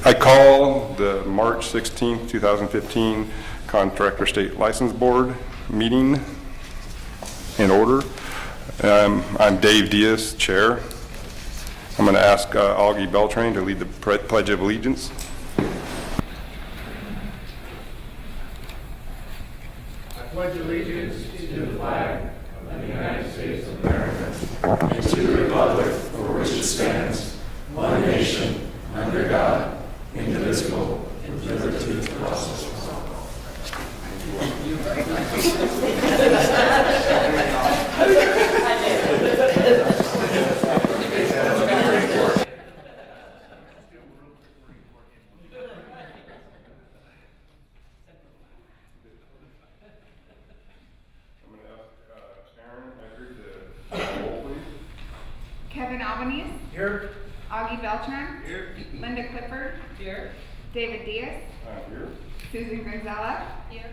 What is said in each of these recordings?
I call the March 16th, 2015 Contractor State License Board meeting in order. I'm Dave Diaz, Chair. I'm going to ask Augie Beltran to lead the Pledge of Allegiance. I pledge allegiance to the flag of the United States of America and to the republic for which it stands, one nation, under God, indivisible, with liberty and justice for all. Kevin Albanese. Here. Augie Beltran. Here. Linda Clifford. Here. David Diaz. I'm here. Susan Gonzalez. Here.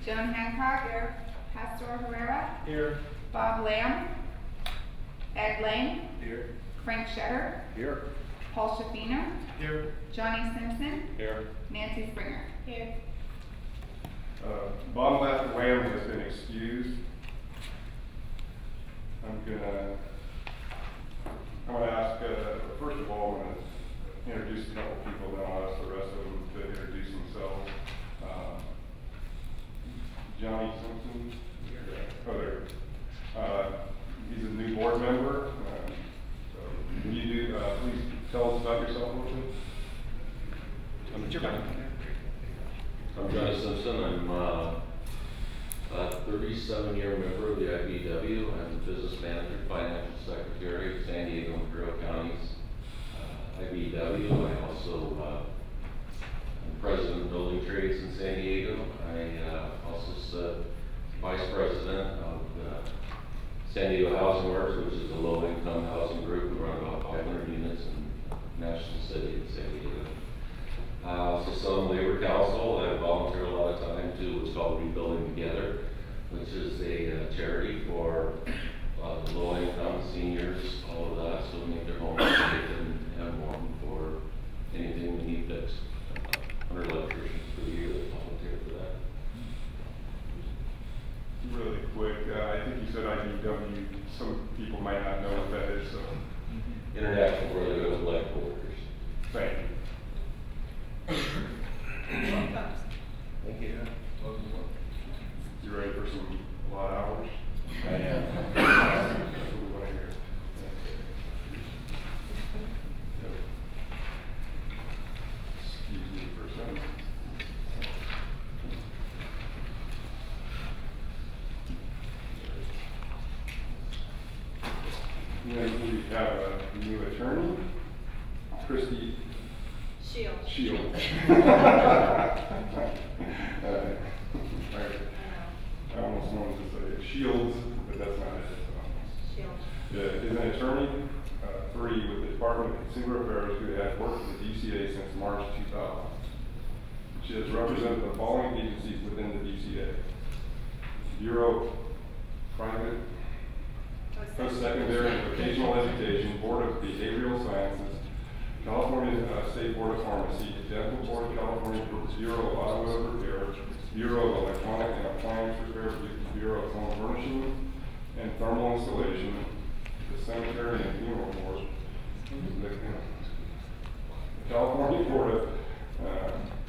Joan Hancock. Here. Pastor Herrera. Here. Bob Lamb. Ed Lane. Here. Frank Shetter. Here. Paul Shafino. Here. Johnny Simpson. Here. Nancy Springer. Here. Bob Lamb has been excused. I'm going to ask, first of all, I'm going to introduce a couple people, then I'll ask the rest of them to introduce themselves. Johnny Simpson. Oh, there. He's a new board member. So can you please tell us about yourself a little bit? I'm Johnny Simpson. I'm a 37-year member of the IBEW. I'm the business manager, financial secretary of San Diego and Madero Counties IBEW. I also am president of building trades in San Diego. I also vice president of San Diego Housing Works, which is a low-income housing group. We run about 500 units in the National City of San Diego. I also sit on the Labor Council. I volunteer a lot of time to what's called Rebuilding Together, which is a charity for low-income seniors, all of that, so make their homes safe and have one for anything we need fixed. 100 electricians per year that volunteer for that. Really quick, I think you said IBEW. Some people might not know what that is, so. International Brotherhood of Electrical Workers. Thank you. Thank you. You ready for some a lot of hours? I am. That's what we want to hear. Excuse me for a second. Then we have a new attorney, Christy Shields. I almost wanted to say Shields, but that's not it. Shield. Yeah, is an attorney, 3 with the Department of Consumer Affairs, who has worked with the DCA since March 2000. She has represented the following agencies within the DCA: Bureau of Private Post-Secondary and Vocational Education, Board of Behavioral Sciences, California State Board of Pharmacy, Dental Board of California, Bureau of Automotive Repair, Bureau of Electronic and Appliance Repair, Bureau of Home Furnishing and Thermal Installation, the Cemetery and Funeral Board, the California Board of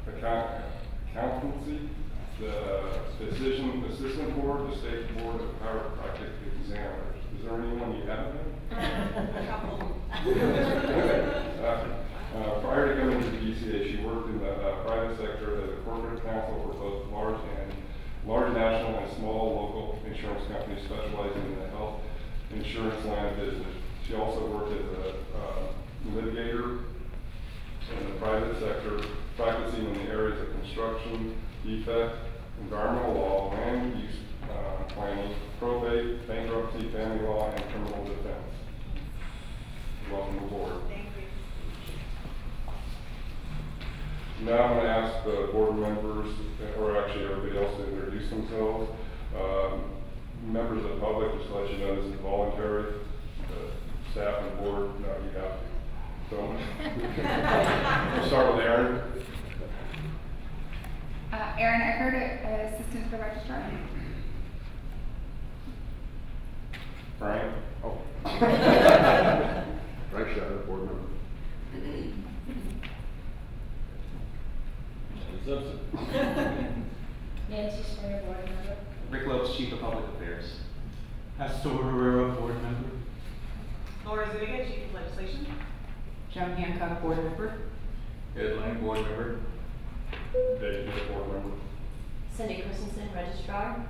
Accountancy, the Physician Assistant Board, the State Board of Chiropractic Examiners. Is there anyone you haven't been? Prior to coming to the DCA, she worked in the private sector as a corporate counsel for both large national and small local insurance companies specializing in the health insurance line of business. She also worked as a litigator in the private sector, practicing in the areas of construction, defect, environmental law, land use planning, probate, bankruptcy, family law, and criminal defense. Welcome aboard. Thank you. Now I'm going to ask the board members, or actually everybody else, to introduce themselves. Members of the public, just to let you know, this is voluntary. The staff and board, no, you have to. So, we'll start with Aaron. Aaron Eckert, Assistant to the Registrar. Brian? Oh. Right shot, board member. Nancy Springer, board member. Rick Lopes, Chief of Public Affairs. Pastor Herrera, Board Member. Laura Zuniga, Chief of Legislation. John Hancock, Board Member. Ed Lang, Board Member. Dave, you're a board member. Cindy Christensen, Registrar.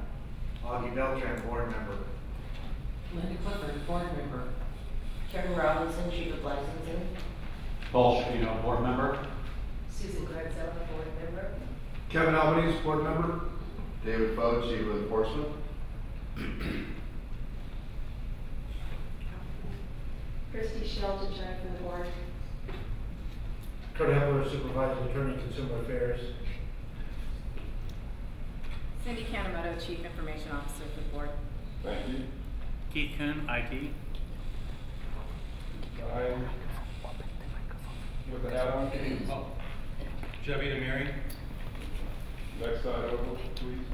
Augie Beltran, board member. Linda Clifford, Board Member. Karen Robinson, Chief of Licensing. Paul Shapiro, Board Member. Susan Gregzella, board member. Kevin Albanese, board member. David Foe, Chief of Enforcement. Christy Schultz, Attorney for the board. Kurt Hepler, supervising attorney, consumer affairs. Cindy Kanemoto, Chief Information Officer for the board. Thank you. Keith Kuhn, IT. Brian? With the hat on? Chevy DeMary. Next side over, please.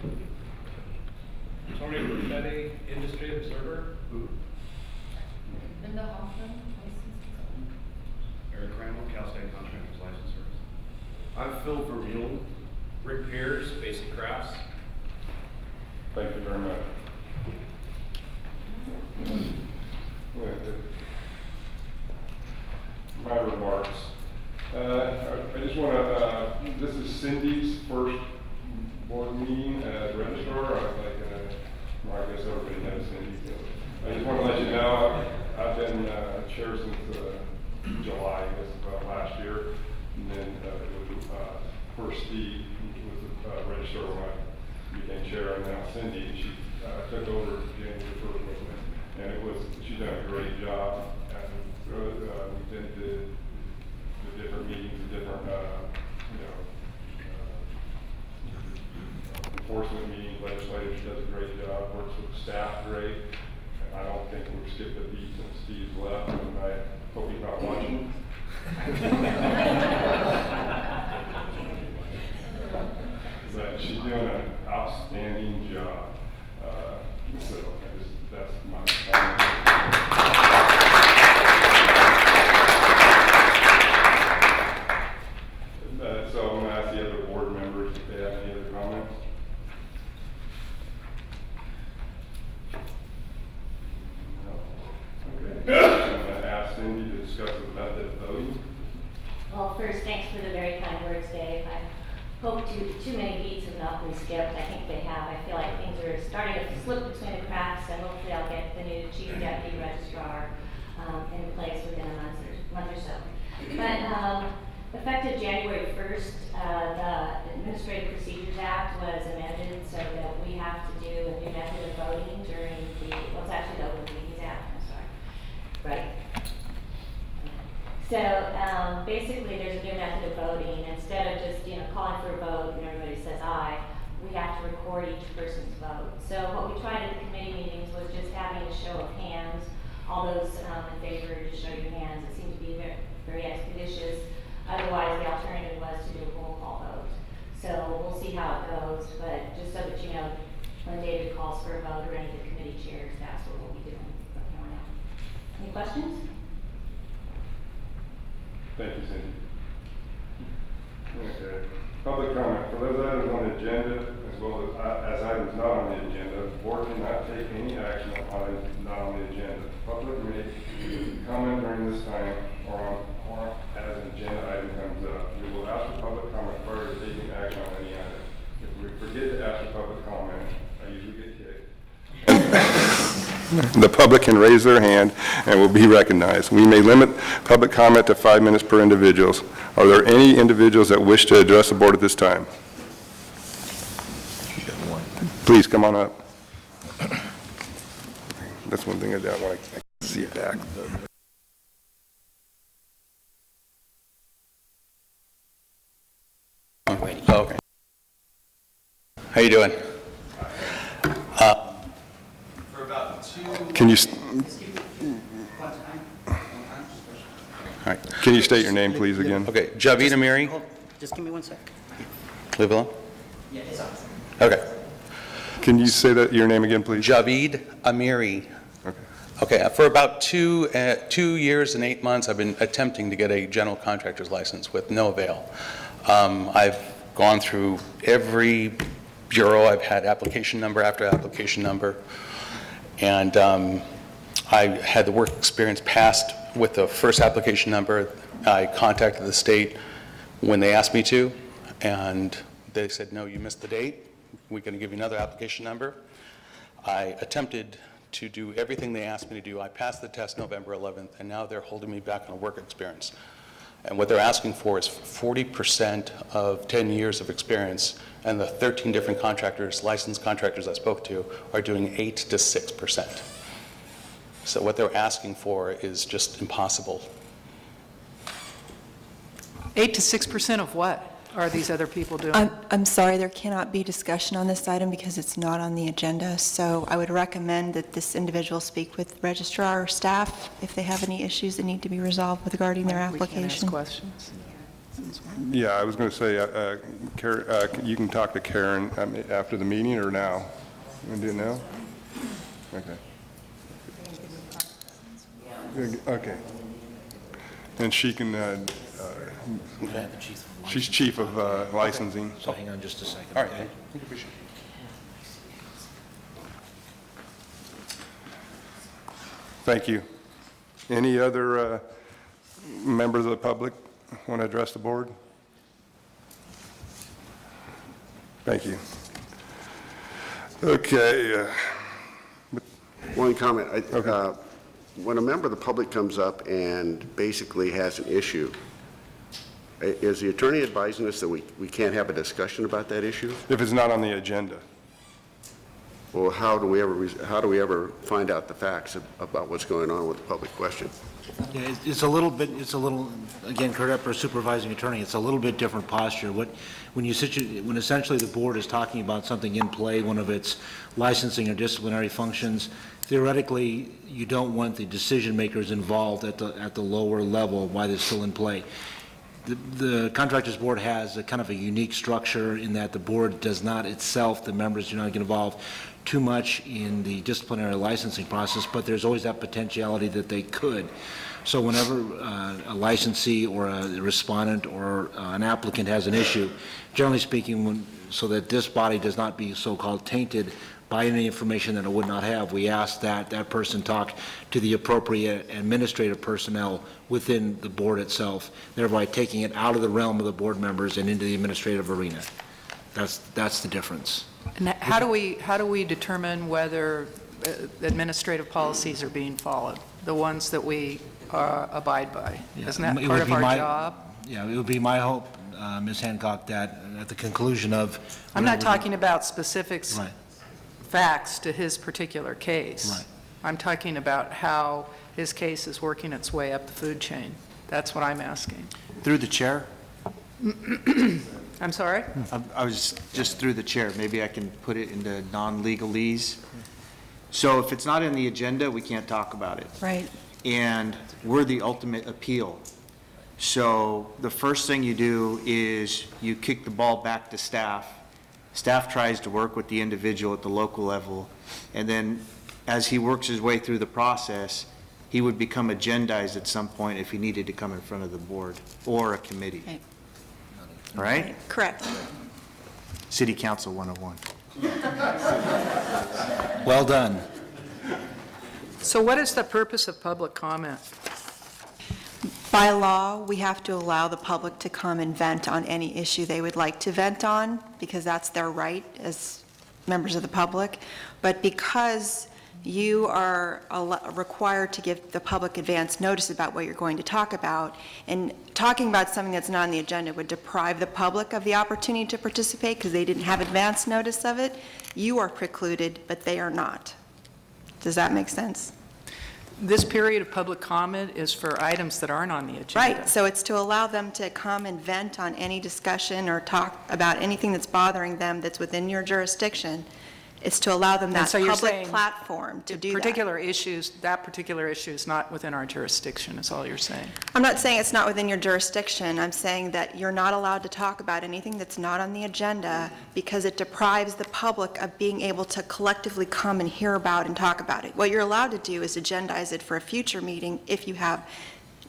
Tony Rossetti, Industry Observer. Linda Hoffman, Eric Crandall, Cal State Contractors License Service. I'm Phil Vermeulen. Rick Pierce, Basic Crafts. Thank you very much. My remarks. I just want to, this is Cindy's first board meeting as registrar. I guess everybody knows Cindy. So I just want to let you know, I've been chair since July, I guess, about last year. And then first Steve was the registrar when I became chair, and now Cindy, she took over January 1st with me. And she's done a great job. And we've been to the different meetings, the different, enforcement meetings, legislature, she does a great job, works with the staff great. And I don't think we've skipped a beat since Steve's left, and I hope he's not watching. But she's doing an outstanding job. So that's my comment. So I'm going to ask the other board members if they have any other comments. No? Okay. I'm going to ask Cindy to discuss the method of voting. Well, first, thanks for the very kind words, Dave. I hope too many beats have not been skipped. I think they have. I feel like things are starting to slip between the cracks, and hopefully I'll get the new Chief Deputy Registrar in place within a month or so. But effective January 1st, the Administrative Procedures Act was amended so that we have to do a new method of voting during it's actually the Open Meetings Act, I'm sorry. Right. So basically, there's a new method of voting. Instead of just calling for a vote and everybody says aye, we have to record each person's vote. So what we tried at the committee meetings was just having a show of hands. All those in favor, just show your hands. It seemed to be very, very expeditious. Otherwise, the alternative was to do a roll call vote. So we'll see how it goes. But just so that you know, when David calls for a vote or any of the committee chairs, that's what we'll be doing from here on out. Any questions? Thank you, Cindy. Okay. Public comment. For those items on the agenda, as well as items not on the agenda, the board cannot take any action on items not on the agenda. Public may comment during this time or as an agenda item comes up. We will ask for public comment prior to taking action on any item. If we forget to ask for public comment, I usually get kicked. The public can raise their hand and will be recognized. We may limit public comment to 5 minutes per individual. Are there any individuals that wish to address the board at this time? Please come on up. That's one thing I don't want to see it back. Okay. How you doing? For about two. Can you? All right. Can you state your name, please, again? Okay, Javid Amiri, Just give me 1 sec. leave it alone? Yeah, it's awesome. Okay. Can you say your name again, please? Javid Amiri. Okay. Okay, for about 2 years and 8 months, I've been attempting to get a general contractor's license with no avail. I've gone through every bureau. I've had application number after application number, and I had the work experience passed with the first application number. I contacted the state when they asked me to, and they said, no, you missed the date. We're going to give you another application number. I attempted to do everything they asked me to do. I passed the test November 11th, and now they're holding me back on a work experience. And what they're asking for is 40% of 10 years of experience, and the 13 different contractors, licensed contractors I spoke to, are doing 8 to 6%. So what they're asking for is just impossible. 8 to 6% of what are these other people doing? I'm sorry, there cannot be discussion on this item because it's not on the agenda. So I would recommend that this individual speak with registrar or staff if they have any issues that need to be resolved regarding their We can't ask application. questions. Yeah, I was going to say, you can talk to Karen after the meeting or now? You want to do it now? Okay. Okay. And she can, she's chief of licensing. So hang on just a second. All right, okay? I appreciate it. Thank you. Any other members of the public want to address the board? Thank you. Okay. One comment. Okay. When a member of the public comes up and basically has an issue, is the attorney advising us that we can't have a discussion about that issue? If it's not on the agenda. Well, how do we ever find out the facts about what's going on with the public question? Yeah, it's a little, again, Kurt Epper, supervising attorney, it's a little bit different posture. When essentially the board is talking about something in play, one of its licensing or disciplinary functions, theoretically, you don't want the decision makers involved at the lower level while they're still in play. The Contractors Board has a kind of a unique structure in that the board does not itself, the members do not get involved too much in the disciplinary licensing process, but there's always that potentiality that they could. So whenever a licensee or a respondent or an applicant has an issue, generally speaking, so that this body does not be so-called tainted by any information that it would not have, we ask that that person talk to the appropriate administrative personnel within the board itself, thereby taking it out of the realm of the board members and into the administrative arena. That's the difference. And how do we determine whether administrative policies are being followed, the ones that we abide by? Yeah, Isn't that it part would of be our job? Yeah, it would be my hope, Ms. Hancock, that at the conclusion of... I'm not talking about specifics, Right. facts to his particular case. Right. I'm talking about how his case is working its way up the food chain. That's what I'm asking. Through the chair? I'm sorry? I was just through the chair. Maybe I can put it into non-legalese. So if it's not in the agenda, we can't talk about it. Right. And we're the ultimate appeal. So the first thing you do is you kick the ball back to staff. Staff tries to work with the individual at the local level, and then as he works his way through the process, he would become agendized at some point if he needed to come in front of the board or a committee. Right. All right? Correct. City Council 101. Well done. So what is the purpose of public comment? By law, we have to allow the public to come and vent on any issue they would like to vent on, because that's their right as members of the public. But because you are required to give the public advance notice about what you're going to talk about, and talking about something that's not on the agenda would deprive the public of the opportunity to participate because they didn't have advance notice of it, you are precluded, but they are not. Does that make sense? This period of public comment is for items that aren't on the agenda. Right, so it's to allow them to come and vent on any discussion or talk about anything that's bothering them that's within your jurisdiction. It's to allow them And that so you're public saying platform to do that. Particular issues, that particular issue is not within our jurisdiction, is all you're saying. I'm not saying it's not within your jurisdiction. I'm saying that you're not allowed to talk about anything that's not on the agenda because it deprives the public of being able to collectively come and hear about and talk about it. What you're allowed to do is agendize it for a future meeting if you have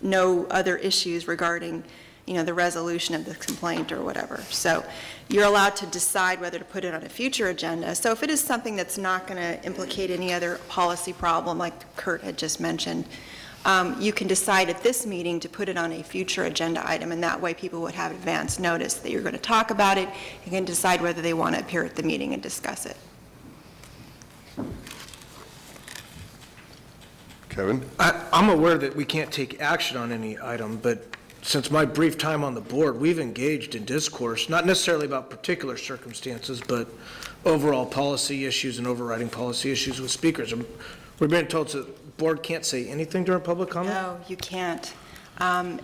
no other issues regarding, the resolution of the complaint or whatever. So you're allowed to decide whether to put it on a future agenda. So if it is something that's not going to implicate any other policy problem, like Kurt had just mentioned, you can decide at this meeting to put it on a future agenda item, and that way people would have advance notice that you're going to talk about it. You can decide whether they want to appear at the meeting and discuss it. Kevin? I'm aware that we can't take action on any item, but since my brief time on the board, we've engaged in discourse, not necessarily about particular circumstances, but overall policy issues and overriding policy issues with speakers. We're being told that the board can't say anything during public comment? No, you can't.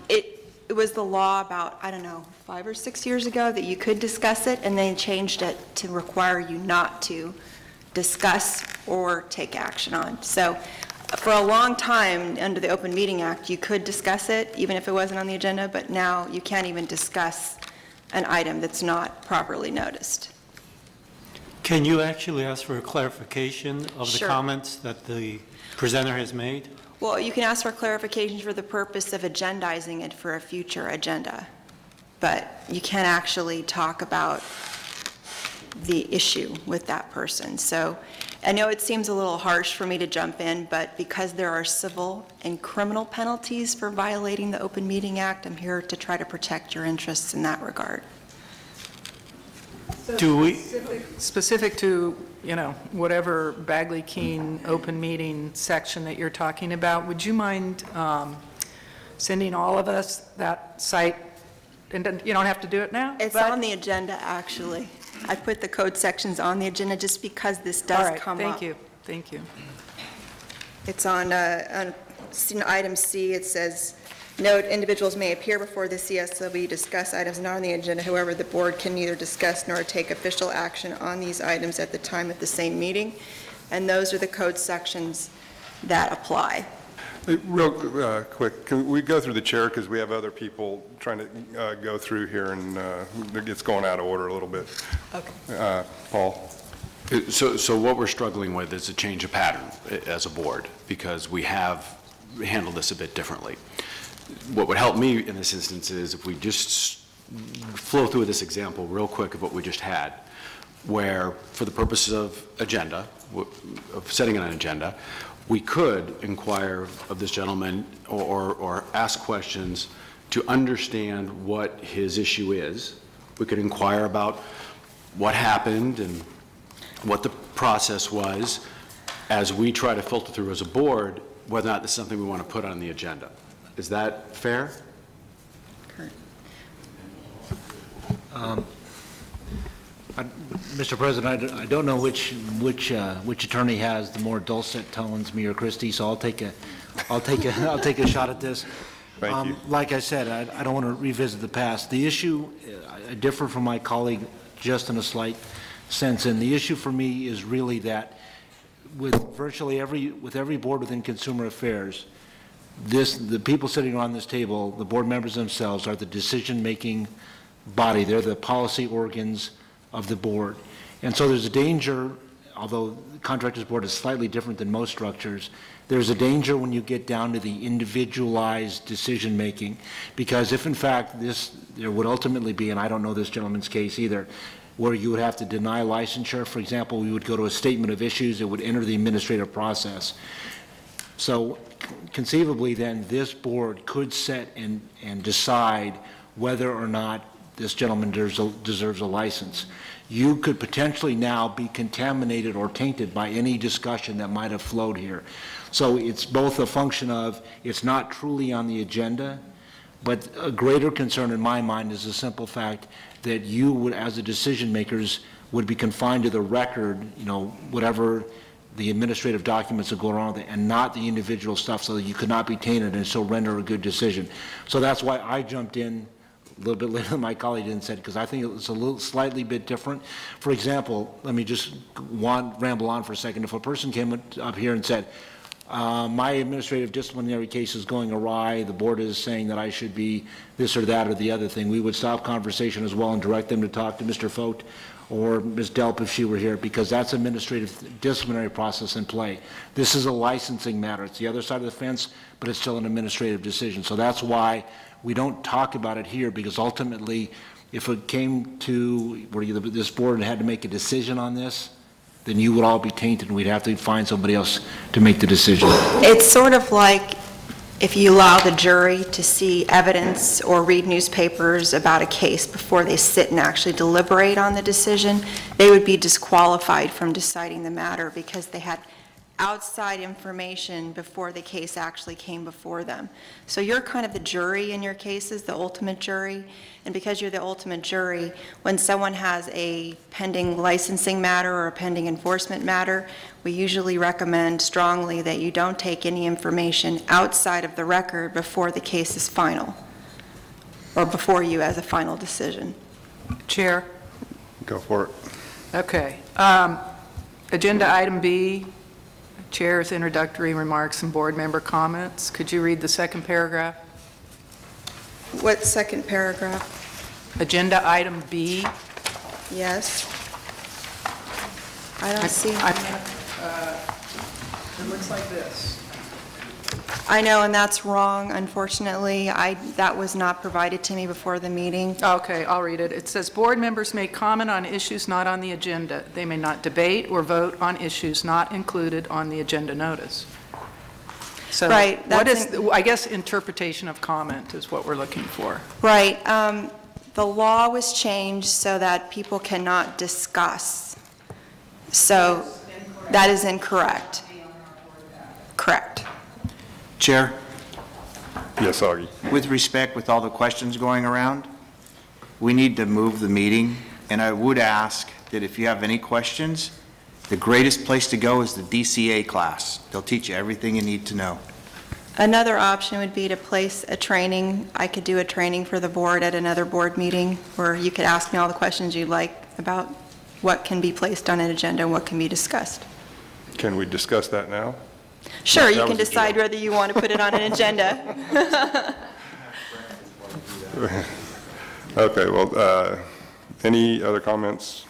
It was the law about, 5 or 6 years ago that you could discuss it, and they changed it to require you not to discuss or take action on. So for a long time, under the Open Meeting Act, you could discuss it, even if it wasn't on the agenda, but now you can't even discuss an item that's not properly noticed. Can you actually ask for a clarification of the Sure. comments that the presenter has made? Well, you can ask for clarification for the purpose of agendizing it for a future agenda, but you can't actually talk about the issue with that person. So I know it seems a little harsh for me to jump in, but because there are civil and criminal penalties for violating the Open Meeting Act, I'm here to try to protect your interests in that regard. Do we? Specific to, whatever Bagley-Keene open meeting section that you're talking about, would you mind sending all of us that site? And you don't have to do it now? It's on the agenda, actually. I put the code sections on the agenda just because this does come up. Thank you. It's on item C. It says, note, individuals may appear before the CSLB, discuss items not on the agenda. However, the board can neither discuss nor take official action on these items at the time of the same meeting. And those are the code sections that apply. Real quick, can we go through the chair because we have other people trying to go through here and it's going out of order a little bit. Okay. Paul? So what we're struggling with is a change of pattern as a board because we have handled this a bit differently. What would help me in this instance is if we just flow through this example real quick of what we just had, where for the purposes of agenda, of setting an agenda, we could inquire of this gentleman or ask questions to understand what his issue is. We could inquire about what happened and what the process was as we try to filter through as a board whether or not this is something we want to put on the agenda. Is that fair? Mr. President, I don't know which attorney has the more dulcet tones, me or Christie, so I'll take a shot at this. Thank you. Like I said, I don't want to revisit the past. The issue, I differ from my colleague just in a slight sense, and the issue for me is really that with virtually every board within Consumer Affairs, the people sitting around this table, the board members themselves are the decision-making body. They're the policy organs of the board. And so there's a danger, although the Contractors Board is slightly different than most structures, there's a danger when you get down to the individualized decision-making, because if in fact there would ultimately be, and I don't know this gentleman's case either, where you would have to deny licensure, for example, we would go to a statement of issues, it would enter the administrative process. So conceivably then this board could set and decide whether or not this gentleman deserves a license. You could potentially now be contaminated or tainted by any discussion that might have flowed here. So it's both a function of it's not truly on the agenda, but a greater concern in my mind is the simple fact that you would, as the decision makers, would be confined to the record, whatever the administrative documents that go around with it, and not the individual stuff, so that you could not be tainted and so render a good decision. So that's why I jumped in a little bit later than my colleague did and said, because I think it was a little slightly bit different. For example, let me just ramble on for a second. If a person came up here and said, my administrative disciplinary case is going awry, the board is saying that I should be this or that or the other thing, we would stop conversation as well and direct them to talk to Mr. Fote or Ms. Delp if she were here, because that's administrative disciplinary process in play. This is a licensing matter. It's the other side of the fence, but it's still an administrative decision. So that's why we don't talk about it here, because ultimately, if it came to where this board had to make a decision on this, then you would all be tainted and we'd have to find somebody else to make the decision. It's sort of like if you allow the jury to see evidence or read newspapers about a case before they sit and actually deliberate on the decision, they would be disqualified from deciding the matter because they had outside information before the case actually came before them. So you're kind of the jury in your cases, the ultimate jury, and because you're the ultimate jury, when someone has a pending licensing matter or a pending enforcement matter, we usually recommend strongly that you don't take any information outside of the record before the case is final, or before you as a final decision. Chair? Go for it. Okay. Agenda item B, Chair's introductory remarks and board member comments. Could you read the second paragraph? What second paragraph? Agenda item B. Yes. I don't see. It looks like this. I know, and that's wrong, unfortunately. That was not provided to me before the meeting. Okay, I'll read it. It says, board members may comment on issues not on the agenda. They may not debate or vote on issues not included on the agenda notice. So Right, what that's is, I guess interpretation of comment is what we're looking for. Right. The law was changed so that people cannot discuss. So that is incorrect. Correct. Chair, Yes, Augie. with respect, with all the questions going around, we need to move the meeting, and I would ask that if you have any questions, the greatest place to go is the DCA class. They'll teach you everything you need to know. Another option would be to place a training. I could do a training for the board at another board meeting where you could ask me all the questions you'd like about what can be placed on an agenda and what can be discussed. Can we discuss that now? Sure, That you was can a decide joke. whether you want to put it on an agenda. Okay, well, any other comments?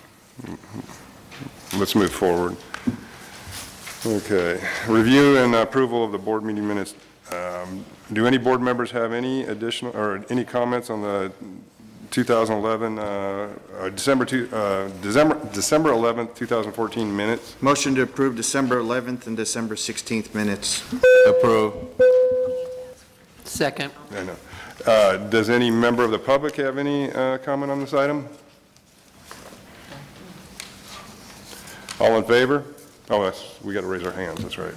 Let's move forward. Okay, review and approval of the board meeting minutes. Do any board members have any additional, or any comments on the 2011, December 11th, 2014 minutes? Motion to approve December 11th and December 16th minutes. Approve. Second. I know. Does any member of the public have any comment on this item? All in favor? Oh, we got to raise our hands, that's right.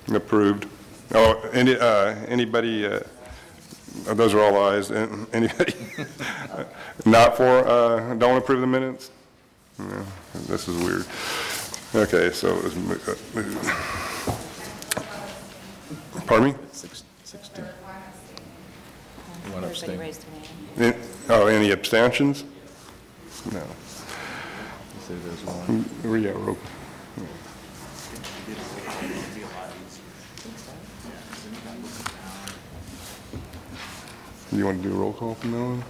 Approved. Oh, anybody, those are all ayes. Anybody not for, don't approve the minutes? No, this is weird. Okay, so it was, pardon me? 16. Everybody raised their hand. Any abstentions? No. Yeah, roll. You want to do a roll call from now on?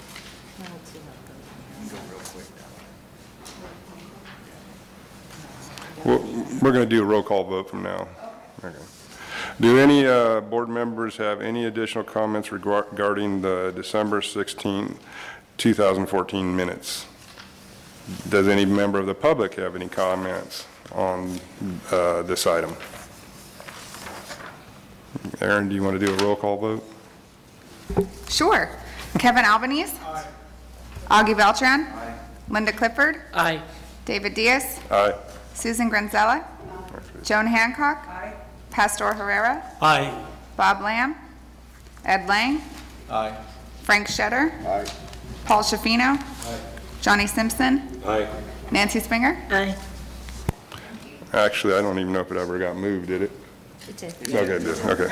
Well, we're going to do a roll call vote from now. Okay. Do any board members have any additional comments regarding the December 16, 2014 minutes? Does any member of the public have any comments on this item? Aaron, do you want to do a roll call vote? Sure. Kevin Albanese. Aye. Augie Beltran. Aye. Linda Clifford. Aye. David Diaz. Aye. Susan Granzella. Joan Hancock. Aye. Pastor Herrera. Aye. Bob Lamb. Ed Lang. Aye. Frank Shetter. Aye. Paul Shafino. Aye. Johnny Simpson. Aye. Nancy Springer. Aye. Actually, I don't even know if it ever got moved, did it? It did. Okay, it did. Okay.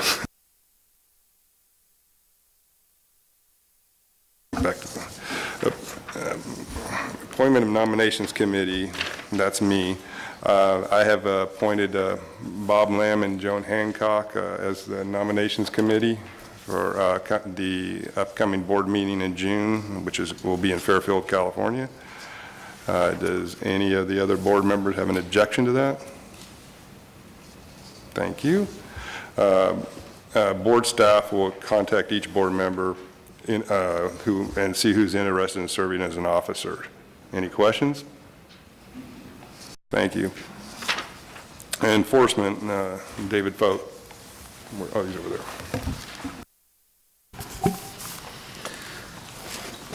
Appointment of Nominations Committee, that's me. I have appointed Bob Lamb and Joan Hancock as the Nominations Committee for the upcoming board meeting in June, which will be in Fairfield, California. Does any of the other board members have an objection to that? Thank you. Board staff will contact each board member and see who's interested in serving as an officer. Any questions? Thank you. Enforcement, David Foat. Oh, he's over there.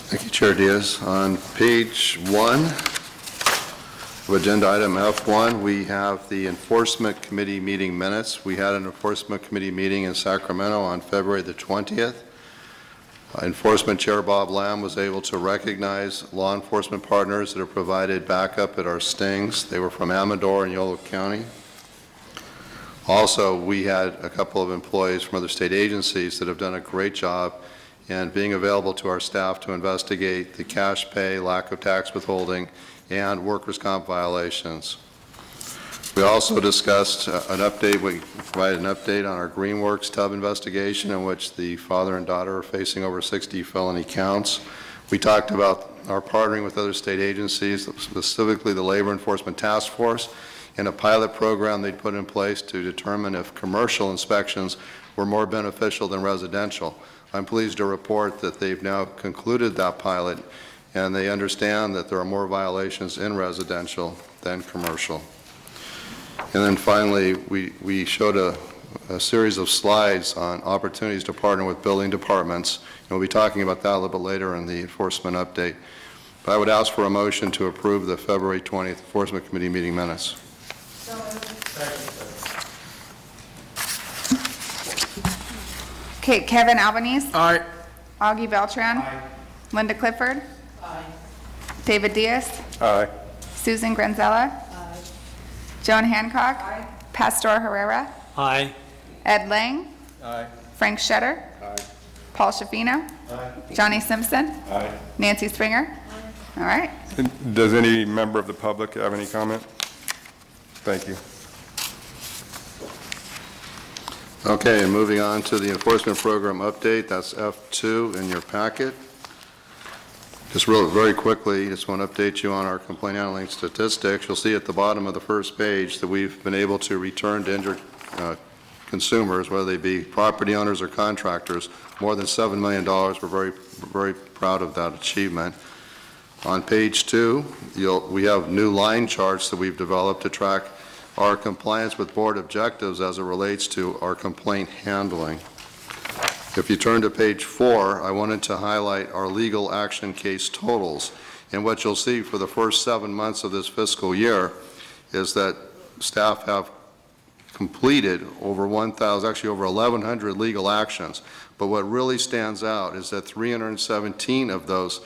Thank you, Chair Diaz. On page 1 of agenda item F1, we have the Enforcement Committee meeting minutes. We had an Enforcement Committee meeting in Sacramento on February the 20th. Enforcement Chair Bob Lamb was able to recognize law enforcement partners that have provided backup at our stings. They were from Amador and Yolo County. Also, we had a couple of employees from other state agencies that have done a great job in being available to our staff to investigate the cash pay, lack of tax withholding, and workers' comp violations. We also discussed we provided an update on our Greenworks tub investigation, in which the father and daughter are facing over 60 felony counts. We talked about our partnering with other state agencies, specifically the Labor Enforcement Task Force, and a pilot program they'd put in place to determine if commercial inspections were more beneficial than residential. I'm pleased to report that they've now concluded that pilot, and they understand that there are more violations in residential than commercial. And then finally, we showed a series of slides on opportunities to partner with building departments. And we'll be talking about that a little bit later in the enforcement update. But I would ask for a motion to approve the February 20th Enforcement Committee meeting minutes. Okay, Kevin Albanese. Aye. Augie Beltran. Aye. Linda Clifford. Aye. David Diaz. Aye. Susan Granzella. Joan Hancock. Aye. Pastor Herrera. Aye. Ed Lang. Aye. Frank Shetter. Aye. Paul Shafino. Aye. Johnny Simpson. Aye. Nancy Springer. All right. Does any member of the public have any comment? Thank you. Okay, moving on to the enforcement program update. That's F2 in your packet. Just very quickly, just want to update you on our complaint handling statistics. You'll see at the bottom of the first page that we've been able to return to injured consumers, whether they be property owners or contractors, more than $7 million. We're very proud of that achievement. On page 2, we have new line charts that we've developed to track our compliance with board objectives as it relates to our complaint handling. If you turn to page 4, I wanted to highlight our legal action case totals. And what you'll see for the first 7 months of this fiscal year is that staff have completed over 1,000, actually over 1,100 legal actions. But what really stands out is that 317 of those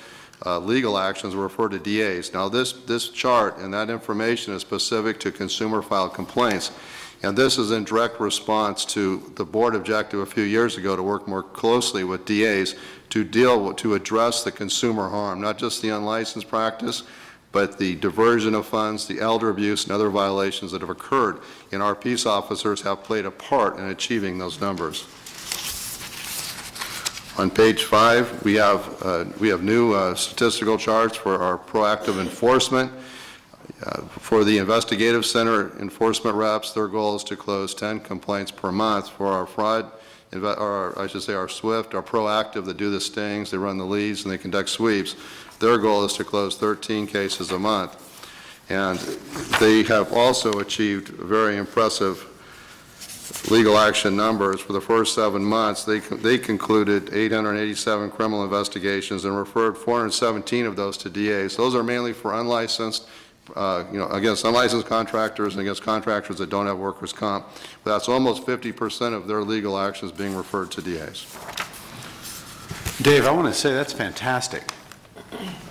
legal actions were referred to DAs. Now this chart and that information is specific to consumer filed complaints. And this is in direct response to the board objective a few years ago to work more closely with DAs to address the consumer harm, not just the unlicensed practice, but the diversion of funds, the elder abuse, and other violations that have occurred. And our peace officers have played a part in achieving those numbers. On page 5, we have new statistical charts for our proactive enforcement. For the investigative center enforcement reps, their goal is to close 10 complaints per month. For our fraud, or I should say our SWIFT, our proactive that do the stings, they run the leads, and they conduct sweeps, their goal is to close 13 cases a month. And they have also achieved very impressive legal action numbers. For the first 7 months, they concluded 887 criminal investigations and referred 417 of those to DAs. Those are mainly for unlicensed, against unlicensed contractors and against contractors that don't have workers' comp. But that's almost 50% of their legal actions being referred to DAs. Dave, I want to say that's fantastic.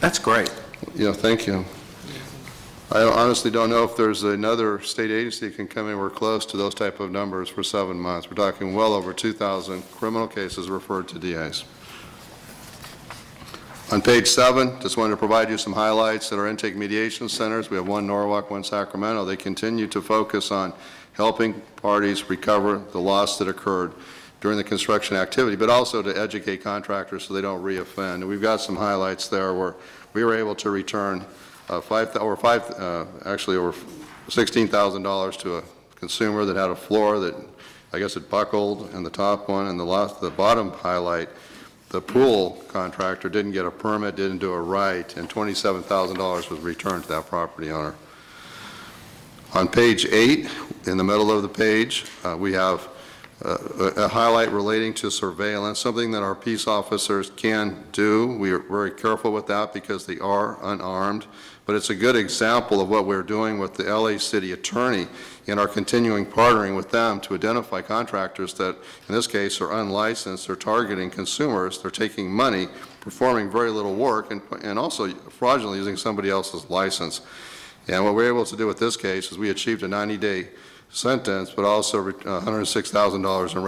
That's great. Yeah, thank you. I honestly don't know if there's another state agency that can come anywhere close to those type of numbers for 7 months. We're talking well over 2,000 criminal cases referred to DAs. On page 7, just wanted to provide you some highlights at our intake mediation centers. We have one Norwalk, one Sacramento. They continue to focus on helping parties recover the loss that occurred during the construction activity, but also to educate contractors so they don't reoffend. And we've got some highlights there where we were able to return over $16,000 to a consumer that had a floor that, I guess, it buckled in the top one, and the bottom highlight, the pool contractor didn't get a permit, didn't do it right, and $27,000 was returned to that property owner. On page 8, in the middle of the page, we have a highlight relating to surveillance, something that our peace officers can do. We are very careful with that because they are unarmed, but it's a good example of what we're doing with the LA City Attorney and our continuing partnering with them to identify contractors that, in this case, are unlicensed, they're targeting consumers, they're taking money, performing very little work, and also fraudulently using somebody else's license. And what we're able to do with this case is we achieved a 90-day sentence, but also $106,000 in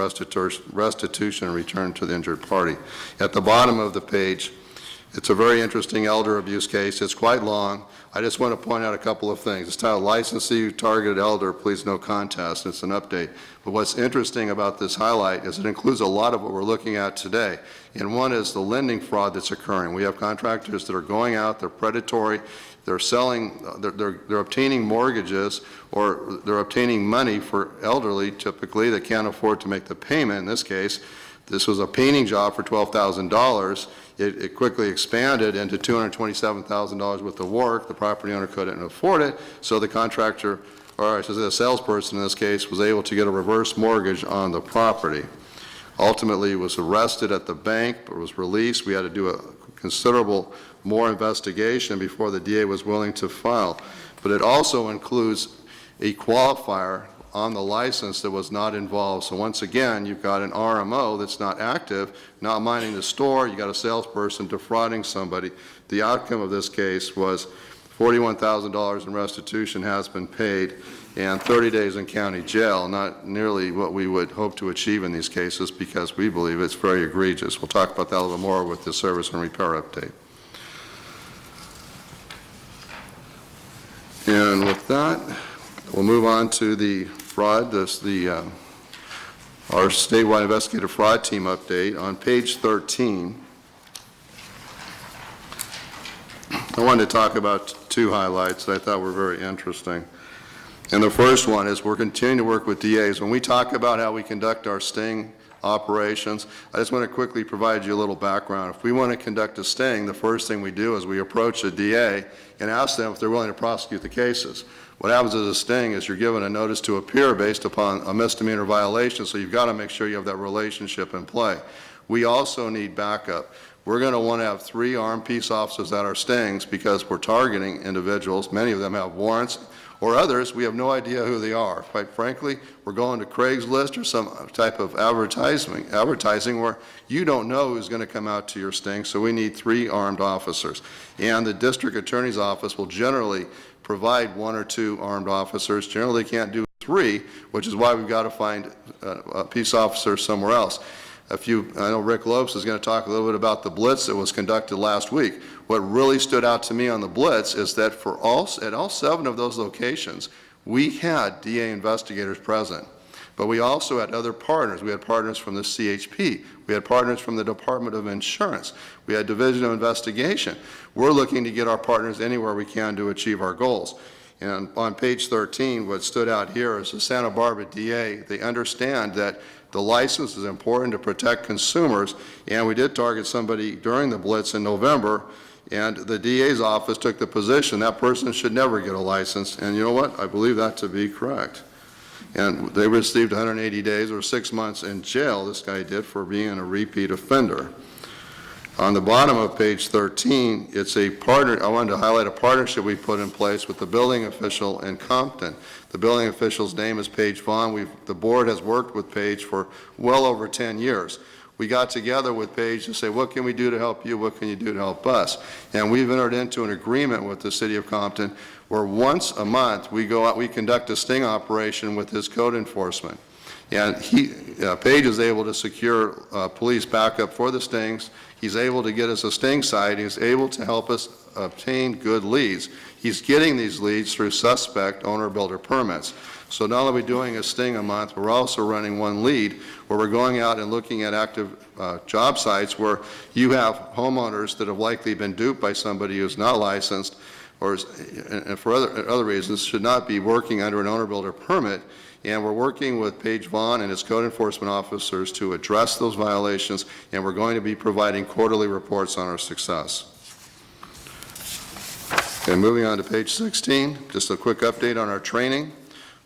restitution and return to the injured party. At the bottom of the page, it's a very interesting elder abuse case. It's quite long. I just want to point out a couple of things. It's titled Licensee Targeted Elder, Please No Contest. It's an update. But what's interesting about this highlight is it includes a lot of what we're looking at today. And one is the lending fraud that's occurring. We have contractors that are going out, they're predatory, they're selling, they're obtaining mortgages, or they're obtaining money for elderly, typically, that can't afford to make the payment. In this case, this was a painting job for $12,000. It quickly expanded into $227,000 worth of work. The property owner couldn't afford it, so the contractor, or I should say the salesperson in this case, was able to get a reverse mortgage on the property. Ultimately, he was arrested at the bank, but was released. We had to do a considerable more investigation before the DA was willing to file. But it also includes a qualifier on the license that was not involved. So once again, you've got an RMO that's not active, not minding the store, you got a salesperson defrauding somebody. The outcome of this case was $41,000 in restitution has been paid and 30 days in county jail, not nearly what we would hope to achieve in these cases because we believe it's very egregious. We'll talk about that a little bit more with the service and repair update. And with that, we'll move on to the fraud, our statewide investigative fraud team update. On page 13, I wanted to talk about two highlights that I thought were very interesting. And the first one is we're continuing to work with DAs. When we talk about how we conduct our sting operations, I just want to quickly provide you a little background. If we want to conduct a sting, the first thing we do is we approach a DA and ask them if they're willing to prosecute the cases. What happens as a sting is you're given a notice to appear based upon a misdemeanor violation, so you've got to make sure you have that relationship in play. We also need backup. We're going to want to have 3 armed peace officers at our stings because we're targeting individuals. Many of them have warrants, or others, we have no idea who they are. Quite frankly, we're going to Craigslist or some type of advertising where you don't know who's going to come out to your sting, so we need 3 armed officers. And the district attorney's office will generally provide 1 or 2 armed officers. Generally, they can't do 3, which is why we've got to find a peace officer somewhere else. I know Rick Lopes is going to talk a little bit about the blitz that was conducted last week. What really stood out to me on the blitz is that at all 7 of those locations, we had DA investigators present. But we also had other partners. We had partners from the CHP. We had partners from the Department of Insurance. We had Division of Investigation. We're looking to get our partners anywhere we can to achieve our goals. And on page 13, what stood out here is the Santa Barbara DA. They understand that the license is important to protect consumers, and we did target somebody during the blitz in November, and the DA's office took the position that person should never get a license, and you know what? I believe that to be correct. And they received 180 days or 6 months in jail, this guy did, for being a repeat offender. On the bottom of page 13, it's a partner. I wanted to highlight a partnership we put in place with the building official in Compton. The building official's name is Paige Vaughn. The board has worked with Paige for well over 10 years. We got together with Paige to say, what can we do to help you? What can you do to help us? And we've entered into an agreement with the city of Compton where once a month we go out, we conduct a sting operation with his code enforcement. And Page is able to secure police backup for the stings. He's able to get us a sting site. He's able to help us obtain good leads. He's getting these leads through suspect owner-builder permits. So not only are we doing a sting a month, we're also running one lead where we're going out and looking at active job sites where you have homeowners that have likely been duped by somebody who's not licensed or and for other reasons should not be working under an owner-builder permit. And we're working with Paige Vaughn and his code enforcement officers to address those violations, and we're going to be providing quarterly reports on our success. Okay, moving on to page 16, just a quick update on our training.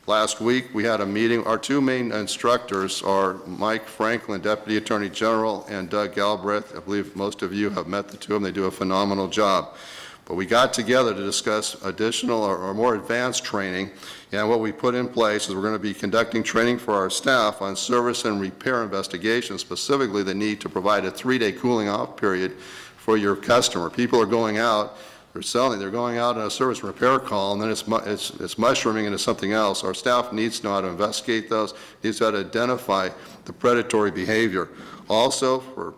Last week, we had a meeting. Our two main instructors are Mike Franklin, Deputy Attorney General, and Doug Galbraith. I believe most of you have met the two of them. They do a phenomenal job. But we got together to discuss additional or more advanced training, and what we put in place is we're going to be conducting training for our staff on service and repair investigations, specifically the need to provide a 3-day cooling off period for your customer. People are going out, they're going out on a service and repair call, and then it's mushrooming into something else. Our staff needs to know how to investigate those, needs to know how to identify the predatory behavior. Also, for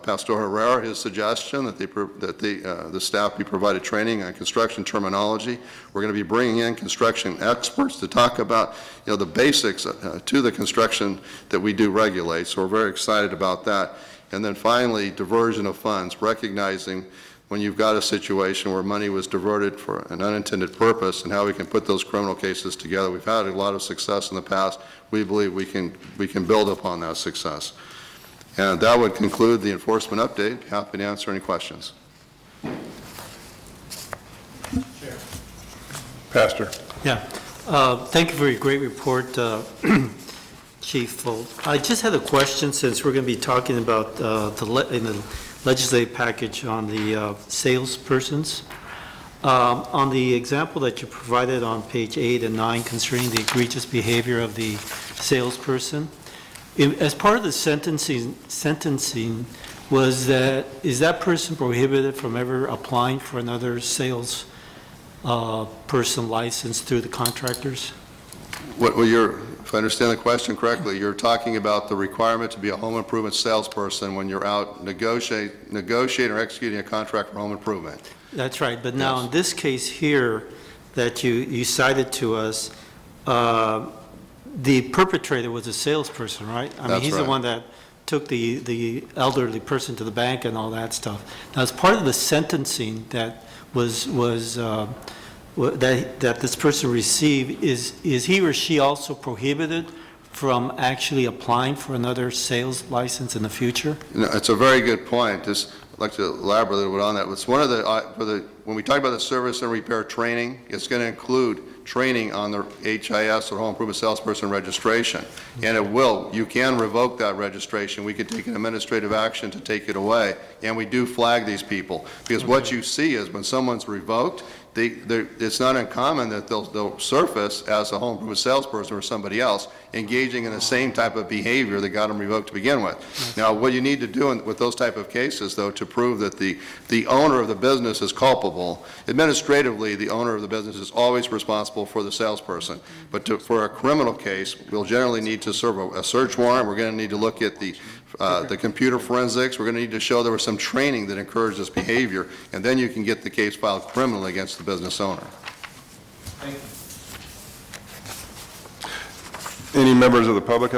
Pastor Herrera, his suggestion that the staff be provided training on construction terminology. We're going to be bringing in construction experts to talk about, the basics to the construction that we do regulate. So we're very excited about that. And then finally, diversion of funds, recognizing when you've got a situation where money was diverted for an unintended purpose and how we can put those criminal cases together. We've had a lot of success in the past. We believe we can build upon that success. And that would conclude the enforcement update. Happy to answer any questions. Pastor. Yeah. Thank you for your great report, Chief Fold. I just had a question, since we're going to be talking about in the legislative package on the salespersons. On the example that you provided on page 8 and 9 concerning the egregious behavior of the salesperson, as part of the sentencing is that person prohibited from ever applying for another sales person license through the contractors? If I understand the question correctly, you're talking about the requirement to be a home improvement salesperson when you're out negotiating or executing a contract for home improvement. That's right. But now in this case here that you cited to us, the perpetrator was a salesperson, right? I mean, he's the one that took the elderly person to the bank and all that stuff. Now, as part of the sentencing that that this person received, is he or she also prohibited from actually applying for another sales license in the future? No, it's a very good point. I'd like to elaborate a little bit on that. It's one of when we talk about the service and repair training, it's going to include training on the HIS or Home Improvement Salesperson registration. And you can revoke that registration. We could take an administrative action to take it away. And we do flag these people. Because what you see is when someone's revoked, it's not uncommon that they'll surface as a home improvement salesperson or somebody else engaging in the same type of behavior that got them revoked to begin with. Now, what you need to do with those type of cases, though, to prove that the owner of the business is culpable, administratively, the owner of the business is always responsible for the salesperson. But for a criminal case, we'll generally need to serve a search warrant. We're going to need to look at the computer forensics. We're going to need to show there was some training that encouraged this behavior, and then you can get the case filed criminally against the business owner. Thank you. Any members of the public?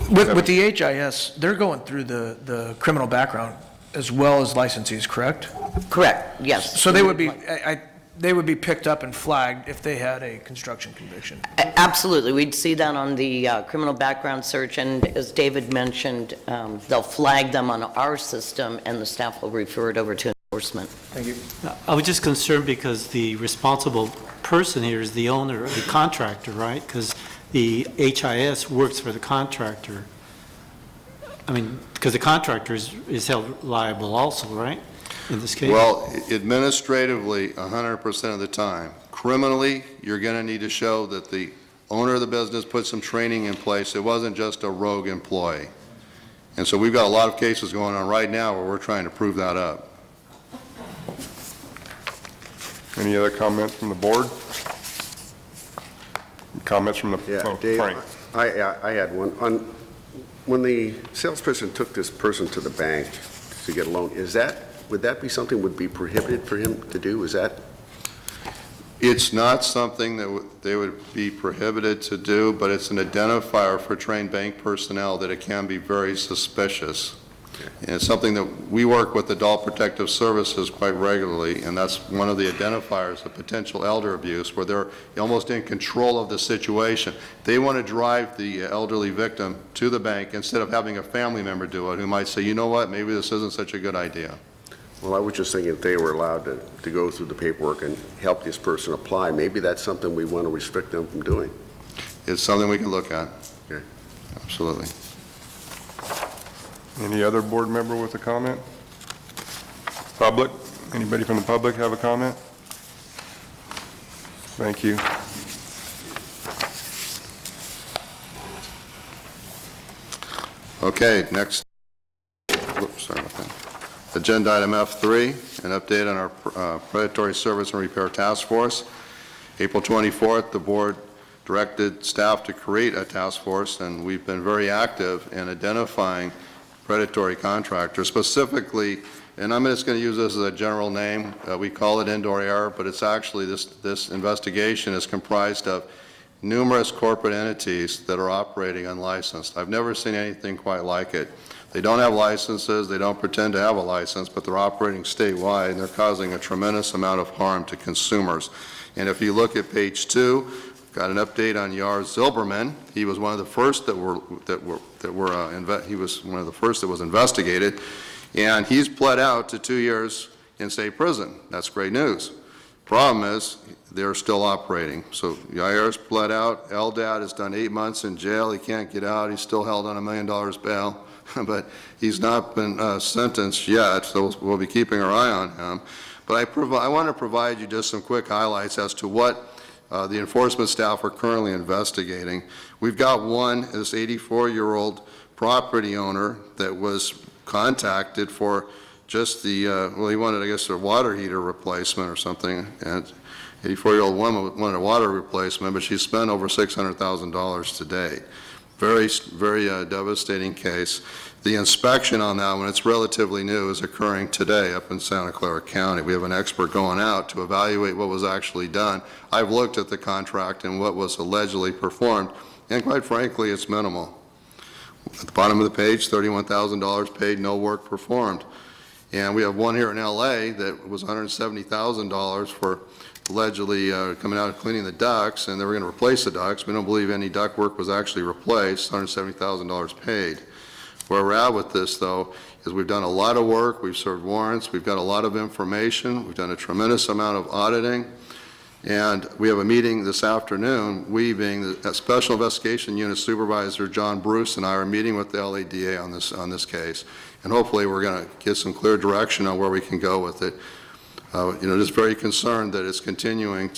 With the HIS, they're going through the criminal background as well as licensees, correct? Correct, yes. So they would be picked up and flagged if they had a construction conviction? Absolutely. We'd see that on the criminal background search, and as David mentioned, they'll flag them on our system, and the staff will refer it over to enforcement. Thank you. I was just concerned because the responsible person here is the owner, the contractor, right? Because the HIS works for the contractor. I mean, because the contractor is held liable also, right? In this case? Well, administratively, 100% of the time. Criminally, you're going to need to show that the owner of the business put some training in place. It wasn't just a rogue employee. And so we've got a lot of cases going on right now where we're trying to prove that up. Any other comments from the board? Comments from the Dave, Frank. I had one. When the salesperson took this person to the bank to get a loan, would that be something would be prohibited for him to do? Is that? It's not something that they would be prohibited to do, but it's an identifier for trained bank personnel that it can be very suspicious. And it's something that we work with Adult Protective Services quite regularly, and that's one of the identifiers of potential elder abuse, where they're almost in control of the situation. They want to drive the elderly victim to the bank instead of having a family member do it, who might say, you know what, maybe this isn't such a good idea. Well, I was just thinking if they were allowed to go through the paperwork and help this person apply, maybe that's something we want to restrict them from doing. It's something we can look at. Okay. Absolutely. Any other board member with a comment? Public? Anybody from the public have a comment? Thank you. Okay, next. Whoops, sorry about that. Agenda item F3, an update on our Predatory Service and Repair Task Force. April 24th, the board directed staff to create a task force, and we've been very active in identifying predatory contractors, specifically, and I'm just going to use this as a general name. We call it indoor air, but it's actually this investigation is comprised of numerous corporate entities that are operating unlicensed. I've never seen anything quite like it. They don't have licenses, they don't pretend to have a license, but they're operating statewide, and they're causing a tremendous amount of harm to consumers. And if you look at page 2, got an update on Yar Zilberman. He was one of the first that was investigated, and he's pled out to 2 years in state prison. That's great news. Problem is, they're still operating. So Yair's pled out. Eldad has done 8 months in jail. He can't get out. He's still held on $1 million bail, but he's not been sentenced yet, so we'll be keeping our eye on him. But I want to provide you just some quick highlights as to what the enforcement staff are currently investigating. We've got this 84-year-old property owner that was contacted for just the, well, he wanted, I guess, a water heater replacement or something, and 84-year-old woman wanted a water replacement, but she spent over $600,000 to date. Very, very devastating case. The inspection on that one, it's relatively new, is occurring today up in Santa Clara County. We have an expert going out to evaluate what was actually done. I've looked at the contract and what was allegedly performed, and quite frankly, it's minimal. At the bottom of the page, $31,000 paid, no work performed. And we have one here in LA that was $170,000 for allegedly coming out and cleaning the ducts, and they were going to replace the ducts. We don't believe any duct work was actually replaced, $170,000 paid. Where we're at with this, though, is we've done a lot of work, we've served warrants, we've got a lot of information, we've done a tremendous amount of auditing, and we have a meeting this afternoon. We, being the Special Investigation Unit Supervisor John Bruce, and I are meeting with the LADA on this case, and hopefully we're going to get some clear direction on where we can go with it. Just very concerned that it's continuing,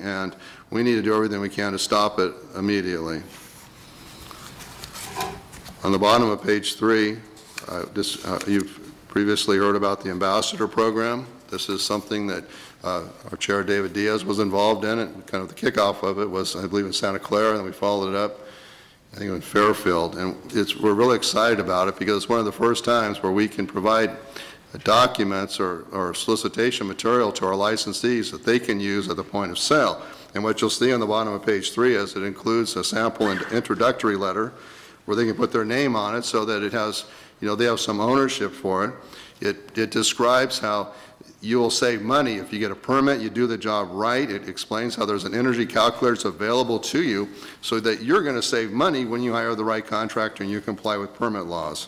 and we need to do everything we can to stop it immediately. On the bottom of page 3, you've previously heard about the ambassador program. This is something that our chair, David Diaz, was involved in. And kind of the kickoff of it was, I believe, in Santa Clara, and we followed it up, I think, in Fairfield. And we're really excited about it because it's one of the first times where we can provide documents or solicitation material to our licensees that they can use at the point of sale. And what you'll see on the bottom of page 3 is it includes a sample and introductory letter where they can put their name on it so that it has, they have some ownership for it. It describes how you will save money if you get a permit, you do the job right. It explains how there's an energy calculator that's available to you so that you're going to save money when you hire the right contractor and you comply with permit laws.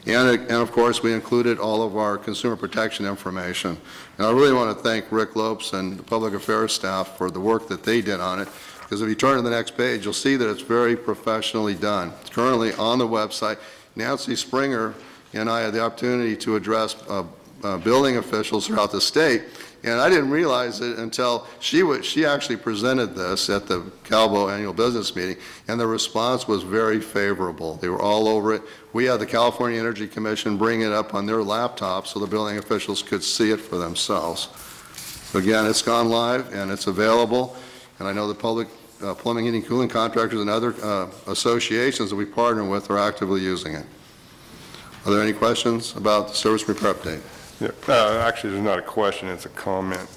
And of course, we included all of our consumer protection information. And I really want to thank Rick Lopes and the public affairs staff for the work that they did on it. Because if you turn to the next page, you'll see that it's very professionally done. It's currently on the website. Nancy Springer and I had the opportunity to address building officials throughout the state, and I didn't realize it until she actually presented this at the Calvo annual business meeting, and the response was very favorable. They were all over it. We had the California Energy Commission bring it up on their laptops so the building officials could see it for themselves. Again, it's gone live and it's available. And I know the public plumbing, heating, cooling contractors, and other associations that we partner with are actively using it. Are there any questions about the service repair update? Yeah, actually, there's not a question, it's a comment.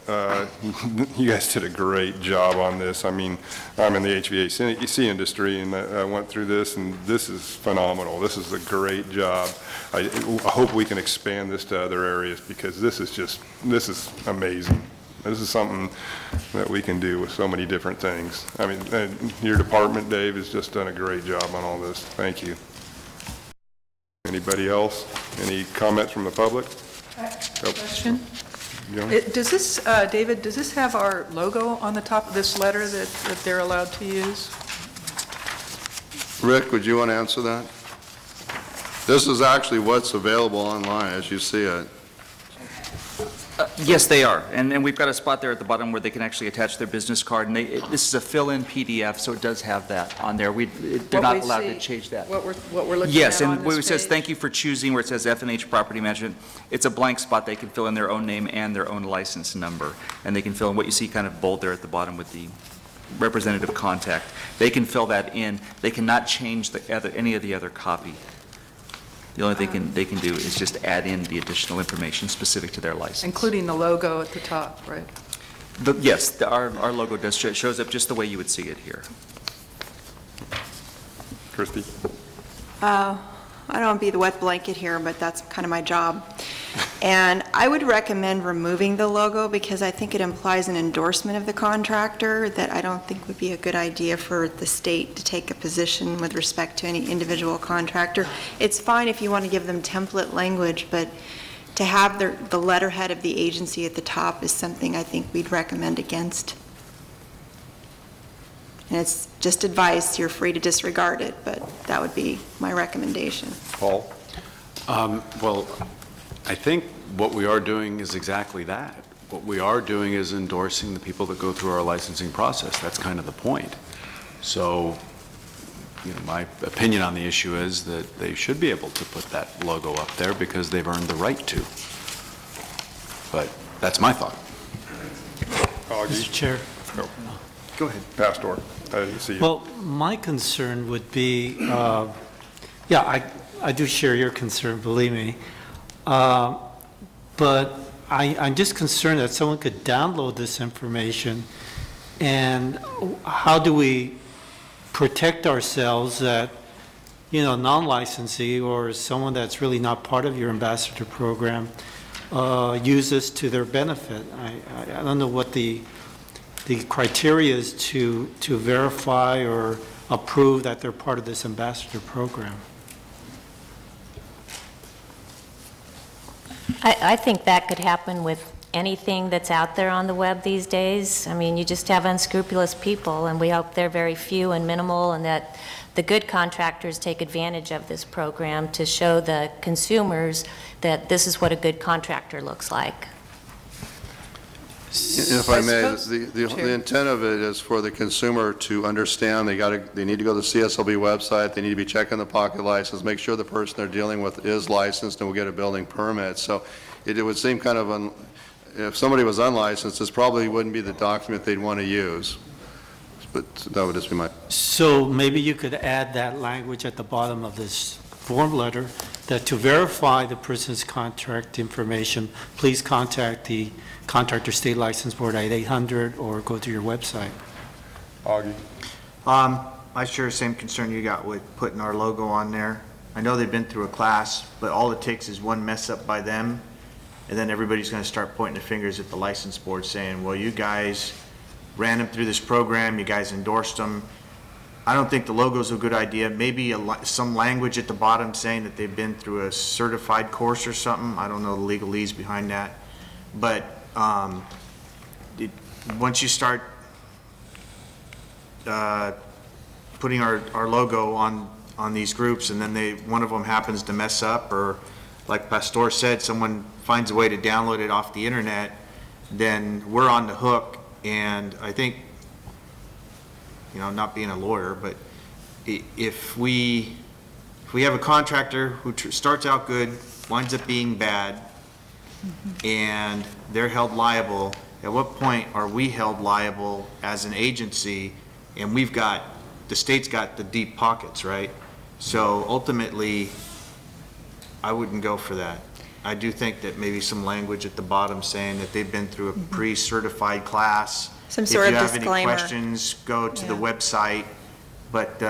You guys did a great job on this. I mean, I'm in the HVAC industry, and I went through this, and this is phenomenal. This is a great job. I hope we can expand this to other areas, because this is amazing. This is something that we can do with so many different things. I mean, your department, Dave, has just done a great job on all this. Thank you. Anybody else? Any comments from the public? Question? Joan? Does this, David, does this have our logo on the top of this letter that they're allowed to use? Rick, would you want to answer that? This is actually what's available online as you see it. Yes, they are, and we've got a spot there at the bottom where they can actually attach their business card, and this is a fill-in PDF, so it does have that on there. They're not allowed to change that. What we're looking at Yes, on and where it this says, page? thank you for choosing, where it says F&H Property Management, it's a blank spot. They can fill in their own name and their own license number, and they can fill in what you see kind of bold there at the bottom with the representative contact. They can fill that in. They cannot change any of the other copy. The only thing they can do is just add in the additional information specific to their license. Including the logo at the top, right? Yes, our logo shows up just the way you would see it here. Christie? I don't want to be the wet blanket here, but that's kind of my job. And I would recommend removing the logo because I think it implies an endorsement of the contractor that I don't think would be a good idea for the state to take a position with respect to any individual contractor. It's fine if you want to give them template language, but to have the letterhead of the agency at the top is something I think we'd recommend against. And it's just advice, you're free to disregard it, but that would be my recommendation. Paul? Well, I think what we are doing is exactly that. What we are doing is endorsing the people that go through our licensing process. That's kind of the point. So, my opinion on the issue is that they should be able to put that logo up there because they've earned the right to. But that's my thought. Mr. Chair. Go ahead. Pastor, I didn't see you. Well, my concern would be, I do share your concern, believe me. But I'm just concerned that someone could download this information, and how do we protect ourselves that, non-licensee or someone that's really not part of your ambassador program use this to their benefit? I don't know what the criteria is to verify or approve that they're part of this ambassador program. I think that could happen with anything that's out there on the web these days. I mean, you just have unscrupulous people, and we hope they're very few and minimal, and that the good contractors take advantage of this program to show the consumers that this is what a good contractor looks like. If I may, the intent of it is for the consumer to understand they need to go to the CSLB website, they need to be checking the pocket license, make sure the person they're dealing with is licensed and will get a building permit. So it would seem kind of, if somebody was unlicensed, this probably wouldn't be the document they'd want to use. But that would just be my... So maybe you could add that language at the bottom of this form letter, that to verify the person's contract information, please contact the Contractor State License Board at 800 or go to your website. Augie? I share the same concern you got with putting our logo on there. I know they've been through a class, but all it takes is one mess up by them, and then everybody's going to start pointing their fingers at the license board saying, well, you guys ran them through this program, you guys endorsed them. I don't think the logo's a good idea. Maybe some language at the bottom saying that they've been through a certified course or something. I don't know the legalese behind that. But once you start putting our logo on these groups, and then one of them happens to mess up, or like Pastor said, someone finds a way to download it off the internet, then we're on the hook. And I think, not being a lawyer, but if we have a contractor who starts out good, winds up being bad, and they're held liable, at what point are we held liable as an agency And the state's got the deep pockets, right? So ultimately, I wouldn't go for that. I do think that maybe some language at the bottom saying that they've been through a pre-certified class. Some sort of If you disclaimer. have any questions, go to the website. But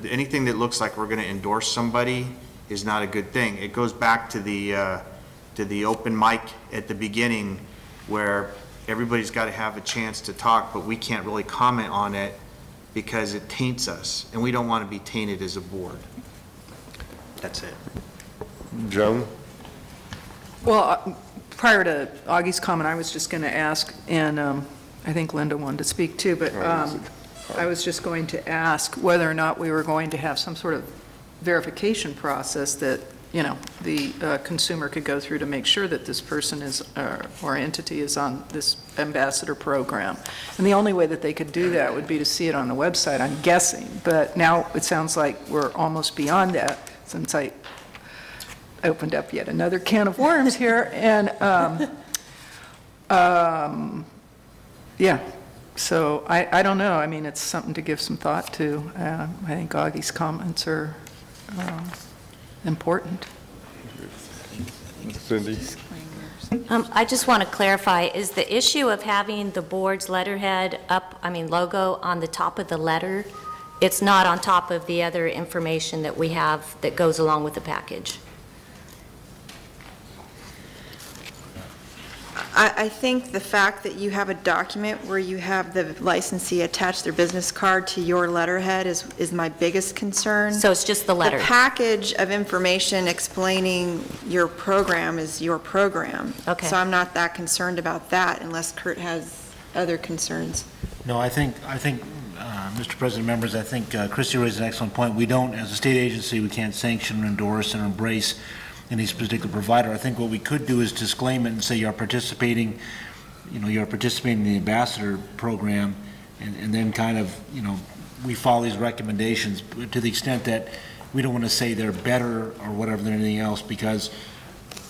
anything that looks like we're going to endorse somebody is not a good thing. It goes back to the open mic at the beginning where everybody's got to have a chance to talk, but we can't really comment on it because it taints us, and we don't want to be tainted as a board. That's it. Joan? Well, prior to Augie's comment, I was just going to ask, and I think Linda wanted to speak too, but I was just going to ask whether or not we were going to have some sort of verification process that, the consumer could go through to make sure that this person is, or entity is on this ambassador program. And the only way that they could do that would be to see it on the website, I'm guessing. But now it sounds like we're almost beyond that, since I opened up yet another can of worms here. And, yeah, so I don't know. I mean, it's something to give some thought to. I think Augie's comments are important. Cindy? I just want to clarify, is the issue of having the board's letterhead logo on the top of the letter, it's not on top of the other information that we have that goes along with the package? I think the fact that you have a document where you have the licensee attach their business card to your letterhead is my biggest concern. So it's just the letter? The package of information explaining your program is your program. Okay. So I'm not that concerned about that unless Kurt has other concerns. No, I think, Mr. President, members, I think Christie raised an excellent point. We don't, as a state agency, we can't sanction, endorse, and embrace any particular provider. I think what we could do is disclaim it and say you're participating in the ambassador program, and then kind of, we follow these recommendations to the extent that we don't want to say they're better or whatever than anything else, because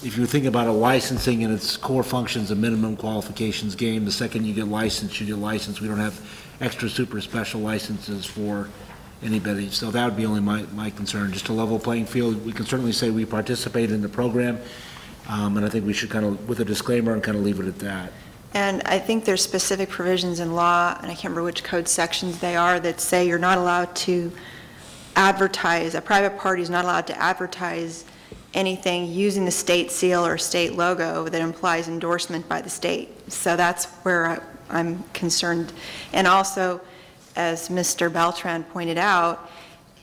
if you think about a licensing and its core functions, a minimum qualifications game, the second you get licensed, you get licensed. We don't have extra super special licenses for anybody. So that would be only my concern, just a level playing field. We can certainly say we participate in the program, and I think we should kind of, with a disclaimer, and kind of leave it at that. And I think there's specific provisions in law, and I can't remember which code sections they are, that say you're not allowed to advertise, a private party is not allowed to advertise anything using the state seal or state logo that implies endorsement by the state. So that's where I'm concerned. And also, as Mr. Beltran pointed out,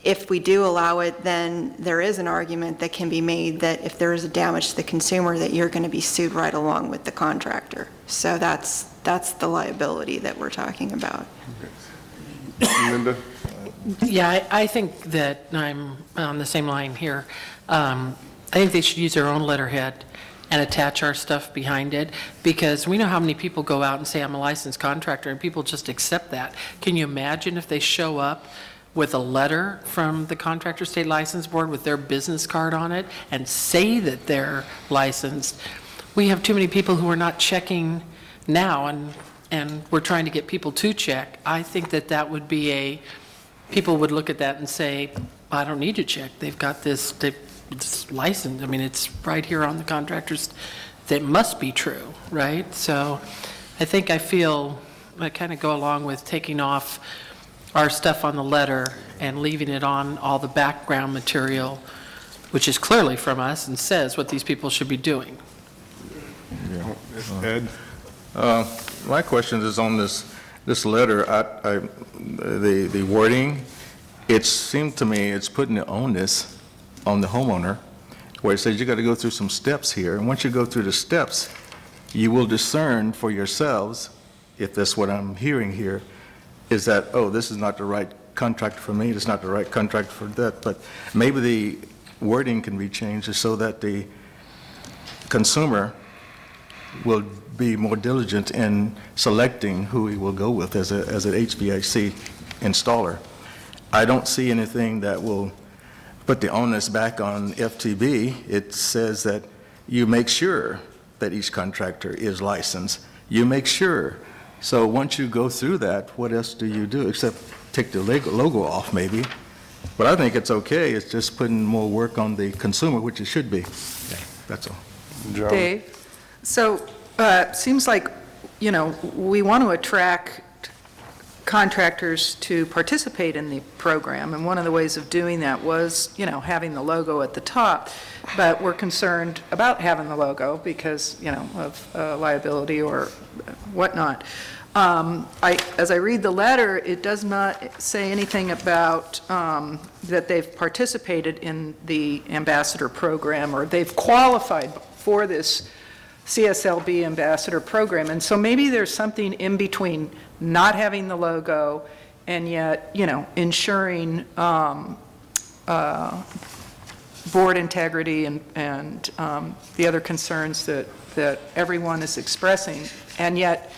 if we do allow it, then there is an argument that can be made that if there is a damage to the consumer, that you're going to be sued right along with the contractor. So that's the liability that we're talking about. Linda? Yeah, I think that I'm on the same line here. I think they should use their own letterhead and attach our stuff behind it, because we know how many people go out and say, I'm a licensed contractor, and people just accept that. Can you imagine if they show up with a letter from the Contractor State License Board with their business card on it and say that they're licensed? We have too many people who are not checking now, and we're trying to get people to check. I think that would be people would look at that and say, I don't need to check. They've got it's licensed. I mean, it's right here on the contractors. That must be true, right? So I kind of go along with taking off our stuff on the letter and leaving it on all the background material, which is clearly from us and says what these people should be doing. Yeah. Ed? My question is on this letter. The wording, it seemed to me it's putting the onus on the homeowner, where it says you got to go through some steps here. And once you go through the steps, you will discern for yourselves, if that's what I'm hearing here, is that, oh, this is not the right contract for me, it's not the right contract for that. But maybe the wording can be changed so that the consumer will be more diligent in selecting who he will go with as an HVAC installer. I don't see anything that will put the onus back on FTB. It says that you make sure that each contractor is licensed. You make sure. So once you go through that, what else do you do except take the logo off maybe, but I think it's okay. It's just putting more work on the consumer, which it should be. Yeah, that's all. Dave? So, seems like, you know, we want to attract contractors to participate in the program, and one of the ways of doing that was, you know, having the logo at the top, but we're concerned about having the logo because, you know, of liability or whatnot. As I read the letter, it does not say anything about that they've participated in the ambassador program or they've qualified for this CSLB ambassador program. And so maybe there's something in between not having the logo and yet, you know, ensuring board integrity and the other concerns that everyone is expressing, and yet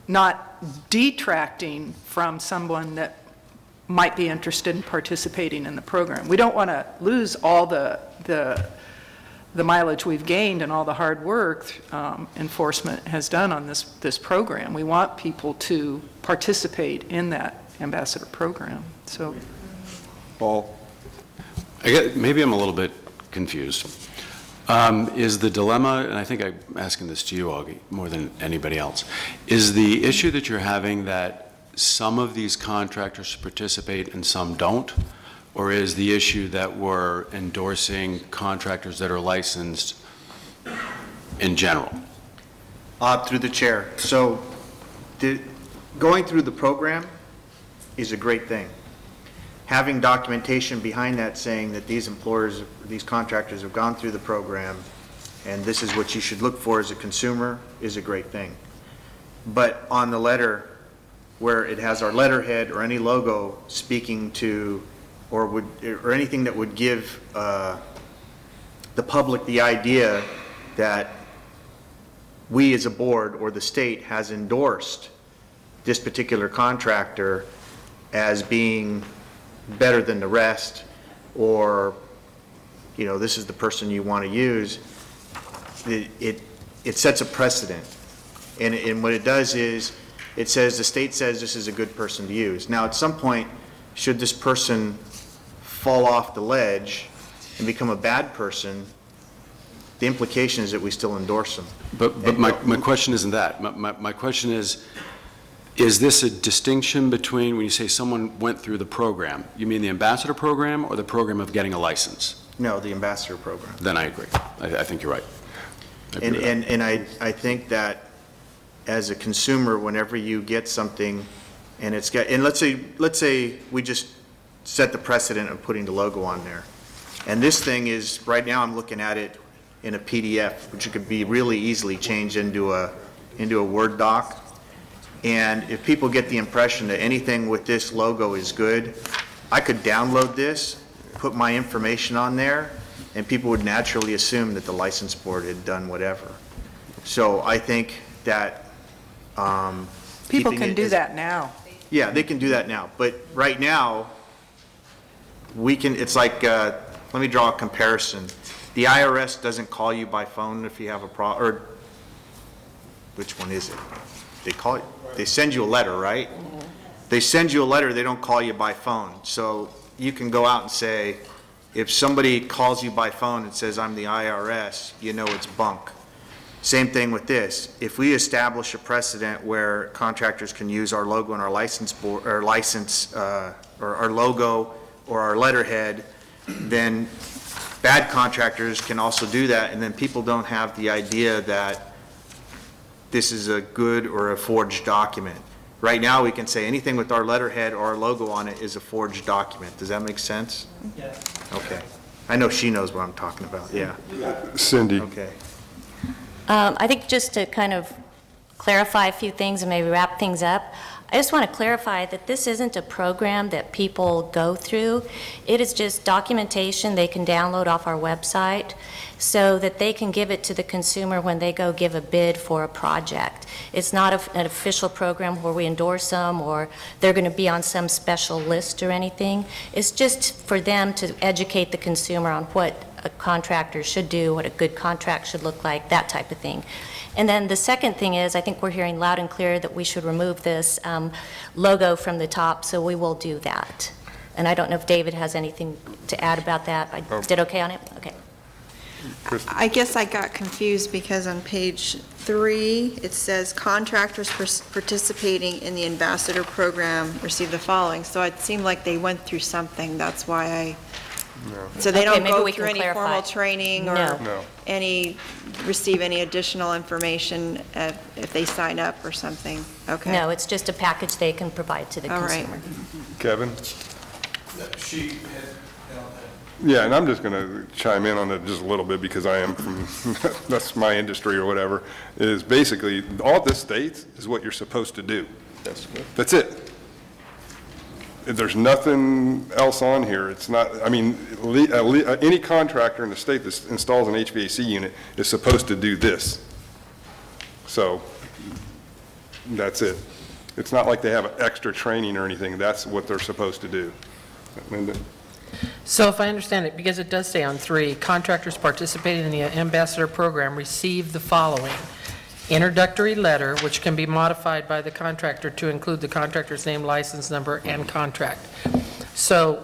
not detracting from someone that might be interested in participating in the program. We don't want to lose all the mileage we've gained and all the hard work enforcement has done on this program. We want people to participate in that ambassador program. So, Paul? Maybe I'm a little bit confused. Is the dilemma, and I think I'm asking this to you, Augie, more than anybody else, is the issue that you're having that some of these contractors participate and some don't? Or is the issue that we're endorsing contractors that are licensed in general? Through the chair. So going through the program is a great thing. Having documentation behind that saying that these employers, these contractors have gone through the program and this is what you should look for as a consumer is a great thing. But on the letter where it has our letterhead or any logo speaking to or anything that would give the public the idea that we as a board or the state has endorsed this particular contractor as being better than the rest, or, you know, this is the person you want to use, it sets a precedent. And what it does is it says the state says this is a good person to use. Now, at some point, should this person fall off the ledge and become a bad person, the implication is that we still endorse them. But my question isn't that. My question is this a distinction between when you say someone went through the program, you mean the ambassador program or the program of getting a license? No, the ambassador program. Then I agree. I think you're right. And I think that as a consumer, whenever you get something and it's got, and let's say we just set the precedent of putting the logo on there. And this thing is, right now I'm looking at it in a PDF, which could be really easily changed into a Word doc. And if people get the impression that anything with this logo is good, I could download this, put my information on there, and people would naturally assume that the license board had done whatever. So I think that people can do that now. Yeah, they can do that now. But right now, we can, it's like, let me draw a comparison. The IRS doesn't call you by phone if you have a problem, or which one is it? They call you, they send you a letter, right? They send you a letter, they don't call you by phone. So you can go out and say, if somebody calls you by phone and says, I'm the IRS, you know it's bunk. Same thing with this. If we establish a precedent where contractors can use our logo and our license board, or license, or our logo or our letterhead, then bad contractors can also do that, and then people don't have the idea that this is a good or a forged document. Right now, we can say anything with our letterhead or our logo on it is a forged document. Does that make sense? Yes. Okay. I know she knows what I'm talking about, yeah. Cindy. Okay. I think just to kind of clarify a few things and maybe wrap things up, I just want to clarify that this isn't a program that people go through. It is just documentation they can download off our website so that they can give it to the consumer when they go give a bid for a project. It's not an official program where we endorse them or they're going to be on some special list or anything. It's just for them to educate the consumer on what a contractor should do, what a good contract should look like, that type of thing. And then the second thing is, I think we're hearing loud and clear that we should remove this logo from the top, so we will do that. And I don't know if David has anything to add about that. I did okay on it? Okay. I guess I got confused because on page 3, it says contractors participating in the ambassador program receive the following. So it seemed like they went through something, that's why I, so they Okay, don't maybe go we through can any clarify. formal training or No. receive any additional information if they sign up or something? Okay. No, it's just a package they can provide to the All right. consumer. Kevin? Yeah, and I'm just going to chime in on it just a little bit because I am from, that's my industry or whatever, is basically all this states is what you're supposed to do. That's it. There's nothing else on here. It's not, I mean, any contractor in the state that installs an HVAC unit is supposed to do this. So that's it. It's not like they have extra training or anything. That's what they're supposed to do. Linda? So if I understand it, because it does say on 3, contractors participating in the ambassador program receive the following: introductory letter, which can be modified by the contractor to include the contractor's name, license number, and contract. So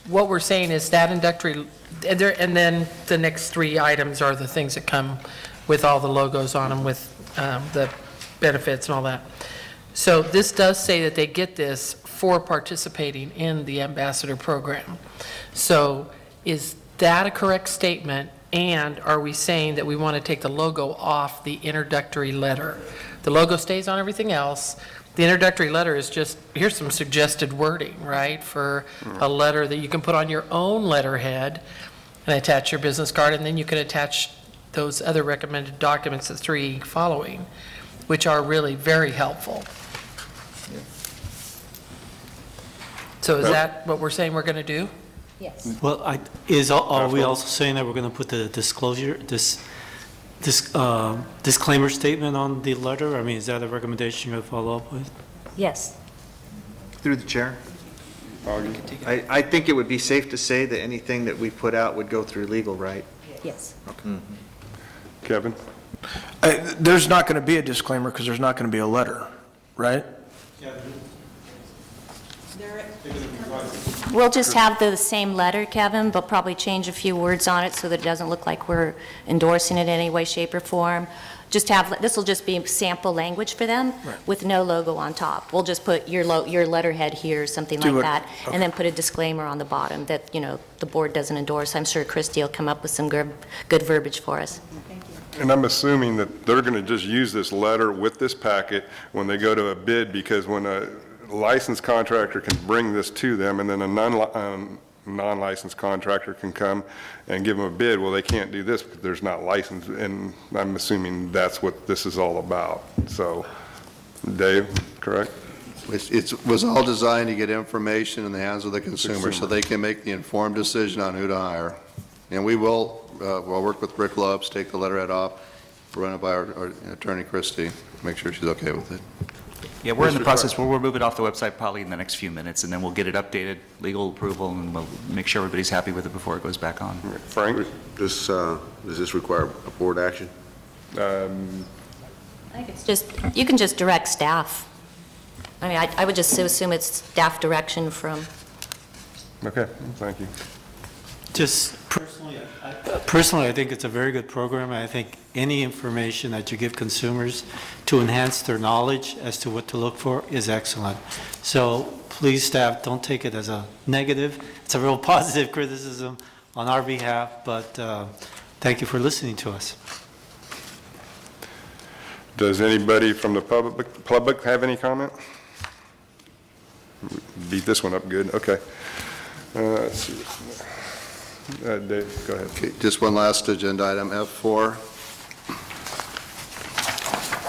what we're saying is that introductory, and then the next 3 items are the things that come with all the logos on them, with the benefits and all that. So this does say that they get this for participating in the ambassador program. So is that a correct statement? And are we saying that we want to take the logo off the introductory letter? The logo stays on everything else. The introductory letter is just, here's some suggested wording, right, for a letter that you can put on your own letterhead and attach your business card, and then you can attach those other recommended documents, the 3 following, which are really very helpful. So is that what we're saying we're going to do? Yes. Well, are we also saying that we're going to put the disclaimer statement on the letter? I mean, is that a recommendation you're going to follow up with? Yes. Through the chair. I think it would be safe to say that anything that we put out would go through legal, right? Yes. Okay. Kevin? There's not going to be a disclaimer because there's not going to be a letter, right? We'll just have the same letter, Kevin, but probably change a few words on it so that it doesn't look like we're endorsing it in any way, shape, or form. Just have, this will just be sample language for them with no logo on top. We'll just put your letterhead here, something like that, and then put a disclaimer on the bottom that, you know, the board doesn't endorse. I'm sure Christie will come up with some good verbiage for us. And I'm assuming that they're going to just use this letter with this packet when they go to a bid, because when a licensed contractor can bring this to them, and then a non-licensed contractor can come and give them a bid, well, they can't do this because there's not licensed, and I'm assuming that's what this is all about. So, Dave, correct? It was all designed to get information in the hands of the consumer so they can make the informed decision on who to hire. And we will, we'll work with Rick Lopes, take the letterhead off, run it by our attorney Christie, make sure she's okay with it. Yeah, we're in the process, we'll remove it off the website probably in the next few minutes, and then we'll get it updated, legal approval, and we'll make sure everybody's happy with it before it goes back on. Frank? Does this require a board action? I think it's just, you can just direct staff. I mean, I would just assume it's staff direction from. Okay, thank you. Just personally, I think it's a very good program. I think any information that you give consumers to enhance their knowledge as to what to look for is excellent. So please, staff, don't take it as a negative. It's a real positive criticism on our behalf, but thank you for listening to us. Does anybody from the public have any comment? Beat this one up good, okay. Let's see. Dave, go ahead. Okay, just one last agenda item, F4.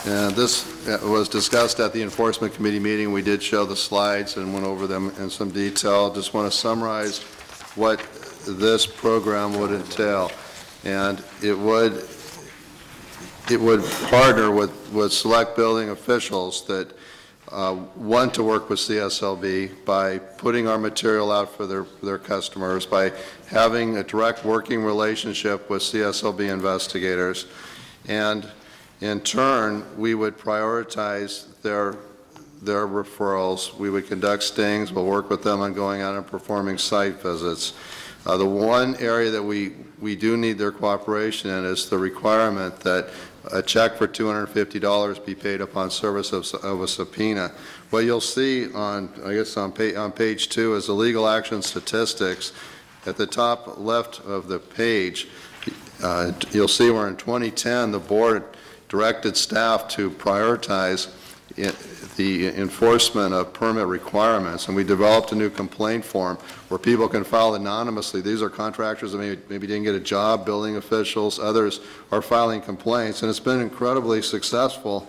And this was discussed at the Enforcement Committee meeting. We did show the slides and went over them in some detail. Just want to summarize what this program would entail. And it would partner with select building officials that One, to work with CSLB by putting our material out for their customers, by having a direct working relationship with CSLB investigators, and in turn, we would prioritize their referrals. We would conduct stings. We'll work with them on going out and performing site visits. The one area that we do need their cooperation in is the requirement that a check for $250 be paid upon service of a subpoena. What you'll see on page 2 is the legal action statistics. At the top left of the page, you'll see where in 2010 the board directed staff to prioritize the enforcement of permit requirements, and we developed a new complaint form where people can file anonymously. These are contractors that maybe didn't get a job, building officials, others are filing complaints, and it's been incredibly successful.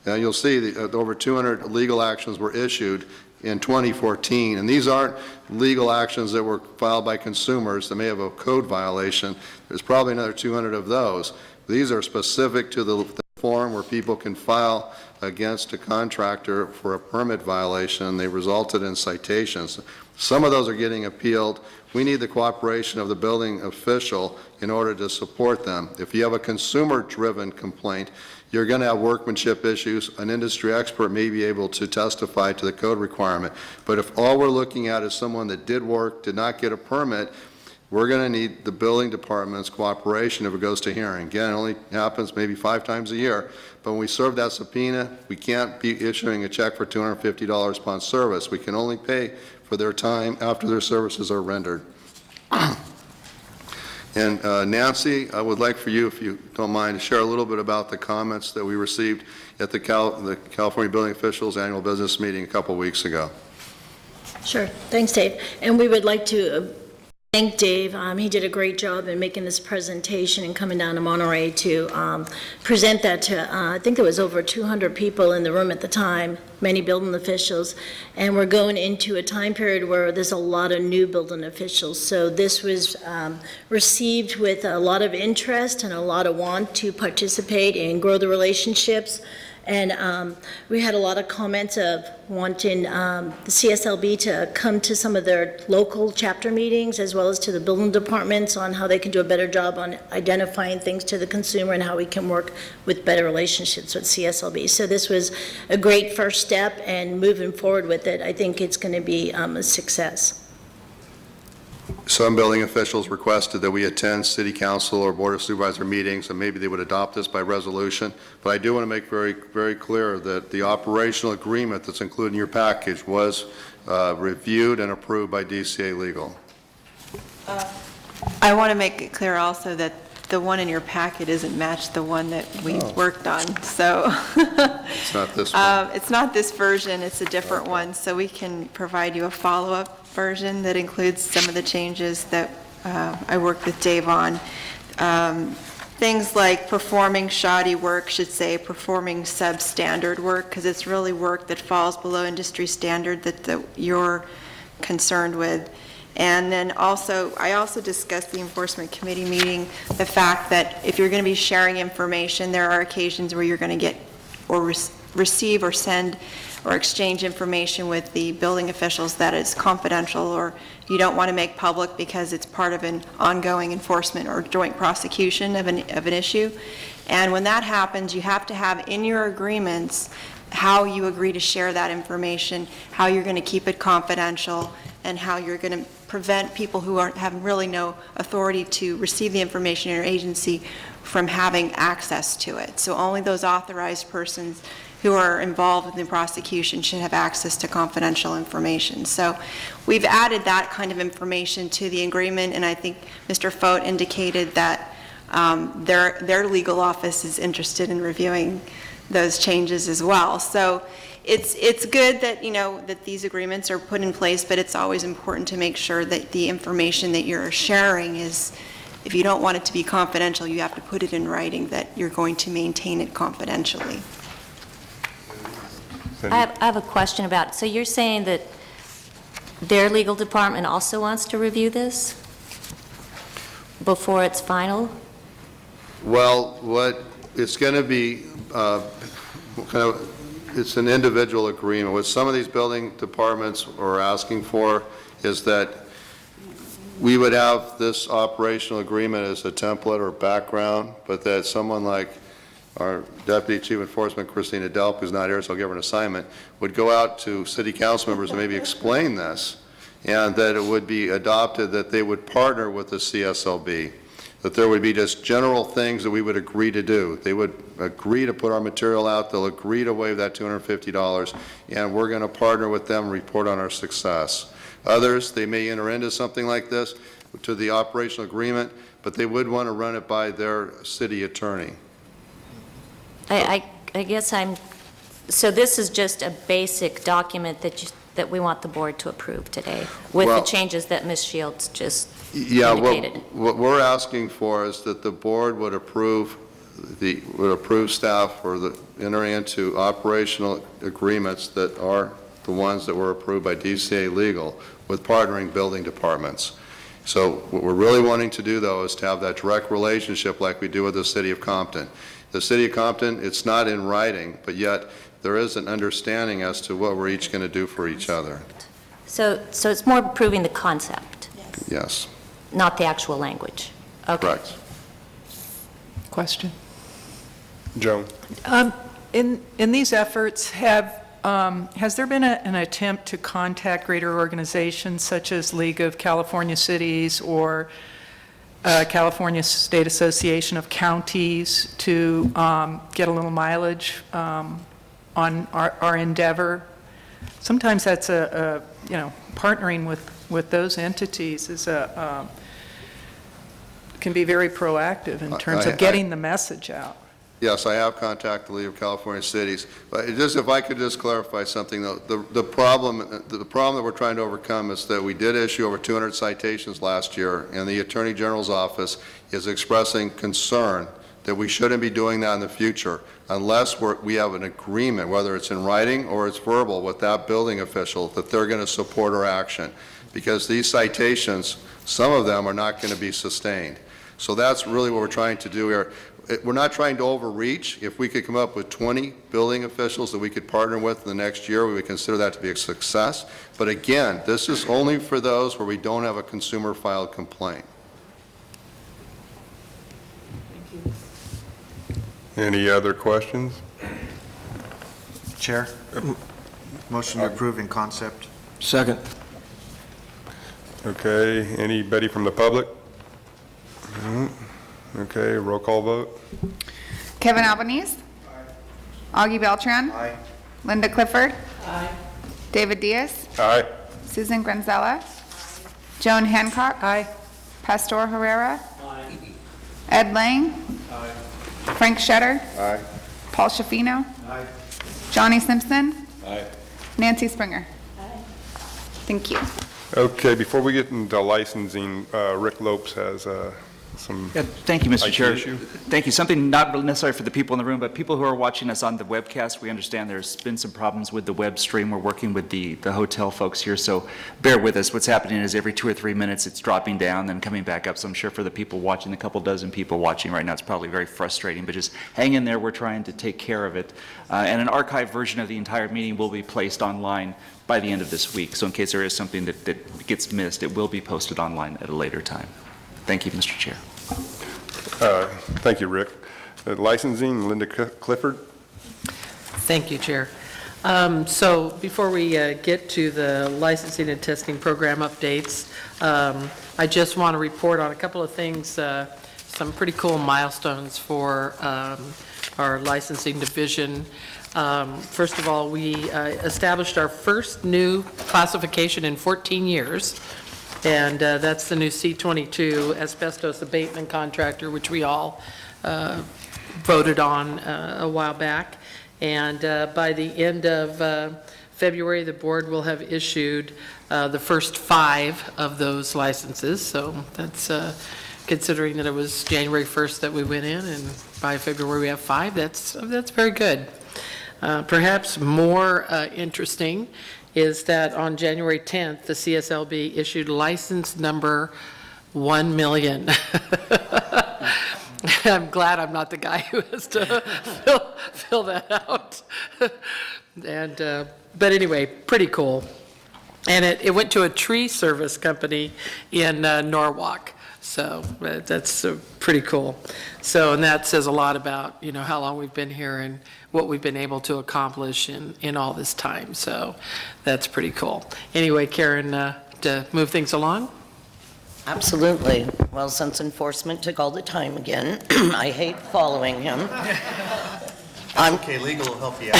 And you'll see that over 200 legal actions were issued in 2014, and these aren't legal actions that were filed by consumers that may have a code violation. There's probably another 200 of those. These are specific to the form where people can file against a contractor for a permit violation. They resulted in citations. Some of those are getting appealed. We need the cooperation of the building official in order to support them. If you have a consumer-driven complaint, you're going to have workmanship issues. An industry expert may be able to testify to the code requirement. But if all we're looking at is someone that did work, did not get a permit, we're going to need the building department's cooperation if it goes to hearing. Again, it only happens maybe 5 times a year, but when we serve that subpoena, we can't be issuing a check for $250 upon service. We can only pay for their time after their services are rendered. And Nancy, I would like for you, if you don't mind, to share a little bit about the comments that we received at the California Building Officials Annual Business Meeting a couple weeks ago. Sure. Thanks, Dave. And we would like to thank Dave. He did a great job in making this presentation and coming down to Monterey to present that to, I think there was over 200 people in the room at the time, many building officials, and we're going into a time period where there's a lot of new building officials. So this was received with a lot of interest and a lot of want to participate and grow the relationships. And we had a lot of comments of wanting the CSLB to come to some of their local chapter meetings as well as to the building departments on how they can do a better job on identifying things to the consumer and how we can work with better relationships with CSLB. So this was a great first step, and moving forward with it, I think it's going to be a success. Some building officials requested that we attend city council or board of supervisor meetings, and maybe they would adopt this by resolution. But I do want to make very, very clear that the operational agreement that's included in your package was reviewed and approved by DCA Legal. I want to make it clear also that the one in your packet isn't matched the one that we worked on, so. It's not this one? It's not this version, it's a different one, so we can provide you a follow-up version that includes some of the changes that I worked with Dave on. Things like performing shoddy work should say performing substandard work, because it's really work that falls below industry standard that you're concerned with. And then also, I also discussed the enforcement committee meeting, the fact that if you're going to be sharing information, there are occasions where you're going to get or receive or send or exchange information with the building officials that is confidential or you don't want to make public because it's part of an ongoing enforcement or joint prosecution of an issue. And when that happens, you have to have in your agreements how you agree to share that information, how you're going to keep it confidential, and how you're going to prevent people who have really no authority to receive the information in your agency from having access to it. So only those authorized persons who are involved in the prosecution should have access to confidential information. So we've added that kind of information to the agreement, and I think Mr. Fote indicated that their legal office is interested in reviewing those changes as well. So it's good that, you know, that these agreements are put in place, but it's always important to make sure that the information that you're sharing is, if you don't want it to be confidential, you have to put it in writing that you're going to maintain it confidentially. I have a question about it. So you're saying that their legal department also wants to review this before it's final? Well, what it's going to be, kind of it's an individual agreement. What some of these building departments are asking for is that we would have this operational agreement as a template or background, but that someone like our Deputy Chief Enforcement, Christina Delp, who's not here, so I'll give her an assignment, would go out to city council members and maybe explain this, and that it would be adopted that they would partner with the CSLB, that there would be just general things that we would agree to do. They would agree to put our material out, they'll agree to waive that $250, and we're going to partner with them and report on our success. Others, they may enter into something like this to the operational agreement, but they would want to run it by their city attorney. I guess so this is just a basic document that we want the board to approve today, with the changes that Ms. Shields just indicated. What we're asking for is that the board would approve staff or enter into operational agreements that are the ones that were approved by DCA Legal with partnering building departments. So what we're really wanting to do, though, is to have that direct relationship like we do with the City of Compton. The City of Compton, it's not in writing, but yet there is an understanding as to what we're each going to do for each other. So it's more approving the concept, Yes. not the actual language. Okay. Correct. Question? Joan? In these efforts, has there been an attempt to contact greater organizations such as League of California Cities or California State Association of Counties to get a little mileage on our endeavor? Sometimes that's partnering with those entities is can be very proactive in terms of getting the message out. Yes, I have contacted the League of California Cities. But if I could just clarify something, though, the problem that we're trying to overcome is that we did issue over 200 citations last year, and the Attorney General's office is expressing concern that we shouldn't be doing that in the future unless we have an agreement, whether it's in writing or it's verbal, with that building official that they're going to support our action. Because these citations, some of them are not going to be sustained. So that's really what we're trying to do here. We're not trying to overreach. If we could come up with 20 building officials that we could partner with in the next year, we would consider that to be a success. But again, this is only for those where we don't have a consumer filed complaint. Any other questions? Chair, motion to approve in concept. Second. Okay, anybody from the public? Okay, roll call vote. Kevin Albanese. Augie Beltran. Aye. Linda Clifford. Aye. David Diaz. Aye. Susan Granzella. Joan Hancock. Aye. Pastor Herrera. Aye. Ed Lang. Aye. Frank Shetter. Aye. Paul Shafino. Aye. Johnny Simpson. Aye. Nancy Springer. Thank you. Okay, before we get into licensing, Rick Lopes has some Thank you, Mr. IT Chair. issue. Thank you. Something not necessarily for the people in the room, but people who are watching us on the webcast, we understand there's been some problems with the web stream. We're working with the hotel folks here, so bear with us. What's happening is every 2 or 3 minutes it's dropping down, then coming back up. So I'm sure for the people watching, the couple dozen people watching right now, it's probably very frustrating, but just hang in there. We're trying to take care of it. And an archived version of the entire meeting will be placed online by the end of this week. So in case there is something that gets missed, it will be posted online at a later time. Thank you, Mr. Chair. Thank you, Rick. Licensing, Linda Clifford. Thank you, Chair. So before we get to the licensing and testing program updates, I just want to report on a couple of things, some pretty cool milestones for our licensing division. First of all, we established our first new classification in 14 years, and that's the new C-22 asbestos abatement contractor, which we all voted on a while back. And by the end of February, the board will have issued the first 5 of those licenses. So that's considering that it was January 1st that we went in, and by February we have 5. That's very good. Perhaps more interesting is that on January 10th, the CSLB issued license number 1 million. I'm glad I'm not the guy who has to fill that out. And, but anyway, pretty cool. And it went to a tree service company in Norwalk. So that's pretty cool. So, and that says a lot about, you know, how long we've been here and what we've been able to accomplish in all this time. So that's pretty cool. Anyway, Karen, to move things along? Absolutely. Well, since enforcement took all the time again, I hate following him. Okay, legal will help you out.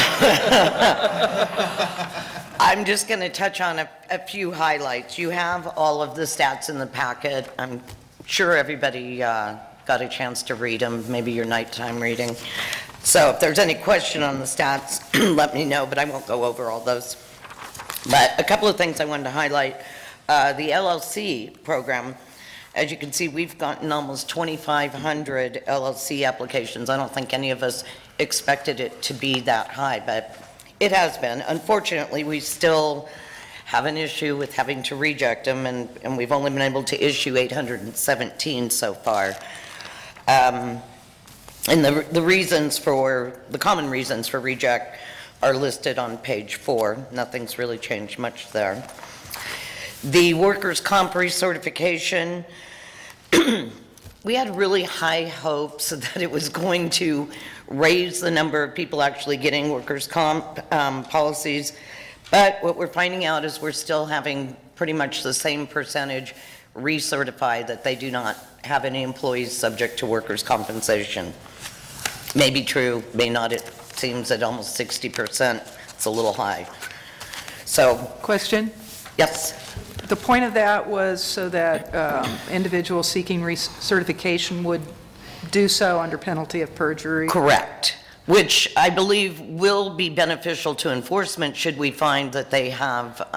I'm just going to touch on a few highlights. You have all of the stats in the packet. I'm sure everybody got a chance to read them, maybe your nighttime reading. So if there's any question on the stats, let me know, but I won't go over all those. But a couple of things I wanted to highlight. The LLC program, as you can see, we've gotten almost 2,500 LLC applications. I don't think any of us expected it to be that high, but it has been. Unfortunately, we still have an issue with having to reject them, and we've only been able to issue 817 so far. And the reasons for, the common reasons for reject are listed on page 4. Nothing's really changed much there. The workers' comp recertification, we had really high hopes that it was going to raise the number of people actually getting workers' comp policies, but what we're finding out is we're still having pretty much the same percentage recertified that they do not have any employees subject to workers' compensation. May be true, may not. It seems at almost 60%. It's a little high. So. Question? Yes. The point of that was so that individuals seeking recertification would do so under penalty of perjury? Correct, which I believe will be beneficial to enforcement should we find that they have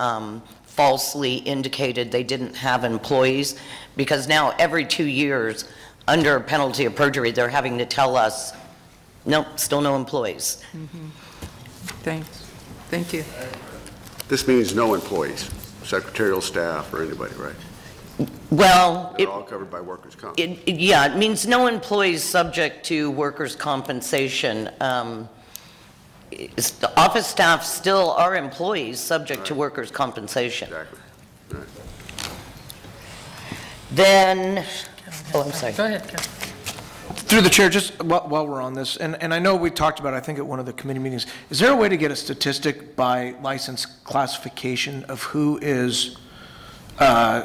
falsely indicated they didn't have employees, because now every 2 years, under penalty of perjury, they're having to tell us, nope, still no employees. Mm-hmm. Thanks. Thank you. This means no employees, secretarial staff or anybody, right? Well, they're all covered by workers' comp. Yeah, it means no employees subject to workers' compensation. The office staff still are employees subject to workers' compensation. Exactly. Right. Then, oh, I'm sorry. Go ahead, Kevin. Through the chair, just while we're on this, and I know we talked about, I think at one of the committee meetings, is there a way to get a statistic by license classification of who is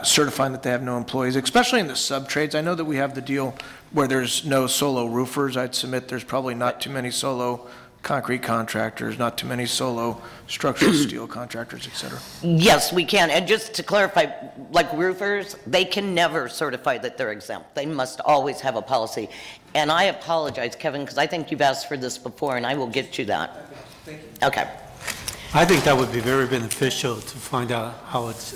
certifying that they have no employees, especially in the sub-trades? I know that we have the deal where there's no solo roofers. I'd submit there's probably not too many solo concrete contractors, not too many solo structural steel contractors, et cetera. Yes, we can. And just to clarify, like roofers, they can never certify that they're exempt. They must always have a policy. And I apologize, Kevin, because I think you've asked for this before, and I will get you that. Thank you. Okay. I think that would be very beneficial to find out how it's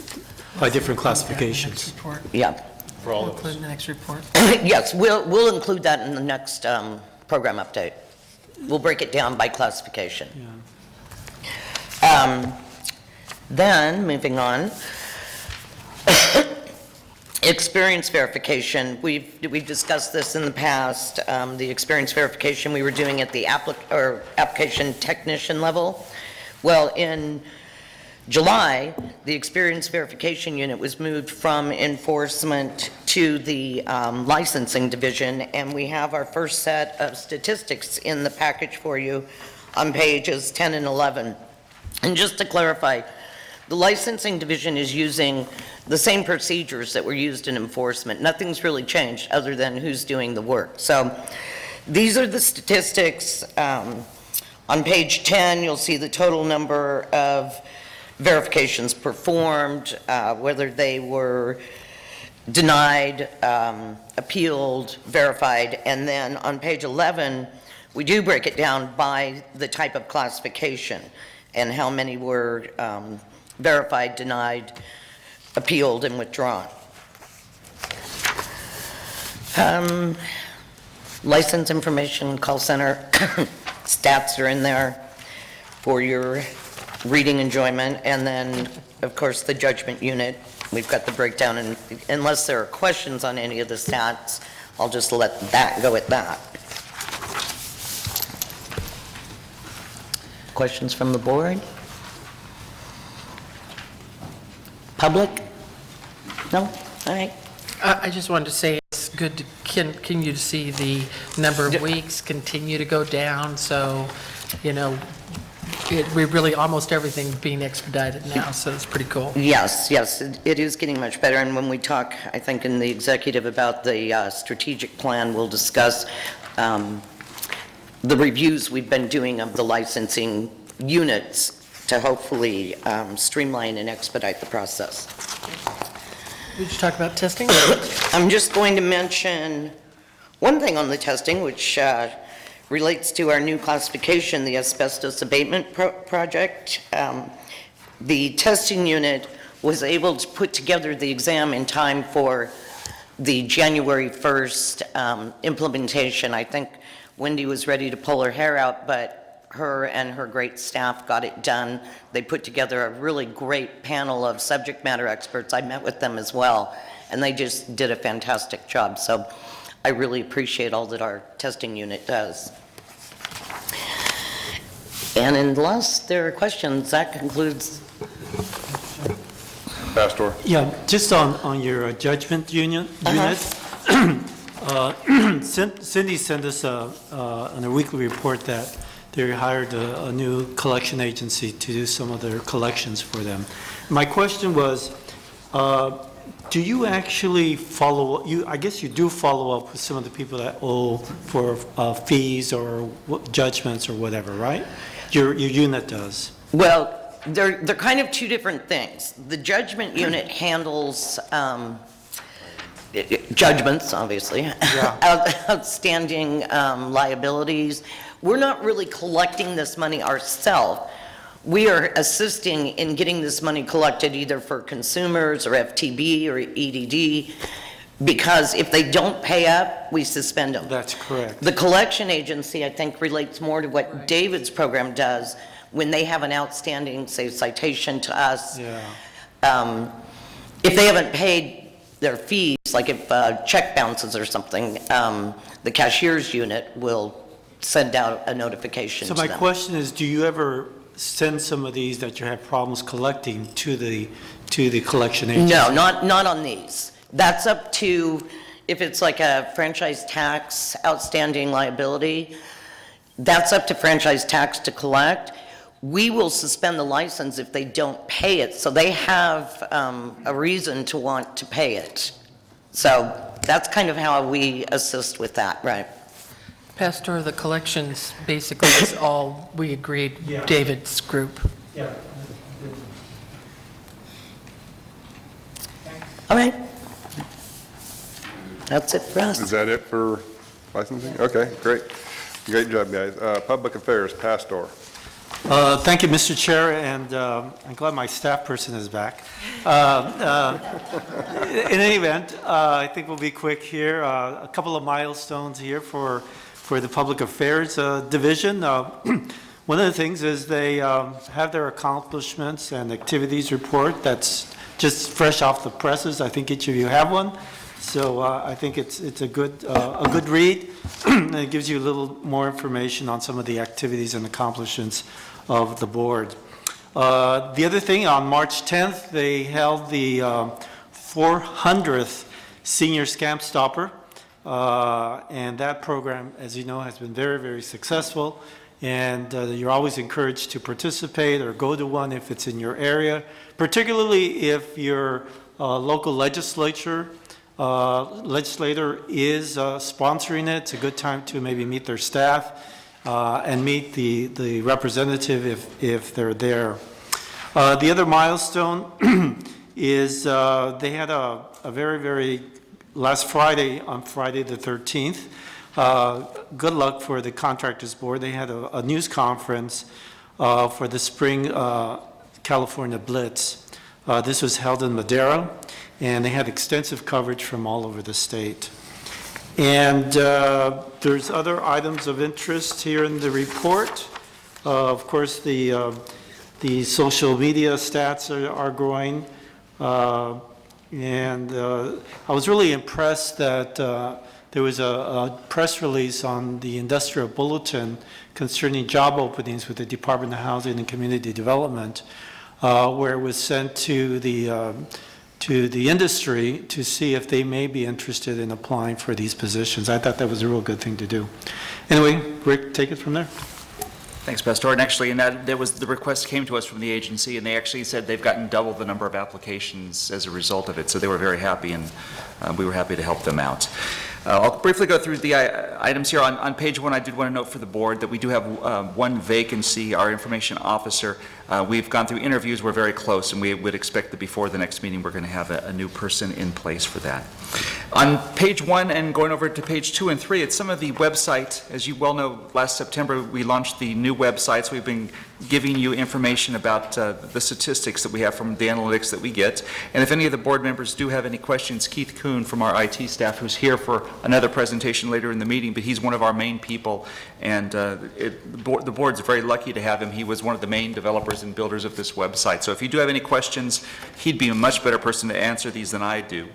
by different classifications. Yeah. For all of us. Include in the next report. Yes, we'll include that in the next program update. We'll break it down by classification. Yeah. Then, moving on, experience verification. We've discussed this in the past. The experience verification we were doing at the application technician level. Well, in July, the experience verification unit was moved from enforcement to the licensing division, and we have our first set of statistics in the package for you on pages 10 and 11. And just to clarify, the licensing division is using the same procedures that were used in enforcement. Nothing's really changed other than who's doing the work. So these are the statistics. On page 10, you'll see the total number of verifications performed, whether they were denied, appealed, verified, and then on page 11, we do break it down by the type of classification and how many were verified, denied, appealed, and withdrawn. License information, call center, stats are in there for your reading enjoyment, and then, of course, the judgment unit. We've got the breakdown, and unless there are questions on any of the stats, I'll just let that go at that. Questions from the board? Public? No? All right. I just wanted to say it's good to continue to see the number of weeks continue to go down, so, you know, we really, almost everything's being expedited now, so it's pretty cool. Yes, yes, it is getting much better, and when we talk, I think in the executive about the strategic plan, we'll discuss the reviews we've been doing of the licensing units to hopefully streamline and expedite the process. Did you talk about testing? I'm just going to mention one thing on the testing, which relates to our new classification, the asbestos abatement project. The testing unit was able to put together the exam in time for the January 1st implementation. I think Wendy was ready to pull her hair out, but her and her great staff got it done. They put together a really great panel of subject matter experts. I met with them as well, and they just did a fantastic job. So I really appreciate all that our testing unit does. And unless there are questions, that concludes. Pastor. Yeah, just on your judgment unit. Cindy sent us on a weekly report that they hired a new collection agency to do some of their collections for them. My question was, do you actually follow, I guess you do follow up with some of the people that owe for fees or judgments or whatever, right? Your unit does. Well, they're kind of two different things. The judgment unit handles judgments, obviously, outstanding liabilities. We're not really collecting this money ourselves. We are assisting in getting this money collected either for consumers or FTB or EDD, because if they don't pay up, we suspend them. That's correct. The collection agency, I think, relates more to what David's program does when they have an outstanding, say, citation to us. Yeah. If they haven't paid their fees, like if check bounces or something, the cashier's unit will send out a notification to So them. my question is, do you ever send some of these that you have problems collecting to the collection agency? No, not on these. That's up to, if it's like a franchise tax outstanding liability, that's up to franchise tax to collect. We will suspend the license if they don't pay it, so they have a reason to want to pay it. So that's kind of how we assist with that, right? Pastor, the collections basically is all, we agreed, David's group. Yeah. All right. That's it for us. Is that it for licensing? Okay, great. Great job, guys. Public Affairs, Pastor. Thank you, Mr. Chair, and I'm glad my staff person is back. In any event, I think we'll be quick here. A couple of milestones here for the Public Affairs Division. One of the things is they have their accomplishments and activities report that's just fresh off the presses. I think each of you have one. So I think it's a good read, and it gives you a little more information on some of the activities and accomplishments of the board. The other thing, on March 10th, they held the 400th Senior Scam Stopper, and that program, as you know, has been very, very successful, and you're always encouraged to participate or go to one if it's in your area, particularly if your local legislator is sponsoring it. It's a good time to maybe meet their staff and meet the representative if they're there. The other milestone is they had a very, very, last Friday, on Friday the 13th, good luck for the Contractors Board. They had a news conference for the Spring California Blitz. This was held in Madera, and they had extensive coverage from all over the state. And there's other items of interest here in the report. Of course, the social media stats are growing. And I was really impressed that there was a press release on the Industrial Bulletin concerning job openings with the Department of Housing and Community Development, where it was sent to the industry to see if they may be interested in applying for these positions. I thought that was a real good thing to do. Anyway, Rick, take it from there. Thanks, Pastor. And actually, the request came to us from the agency, and they actually said they've gotten double the number of applications as a result of it. So they were very happy, and we were happy to help them out. I'll briefly go through the items here. On page 1, I did want to note for the board that we do have one vacancy, our information officer. We've gone through interviews. We're very close, and we would expect that before the next meeting, we're going to have a new person in place for that. On page 1 and going over to page 2 and 3, it's some of the website. As you well know, last September, we launched the new websites. We've been giving you information about the statistics that we have from the analytics that we get. And if any of the board members do have any questions, Keith Kuhn from our IT staff, who's here for another presentation later in the meeting, but he's one of our main people, and the board's very lucky to have him. He was one of the main developers and builders of this website. So if you do have any questions, he'd be a much better person to answer these than I do.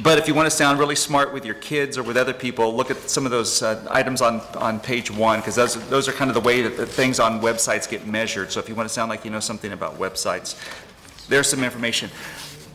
But if you want to sound really smart with your kids or with other people, look at some of those items on page 1, because those are kind of the way that things on websites get measured. So if you want to sound like you know something about websites, there's some information.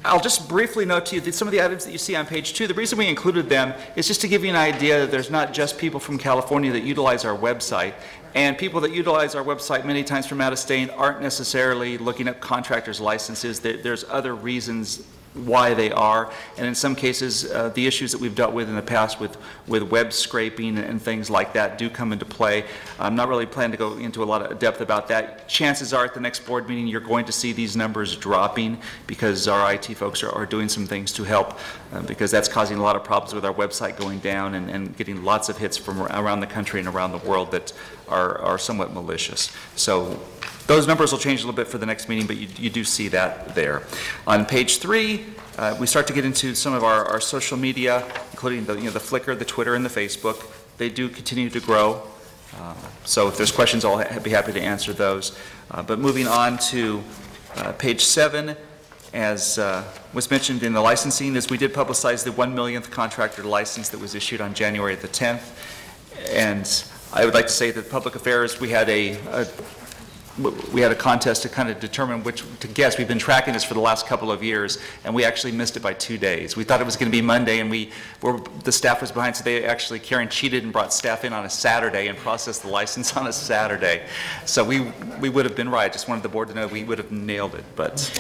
I'll just briefly note to you that some of the items that you see on page 2, the reason we included them is just to give you an idea that there's not just people from California that utilize our website. And people that utilize our website many times from out of state aren't necessarily looking at contractors' licenses. There's other reasons why they are, and in some cases the issues that we've dealt with in the past with web scraping and things like that do come into play. I'm not really planning to go into a lot of depth about that. Chances are at the next board meeting you're going to see these numbers dropping because our IT folks are doing some things to help because that's causing a lot of problems with our website going down and getting lots of hits from around the country and around the world that are somewhat malicious. So those numbers will change a little bit for the next meeting, but you do see that there. On page 3, we start to get into some of our social media, including the Flickr, the Twitter, and the Facebook. They do continue to grow. So if there's questions, I'll be happy to answer those. But moving on to page 7, as was mentioned in the licensing, is we did publicize the 1 millionth contractor license that was issued on January the 10th. And I would like to say that Public Affairs, we had a contest to kind of determine to guess. We've been tracking this for the last couple of years, and we actually missed it by 2 days. We thought it was going to be Monday, and the staff was behind, so Karen cheated and brought staff in on a Saturday and processed the license on a Saturday. So we would have been right. I just wanted the board to know we would have nailed it, but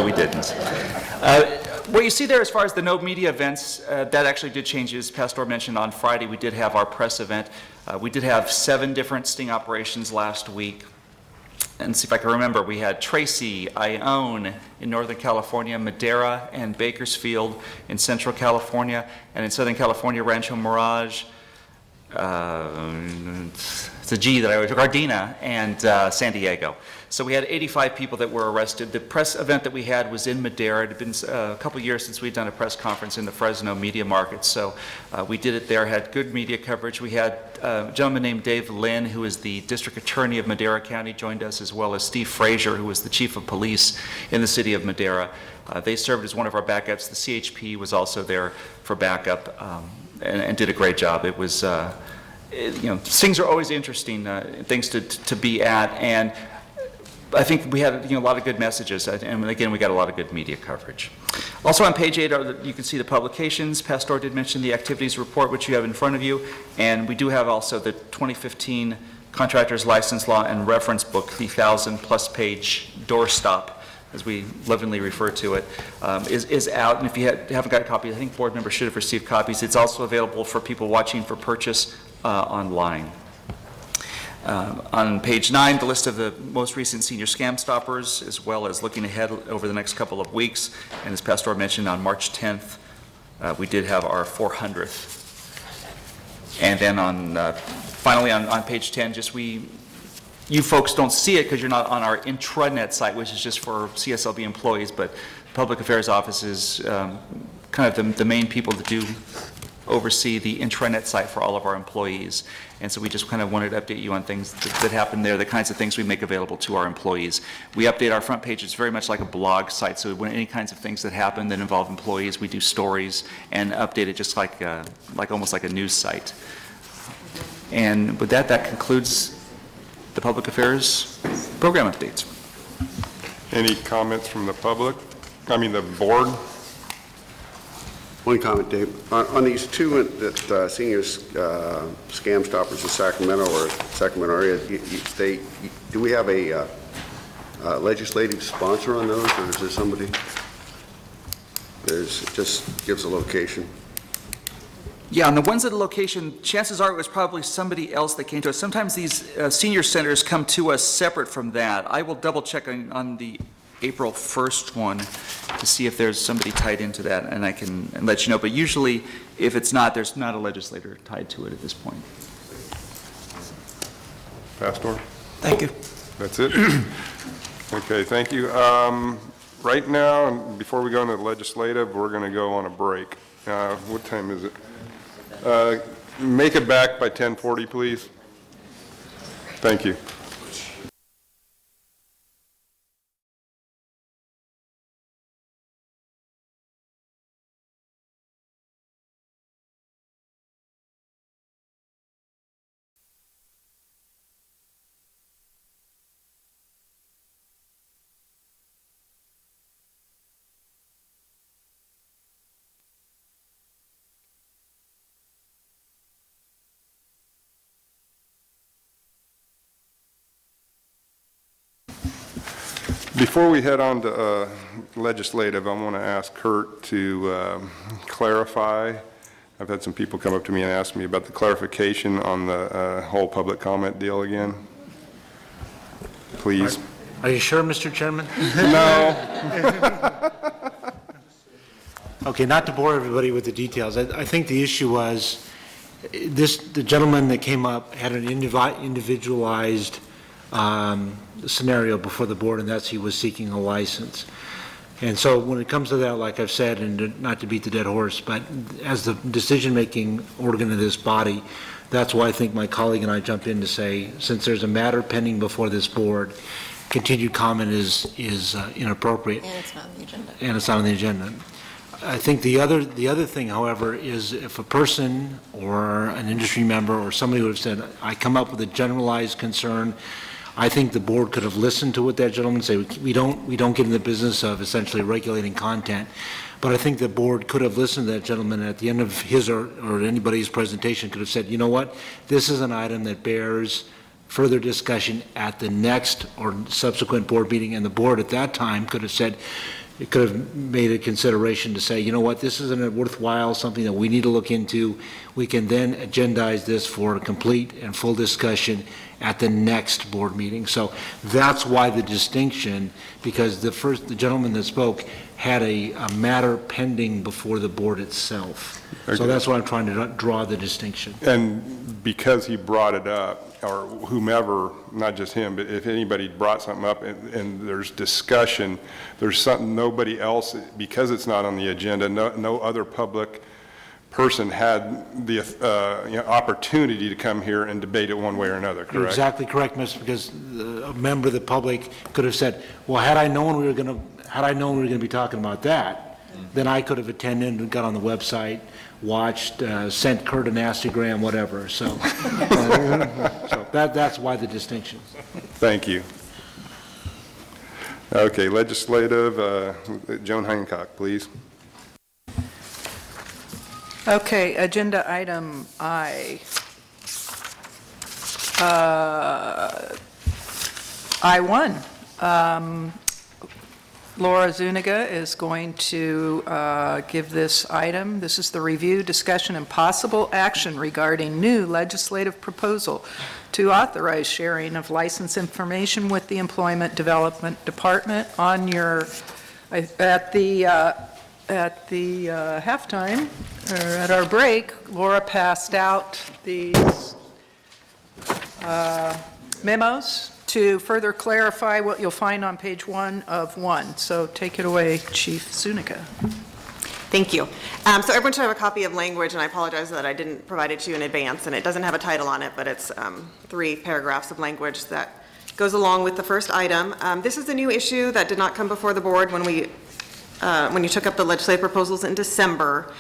we didn't. What you see there as far as the no media events, that actually did change. As Pastor mentioned, on Friday we did have our press event. We did have 7 different sting operations last week. And see if I can remember, we had Tracy, Ione in Northern California, Madera and Bakersfield in Central California, and in Southern California, Rancho Mirage, it's a G that I always, Gardena, and San Diego. So we had 85 people that were arrested. The press event that we had was in Madera. It had been a couple years since we'd done a press conference in the Fresno media market, so we did it there, had good media coverage. We had a gentleman named Dave Lynn, who is the district attorney of Madera County, joined us, as well as Steve Frazier, who was the chief of police in the city of Madera. They served as one of our backups. The CHP was also there for backup and did a great job. It was, things are always interesting things to be at, and I think we had a lot of good messages, and again, we got a lot of good media coverage. Also on page 8, you can see the publications. Pastor did mention the activities report, which you have in front of you, and we do have also the 2015 Contractors License Law and Reference Book, the 1,000-plus page doorstop, as we lovingly refer to it, is out. And if you haven't got a copy, I think board members should have received copies. It's also available for people watching for purchase online. On page 9, the list of the most recent senior scam stoppers, as well as looking ahead over the next couple of weeks. And as Pastor mentioned, on March 10th, we did have our 400th. And then finally on page 10, you folks don't see it because you're not on our intranet site, which is just for CSLB employees, but Public Affairs Office is kind of the main people that do oversee the intranet site for all of our employees. And so we just kind of wanted to update you on things that happen there, the kinds of things we make available to our employees. We update our front page. It's very much like a blog site, so when any kinds of things that happen that involve employees, we do stories and update it just like almost like a news site. And with that concludes the public affairs program updates. Any comments from the public? I mean, the board? One comment, Dave. On these two senior scam stoppers in Sacramento or Sacramento area, do we have a legislative sponsor on those, or is there somebody? It just gives a location. Yeah, on the ones at a location, chances are it was probably somebody else that came to us. Sometimes these senior centers come to us separate from that. I will double check on the April 1st one to see if there's somebody tied into that, and I can let you know. But usually, if it's not, there's not a legislator tied to it at this point. Pastor? Thank you. That's it? Okay, thank you. Right now, and before we go into the legislative, we're going to go on a break. What time is it? Make it back by 10:40, please. Thank you. Before we head on to legislative, I want to ask Kurt to clarify. I've had some people come up to me and ask me about the clarification on the whole public comment deal again. Please. Are you sure, Mr. Chairman? No. Okay, not to bore everybody with the details, I think the issue was, the gentleman that came up had an individualized scenario before the board, and that's he was seeking a license. And so when it comes to that, like I've said, and not to beat the dead horse, but as the decision-making organ of this body, that's why I think my colleague and I jumped in to say, since there's a matter pending before this board, continued comment is inappropriate. And it's not on the agenda. And it's not on the agenda. I think the other thing, however, is if a person or an industry member or somebody would have said, I come up with a generalized concern, I think the board could have listened to what that gentleman said. We don't get in the business of essentially regulating content, but I think the board could have listened to that gentleman at the end of his or anybody's presentation could have said, you know what, this is an item that bears further discussion at the next or subsequent board meeting, and the board at that time could have said, it could have made a consideration to say, you know what, this isn't worthwhile, something that we need to look into. We can then agendize this for a complete and full discussion at the next board meeting. So that's why the distinction, because the gentleman that spoke had a matter pending before the board itself. Okay. So that's why I'm trying to draw the distinction. And because he brought it up, or whomever, not just him, but if anybody brought something up and there's discussion, there's something nobody else, because it's not on the agenda, no other public person had the opportunity to come here and debate it one way or another, correct? You're exactly correct, Mr. Because a member of the public could have said, well, had I known we were going to be talking about that, then I could have attended and got on the website, watched, sent Kurt an Instagram, whatever. So, that's why the distinction. Thank you. Okay, legislative, Joan Hancock, please. Okay, agenda item I. I1. Laura Zuniga is going to give this item. This is the review, discussion, and possible action regarding new legislative proposal to authorize sharing of license information with the Employment Development Department. On your, at the halftime, or at our break, Laura passed out these memos to further clarify what you'll find on page 1 of 1. So take it away, Chief Zuniga. Thank you. So everyone should have a copy of language, and I apologize that I didn't provide it to you in advance, and it doesn't have a title on it, but it's 3 paragraphs of language that goes along with the first item. This is a new issue that did not come before the board when you took up the legislative proposals in December.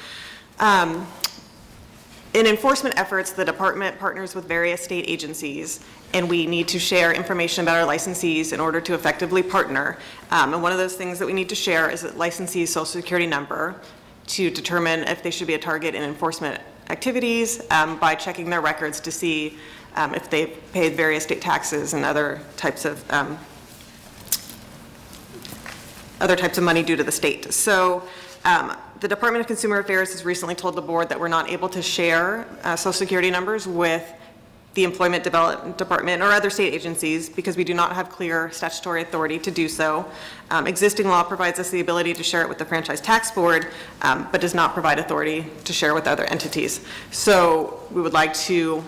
In enforcement efforts, the department partners with various state agencies, and we need to share information about our licensees in order to effectively partner. And one of those things that we need to share is a licensee's social security number to determine if they should be a target in enforcement activities by checking their records to see if they've paid various state taxes and other types of money due to the state. So the Department of Consumer Affairs has recently told the board that we're not able to share social security numbers with the Employment Development Department or other state agencies because we do not have clear statutory authority to do so. Existing law provides us the ability to share it with the Franchise Tax Board, but does not provide authority to share with other entities. So we would like to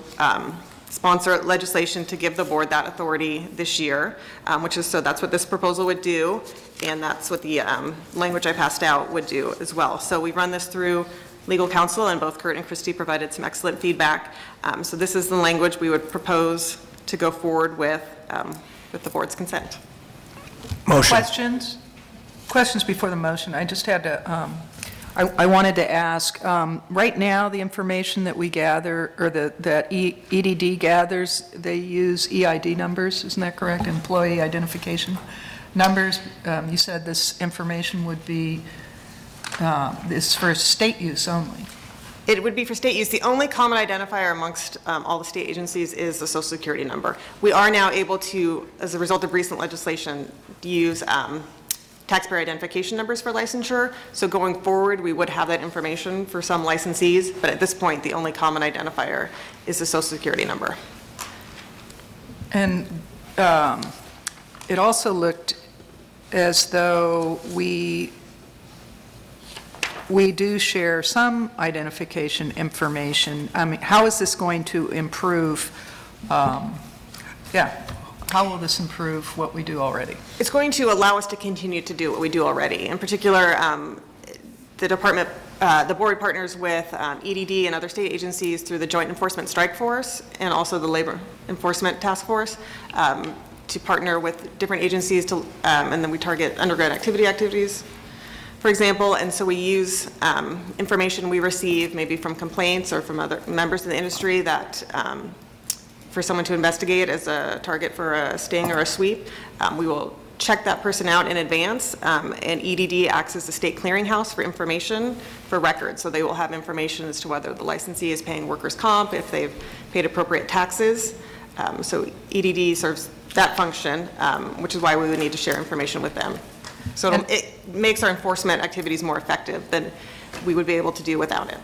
sponsor legislation to give the board that authority this year, that's what this proposal would do, and that's what the language I passed out would do as well. So we've run this through legal counsel, and both Kurt and Christy provided some excellent feedback. So this is the language we would propose to go forward with the board's consent. Motion. Questions before the motion? I just had to, I wanted to ask, right now, the information that we gather, or that EDD gathers, they use EID numbers, isn't that correct? Employee identification numbers. You said this information would be, this for state use only. It would be for state use. The only common identifier amongst all the state agencies is the social security number. We are now able to, as a result of recent legislation, use taxpayer identification numbers for licensure. So going forward, we would have that information for some licensees, but at this point, the only common identifier is the social security number. And it also looked as though we do share some identification information. I mean, how is this going to improve, how will this improve what we do already? It's going to allow us to continue to do what we do already. In particular, the department, the board partners with EDD and other state agencies through the Joint Enforcement Strike Force and also the Labor Enforcement Task Force to partner with different agencies to, and then we target underground activities, for example, and so we use information we receive maybe from complaints or from other members of the industry that for someone to investigate as a target for a sting or a sweep, we will check that person out in advance, and EDD acts as the state clearinghouse for information for records. So they will have information as to whether the licensee is paying workers' comp, if they've paid appropriate taxes. So EDD serves that function, which is why we would need to share information with them. So it makes our enforcement activities more effective than we would be able to do without it.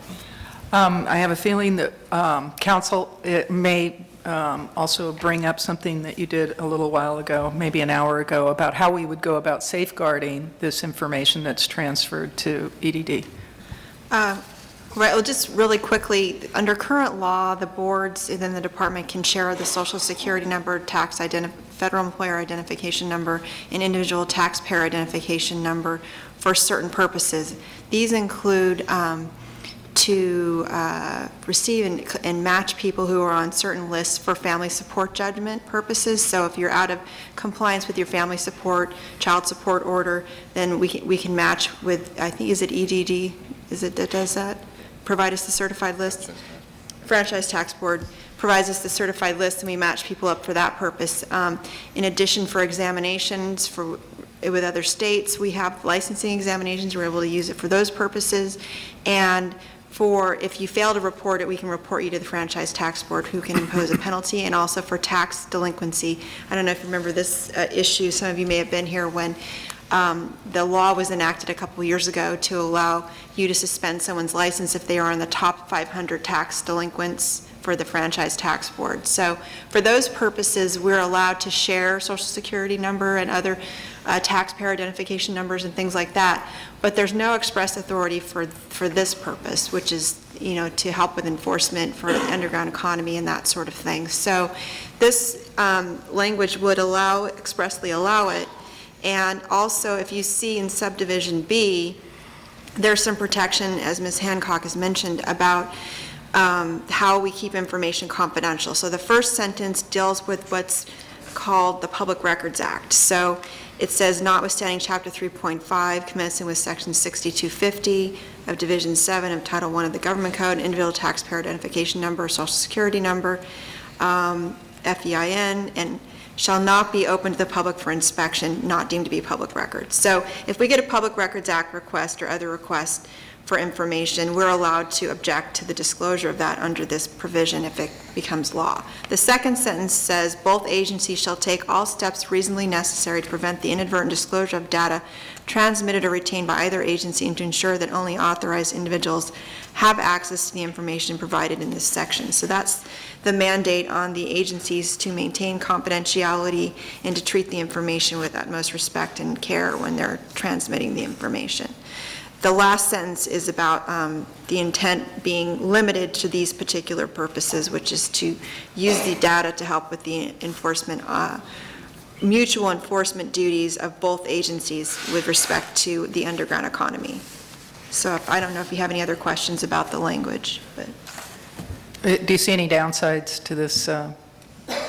I have a feeling that council may also bring up something that you did a little while ago, maybe an hour ago, about how we would go about safeguarding this information that's transferred to EDD. Right, well, just really quickly, under current law, the boards and then the department can share the social security number, federal employer identification number, and individual taxpayer identification number for certain purposes. These include to receive and match people who are on certain lists for family support judgment purposes. So if you're out of compliance with your family support, child support order, then we can match with, I think, is it EDD? Is it that does that? Provide us the certified list? Franchise Tax Board provides us the certified list, and we match people up for that purpose. In addition, for examinations with other states, we have licensing examinations. We're able to use it for those purposes. And if you fail to report it, we can report you to the Franchise Tax Board, who can impose a penalty, and also for tax delinquency. I don't know if you remember this issue. Some of you may have been here when the law was enacted a couple years ago to allow you to suspend someone's license if they are in the top 500 tax delinquents for the Franchise Tax Board. So for those purposes, we're allowed to share Social Security number and other taxpayer identification numbers and things like that, but there's no express authority for this purpose, which is, to help with enforcement for the underground economy and that sort of thing. So this language would expressly allow it. And also, if you see in subdivision B, there's some protection, as Ms. Hancock has mentioned, about how we keep information confidential. So the first sentence deals with what's called the Public Records Act. So It says notwithstanding Chapter 3.5, commencing with Section 6250 of Division 7 of Title I of the Government Code, individual taxpayer identification number, social security number, FEIN, and shall not be open to the public for inspection, not deemed to be public records. So if we get a Public Records Act request or other request for information, we're allowed to object to the disclosure of that under this provision if it becomes law. The second sentence says, both agencies shall take all steps reasonably necessary to prevent the inadvertent disclosure of data transmitted or retained by either agency and to ensure that only authorized individuals have access to the information provided in this section. So that's the mandate on the agencies to maintain confidentiality and to treat the information with utmost respect and care when they're transmitting the information. The last sentence is about the intent being limited to these particular purposes, which is to use the data to help with the enforcement, mutual enforcement duties of both agencies with respect to the underground economy. So I don't know if you have any other questions about the language, but. Do you see any downsides to this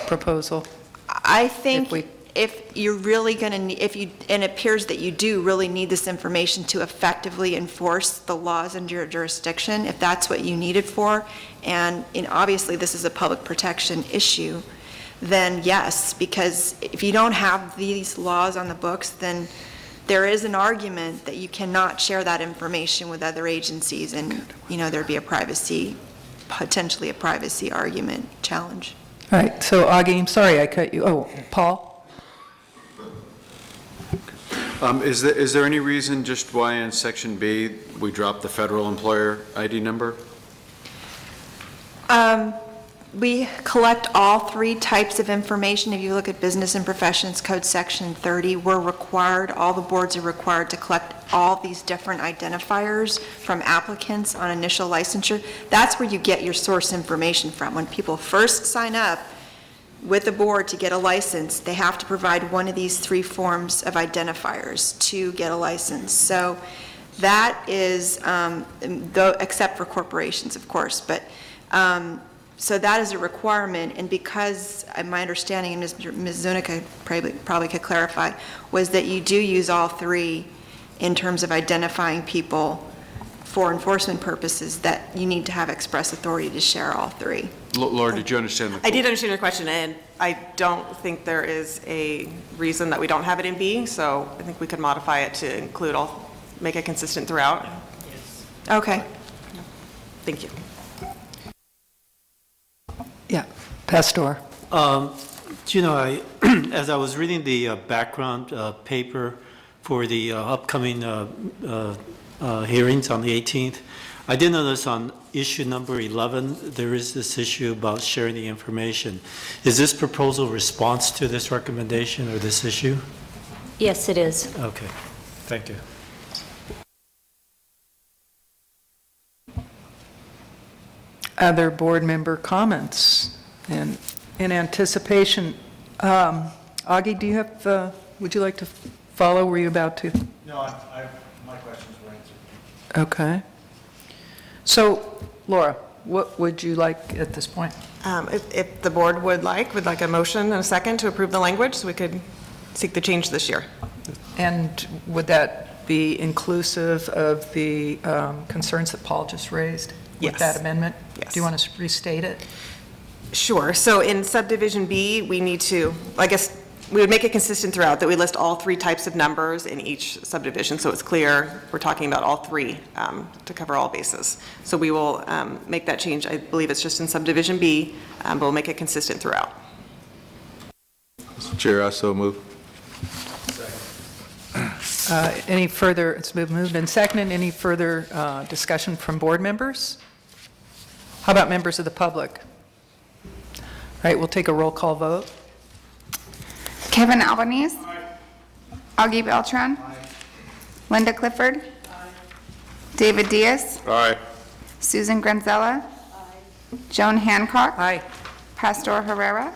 proposal? I think if you're really going to, and it appears that you do really need this information to effectively enforce the laws in your jurisdiction, if that's what you need it for, and obviously this is a public protection issue, then yes, because if you don't have these laws on the books, then there is an argument that you cannot share that information with other agencies, and there'd be potentially a privacy argument challenge. All right, so Augie, I'm sorry I cut you. Oh, Paul? Is there any reason just why in Section B, we dropped the federal employer ID number? We collect all three types of information. If you look at Business and Professions Code Section 30, all the boards are required to collect all these different identifiers from applicants on initial licensure. That's where you get your source information from. When people first sign up with the board to get a license, they have to provide one of these three forms of identifiers to get a license. So that is, except for corporations, of course, but so that is a requirement, and because my understanding, and Ms. Zuniga probably could clarify, was that you do use all three in terms of identifying people for enforcement purposes, that you need to have express authority to share all three. Laura, did you understand the I did understand your question, and I don't think there is a reason that we don't have it in B, so I think we could modify it to include make it consistent throughout. Yes. Okay. Thank you. Yeah, Pastor. As I was reading the background paper for the upcoming hearings on the 18th, I did notice on issue number 11, there is this issue about sharing the information. Is this proposal response to this recommendation or this issue? Yes, it is. Okay, thank you. Other board member comments? And in anticipation, Augie, do you have, would you like to follow? Were you about to? No, my questions were answered. Okay. So, Laura, what would you like at this point? If the board would like a motion and a second to approve the language, so we could seek the change this year. And would that be inclusive of the concerns that Paul just raised with Yes. that amendment? Yes. Do you want to restate it? Sure. So in subdivision B, we need to, I guess, we would make it consistent throughout, that we list all three types of numbers in each subdivision, so it's clear we're talking about all three to cover all bases. So we will make that change. I believe it's just in subdivision B, but we'll make it consistent throughout. Mr. Chair, I so move. Any further, it's been moved and seconded, any further discussion from board members? How about members of the public? All right, we'll take a roll call vote. Kevin Albanese. Augie Beltran. Linda Clifford. David Diaz. Aye. Susan Granzella. Joan Hancock. Aye. Pastor Herrera.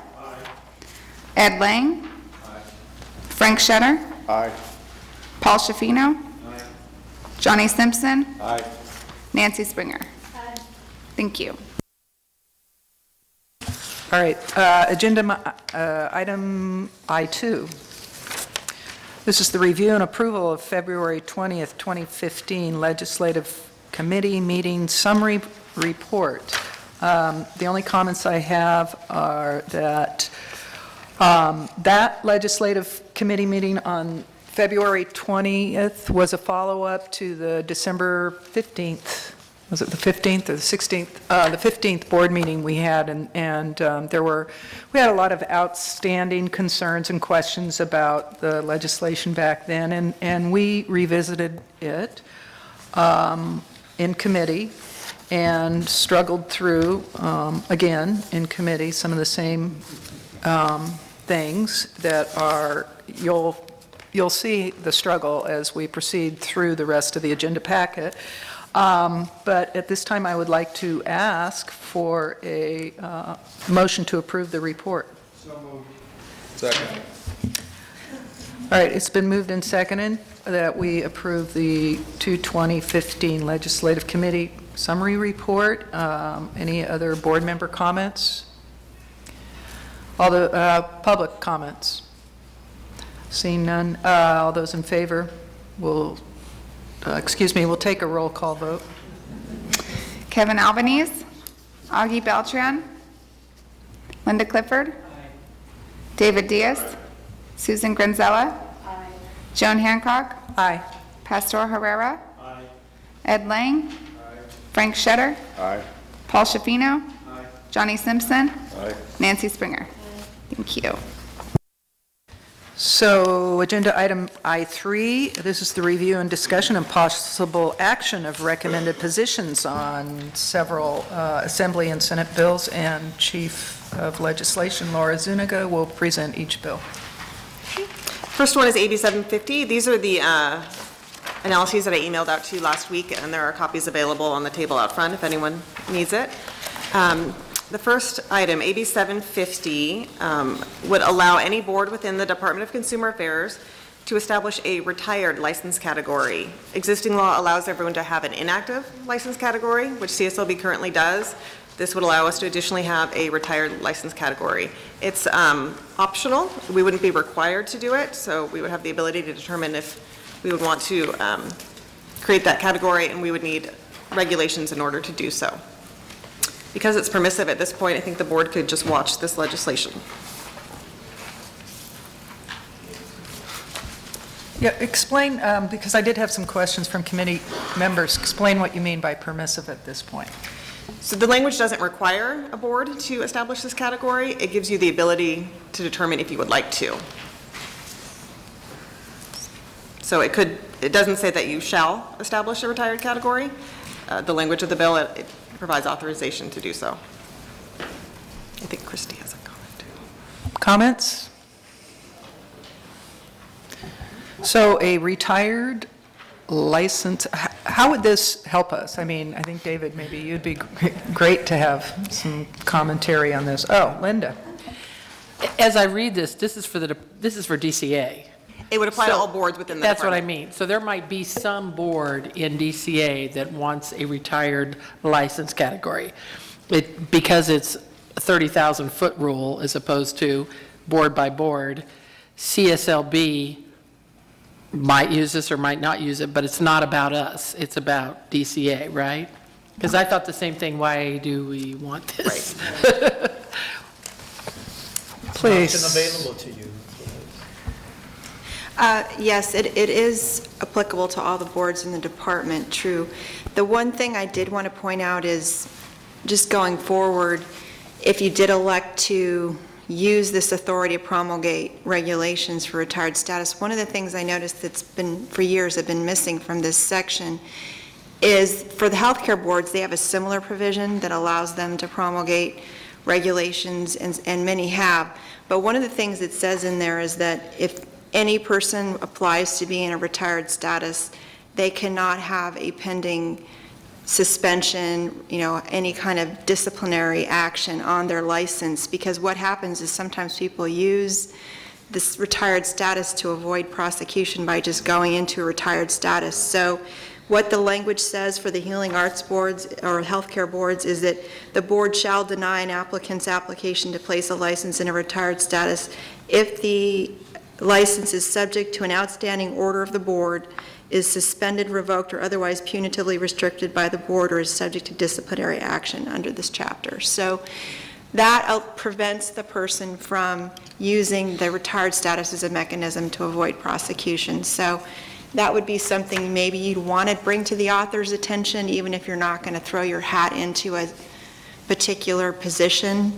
Ed Lang. Frank Shetter. Aye. Paul Shafino. Johnny Simpson. Aye. Nancy Springer. Thank you. All right, agenda item I2. This is the review and approval of February 20th, 2015 Legislative Committee Meeting Summary Report. The only comments I have are that that Legislative Committee meeting on February 20th was a follow-up to the December 15th, was it the 15th or the 16th? The 15th board meeting we had, and we had a lot of outstanding concerns and questions about the legislation back then, and we revisited it in committee and struggled through, again, in committee, some of the same things that are, you'll see the struggle as we proceed through the rest of the agenda packet. But at this time, I would like to ask for a motion to approve the report. So moved. Second. All right, it's been moved and seconded that we approve the 2015 Legislative Committee Summary Report. Any other board member comments? All the public comments? Seeing none, all those in favor will, we'll take a roll call vote. Kevin Albanese. Augie Beltran. Linda Clifford. David Diaz. Susan Granzella. Joan Hancock. Aye. Pastor Herrera. Ed Lang. Frank Shetter. Aye. Paul Shafino. Johnny Simpson. Aye. Nancy Springer. Thank you. So, agenda item I3, this is the review and discussion and possible action of recommended positions on several Assembly and Senate bills, and Chief of Legislation Laura Zuniga will present each bill. First one is AB 750. These are the analyses that I emailed out to you last week, and there are copies available on the table out front if anyone needs it. The first item, AB 750, would allow any board within the Department of Consumer Affairs to establish a retired license category. Existing law allows everyone to have an inactive license category, which CSLB currently does. This would allow us to additionally have a retired license category. It's optional. We wouldn't be required to do it, so we would have the ability to determine if we would want to create that category, and we would need regulations in order to do so. Because it's permissive at this point, I think the board could just watch this legislation. Yeah, explain, because I did have some questions from committee members. Explain what you mean by permissive at this point. So the language doesn't require a board to establish this category. It gives you the ability to determine if you would like to. So it doesn't say that you shall establish a retired category. The language of the bill, it provides authorization to do so. I think Christy has a comment too. Comments? So a retired license, how would this help us? I mean, I think, David, maybe you'd be great to have some commentary on this. Oh, Linda. As I read this, this is for DCA. It would apply to all boards within the That's department. what I mean. So there might be some board in DCA that wants a retired license category. Because it's a 30,000-foot rule as opposed to board by board, CSLB might use this or might not use it, but it's not about us. It's about DCA, right? Because I thought the same thing. Why do we want this? Please. It's available to you. Yes, it is applicable to all the boards in the department, true. The one thing I did want to point out is, just going forward, if you did elect to use this authority to promulgate regulations for retired status, one of the things I noticed that's been, for years, have been missing from this section is, for the healthcare boards, they have a similar provision that allows them to promulgate regulations, and many have. But one of the things it says in there is that if any person applies to be in a retired status, they cannot have a pending suspension, any kind of disciplinary action on their license, because what happens is sometimes people use this retired status to avoid prosecution by just going into a retired status. So what the language says for the healing arts boards or healthcare boards is that the board shall deny an applicant's application to place a license in a retired status if the The license is subject to an outstanding order of the board, is suspended, revoked, or otherwise punitively restricted by the board, or is subject to disciplinary action under this chapter. So that prevents the person from using the retired status as a mechanism to avoid prosecution. So that would be something maybe you'd want to bring to the author's attention, even if you're not going to throw your hat into a particular position,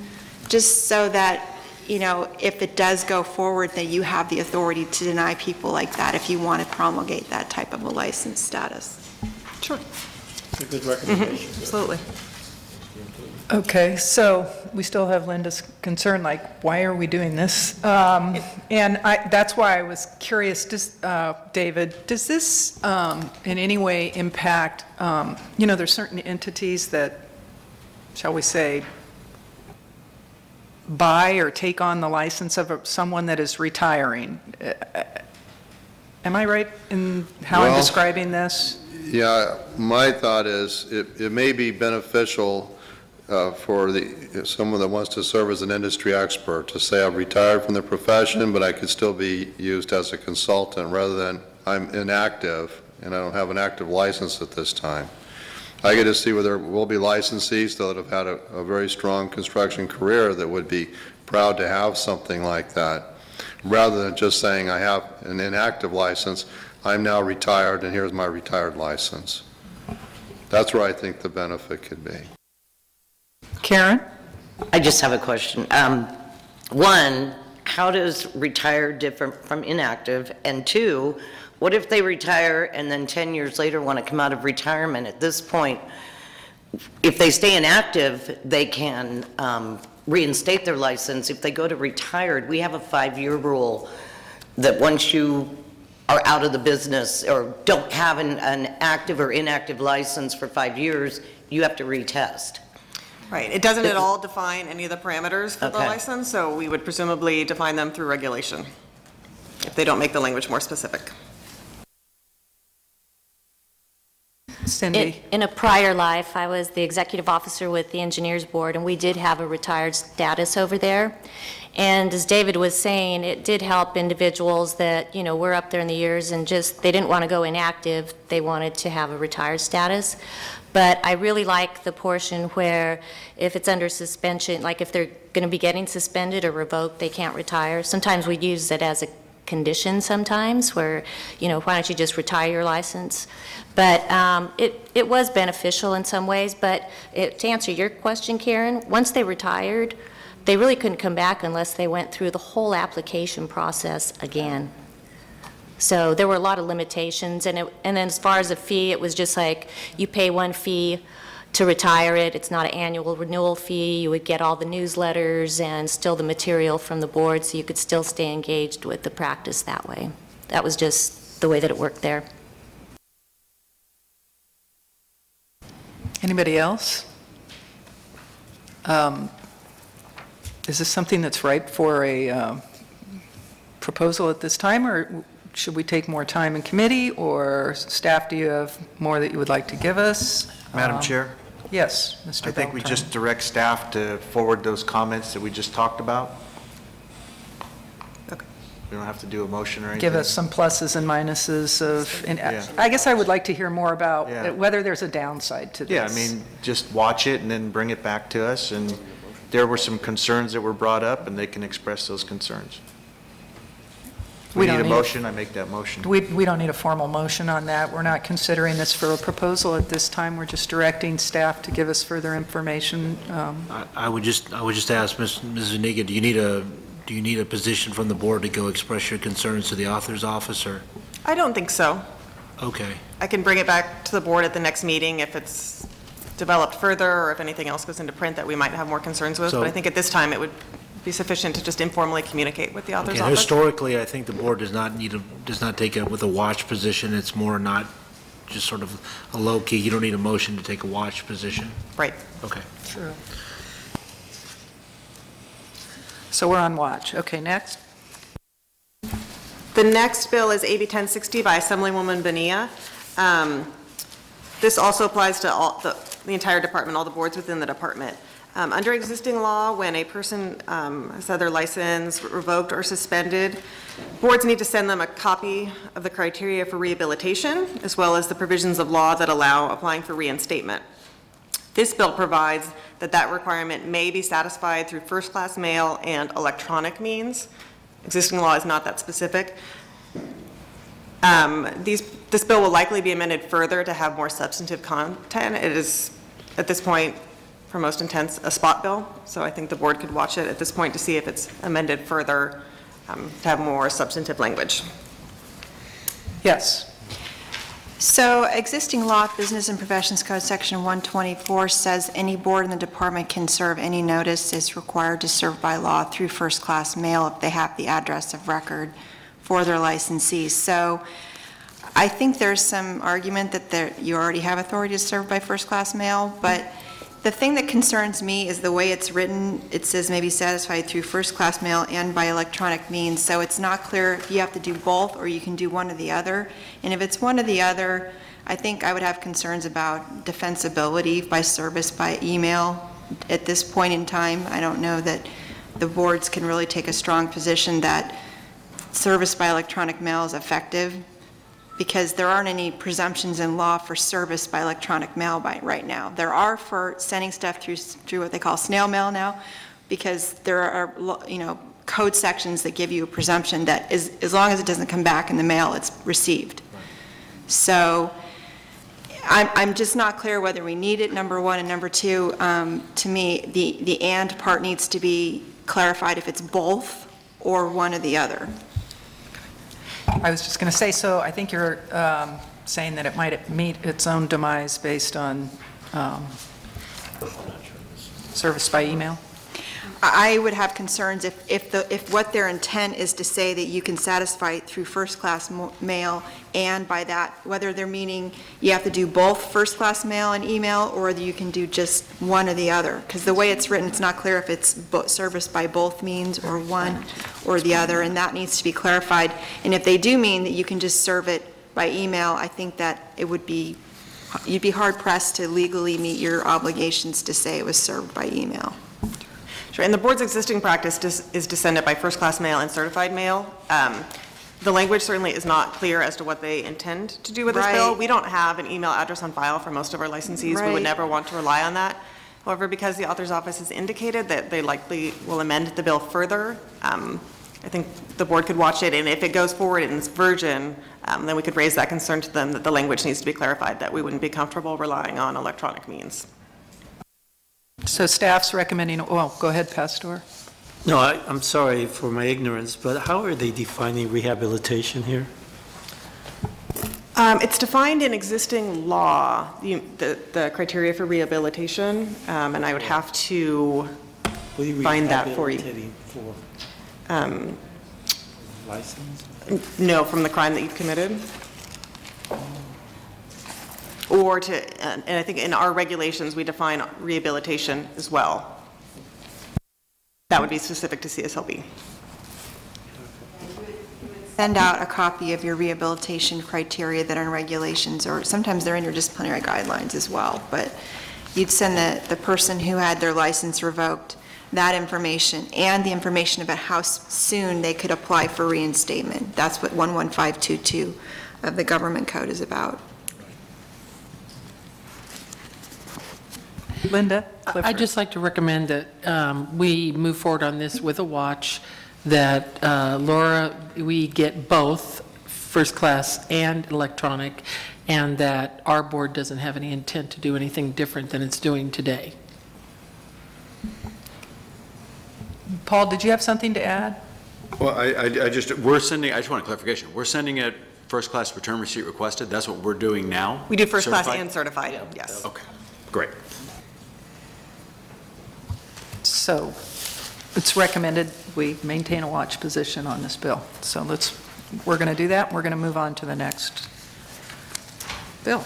just so that, you know, if it does go forward, that you have the authority to deny people like that if you want to promulgate that type of a license status. Sure. It's a good recommendation. Absolutely. Okay, so we still have Linda's concern, like, why are we doing this? And that's why I was curious, David, does this in any way impact, you know, there's certain entities that, shall we say, buy or take on the license of someone that is retiring? Am I right in how I'm describing this? Yeah, my thought is it may be beneficial for someone that wants to serve as an industry expert to say I've retired from the profession, but I could still be used as a consultant rather than I'm inactive and I don't have an active license at this time. I get to see where there will be licensees that have had a very strong construction career that would be proud to have something like that, rather than just saying I have an inactive license, I'm now retired and here's my retired license. That's where I think the benefit could be. Karen? I just have a question. One, how does retired differ from inactive? And two, what if they retire and then 10 years later want to come out of retirement? At this point, if they stay inactive, they can reinstate their license. If they go to retired, we have a 5-year rule that once you are out of the business or don't have an active or inactive license for 5 years, you have to retest. Right. It doesn't at all define any of the parameters for the license, so we would presumably define them through regulation if they don't make the language more specific. Cindy? In a prior life, I was the executive officer with the Engineers Board, and we did have a retired status over there. And as David was saying, it did help individuals that, you know, were up there in the years and just, they didn't want to go inactive. They wanted to have a retired status. But I really like the portion where if it's under suspension, like if they're going to be getting suspended or revoked, they can't retire. Sometimes we use it as a condition sometimes where, you know, why don't you just retire your license? But it was beneficial in some ways. But to answer your question, Karen, once they retired, they really couldn't come back unless they went through the whole application process again. So there were a lot of limitations, and then as far as a fee, it was just like you pay one fee to retire it. It's not an annual renewal fee. You would get all the newsletters and still the material from the board, so you could still stay engaged with the practice that way. That was just the way that it worked there. Anybody else? Is this something that's right for a proposal at this time, or should we take more time in committee, or staff, do you have more that you would like to give us? Madam Chair? Yes, Mr. I think we Beltran. just direct staff to forward those comments that we just talked about. Okay. We don't have to do a motion or anything. Give us some pluses and minuses of, and Yeah. I guess I would like to hear more about Yeah. whether there's a downside to this. Yeah, I mean, just watch it and then bring it back to us, and there were some concerns that were brought up, and they can express those concerns. We need a motion, I make that motion. We don't need a formal motion on that. We're not considering this for a proposal at this time. We're just directing staff to give us further information. I would just ask Ms. Zuniga, do you need a position from the board to go express your concerns to the author's office, or? I don't think so. Okay. I can bring it back to the board at the next meeting if it's developed further, or if anything else goes into print that we might have more concerns with. So- But I think at this time, it would be sufficient to just informally communicate with the author's Okay, office. historically, I think the board does not take it with a watch position. It's more not just sort of a low-key, you don't need a motion to take a watch position. Right. Okay. True. So we're on watch. Okay, next. The next bill is AB 1060 by Assemblywoman Bonilla. This also applies to all the entire department, all the boards within the department. Under existing law, when a person has had their license revoked or suspended, boards need to send them a copy of the criteria for rehabilitation, as well as the provisions of law that allow applying for reinstatement. This bill provides that that requirement may be satisfied through first-class mail and electronic means. Existing law is not that specific. This bill will likely be amended further to have more substantive content. It is, at this point, for most intents, a spot bill, so I think the board could watch it at this point to see if it's amended further to have more substantive language. Yes. So existing law, Business and Professions Code, Section 124 says any board in the department can serve any notice is required to serve by law through first-class mail if they have the address of record for their licensees. So I think there's some argument that you already have authority to serve by first-class mail, but the thing that concerns me is the way it's written. It says may be satisfied through first-class mail and by electronic means, so it's not clear if you have to do both or you can do one or the other. And if it's one or the other, I think I would have concerns about defensibility by service by email. At this point in time, I don't know that the boards can really take a strong position that service by electronic mail is effective, because there aren't any presumptions in law for service by electronic mail right now. There are for sending stuff through what they call snail mail now, because there are, code sections that give you a presumption that as long as it doesn't come back in the mail, it's received. So I'm just not clear whether we need it, number one, and number two, to me, the and part needs to be clarified if it's both or one or the other. I was just going to say, so I think you're saying that it might meet its own demise based on service by email? I would have concerns if what their intent is to say that you can satisfy it through first-class mail, and by that, whether they're meaning you have to do both first-class mail and email, or you can do just one or the other. Because the way it's written, it's not clear if it's service by both means or one or the other, and that needs to be clarified. And if they do mean that you can just serve it by email, I think that you'd be hard-pressed to legally meet your obligations to say it was served by email. Sure, and the board's existing practice is to send it by first-class mail and certified mail. The language certainly is not clear as to what they intend to do with this bill. Right. We don't have an email address on file for most of our licensees. We would Right. never want to rely on that. However, because the author's office has indicated that they likely will amend the bill further, I think the board could watch it, and if it goes forward in this version, then we could raise that concern to them that the language needs to be clarified, that we wouldn't be comfortable relying on electronic means. So staff's recommending, well, go ahead, Pastor. No, I'm sorry for my ignorance, but how are they defining rehabilitation here? It's defined in existing law, the criteria for rehabilitation, and I would have to find that for you. Rehabilitating for license? No, from the crime that you've committed. Or and I think in our regulations, we define rehabilitation as well. That would be specific to CSLB. Send out a copy of your rehabilitation criteria that are in regulations, or sometimes they're in your disciplinary guidelines as well, but you'd send the person who had their license revoked that information and the information about how soon they could apply for reinstatement. That's what 11522 of the government code is about. Linda? I'd just like to recommend that we move forward on this with a watch, that Laura, we get both first class and electronic, and that our board doesn't have any intent to do anything different than it's doing today. Paul, did you have something to add? Well, I just want a clarification. We're sending it first-class return receipt requested? That's what we're doing now? We do first class Certified? and certified, yes. Okay, great. So it's recommended we maintain a watch position on this bill. So we're going to do that. We're going to move on to the next bill.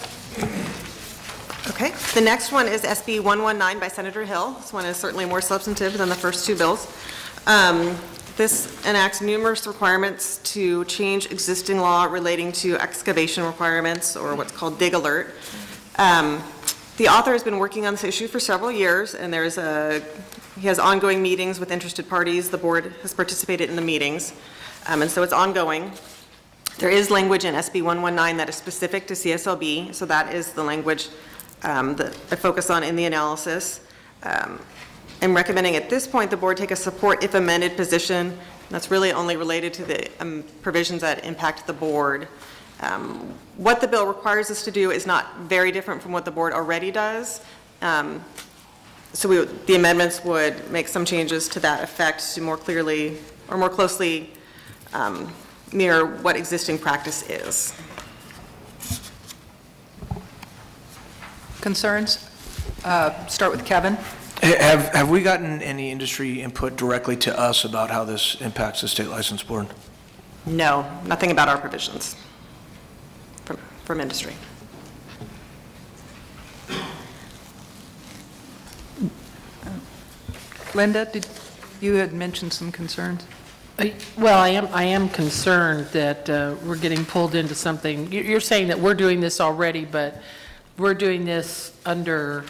Okay, the next one is SB 119 by Senator Hill. This one is certainly more substantive than the first two bills. This enacts numerous requirements to change existing law relating to excavation requirements, or what's called dig alert. The author has been working on this issue for several years, and he has ongoing meetings with interested parties. The board has participated in the meetings, and so it's ongoing. There is language in SB 119 that is specific to CSLB, so that is the language that I focus on in the analysis. I'm recommending at this point the board take a support if amended position. That's really only related to the provisions that impact the board. What the bill requires us to do is not very different from what the board already does. So the amendments would make some changes to that effect to more clearly or more closely mirror what existing practice is. Concerns? Start with Kevin. Have we gotten any industry input directly to us about how this impacts the state license board? No, nothing about our provisions from industry. Linda, you had mentioned some concerns. Well, I am concerned that we're getting pulled into something. You're saying that we're doing this already, but we're doing this under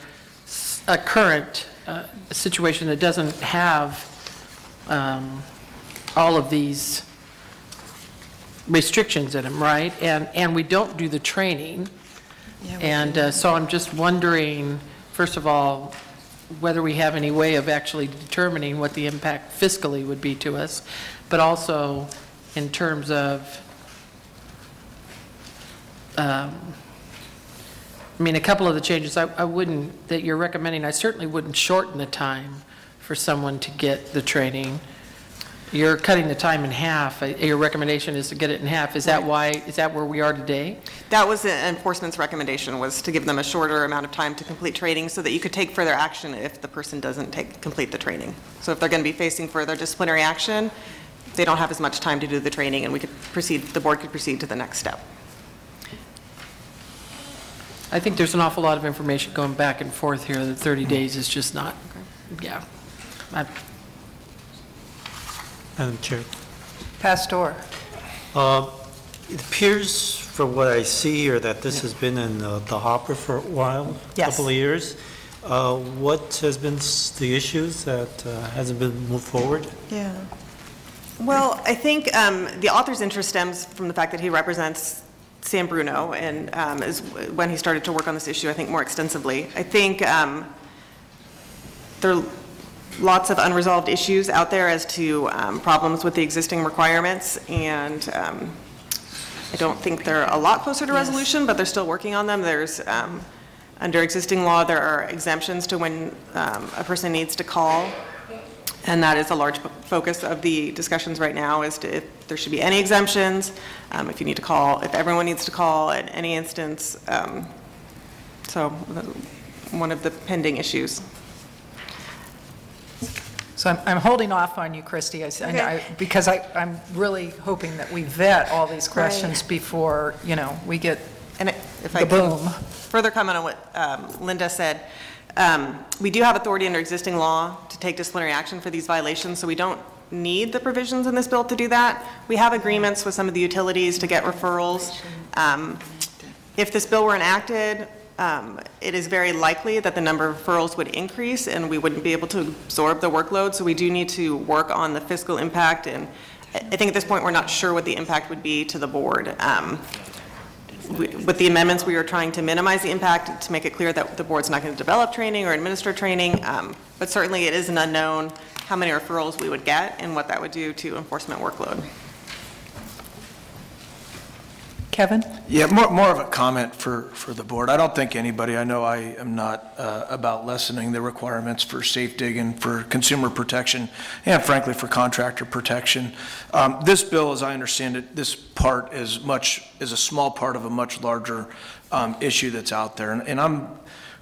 a current situation that doesn't have all of these restrictions in them, right? And we don't do the training. And so I'm just wondering, first of all, whether we have any way of actually determining what the impact fiscally would be to us, but also in terms of, I mean, a couple of the changes I wouldn't, that you're recommending, I certainly wouldn't shorten the time for someone to get the training. You're cutting the time in half. Your recommendation is to get it in half. Is that why, is that where we are today? That was enforcement's recommendation, was to give them a shorter amount of time to complete training so that you could take further action if the person doesn't complete the training. So if they're going to be facing further disciplinary action, they don't have as much time to do the training, and the board could proceed to the next step. I think there's an awful lot of information going back and forth here. The 30 days is just not, yeah. Madam Chair. Pastor. It appears from what I see here that this has been in the hopper for a while, a couple of years. What has been the issues that hasn't been moved forward? Yeah. Well, I think the author's interest stems from the fact that he represents San Bruno and is when he started to work on this issue, I think, more extensively. I think there are lots of unresolved issues out there as to problems with the existing requirements, and I don't think they're a lot closer to resolution, but they're still working on them. There's, under existing law, there are exemptions to when a person needs to call, and that is a large focus of the discussions right now, as to if there should be any exemptions, if you need to call, if everyone needs to call at any instance. So one of the pending issues. So I'm holding off on you, Christy, because I'm really hoping that we vet all these questions before, we get the boom. Further comment on what Linda said, we do have authority under existing law to take disciplinary action for these violations, so we don't need the provisions in this bill to do that. We have agreements with some of the utilities to get referrals. If this bill were enacted, it is very likely that the number of referrals would increase and we wouldn't be able to absorb the workload, so we do need to work on the fiscal impact, and I think at this point we're not sure what the impact would be to the board. With the amendments, we are trying to minimize the impact to make it clear that the board's not going to develop training or administer training, but certainly it is an unknown how many referrals we would get and what that would do to enforcement workload. Kevin? Yeah, more of a comment for the board. I don't think anybody, I know I am not about lessening the requirements for safe digging, for consumer protection, and frankly for contractor protection. This bill, as I understand it, this part is a small part of a much larger issue that's out there. And I'm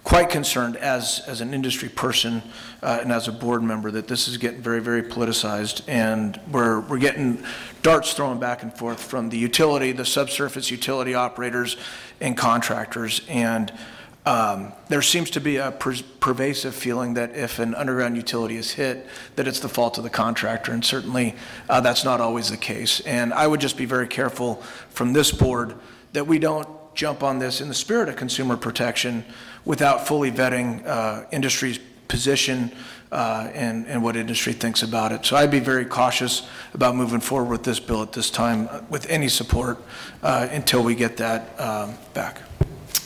quite concerned as an industry person and as a board member that this is getting very, very politicized, and we're getting darts thrown back and forth from the utility, the subsurface utility operators and contractors, and there seems to be a pervasive feeling that if an underground utility is hit, that it's the fault of the contractor, and certainly that's not always the case. And I would just be very careful from this board that we don't jump on this in the spirit of consumer protection without fully vetting industry's position and what industry thinks about it. So I'd be very cautious about moving forward with this bill at this time with any support until we get that back.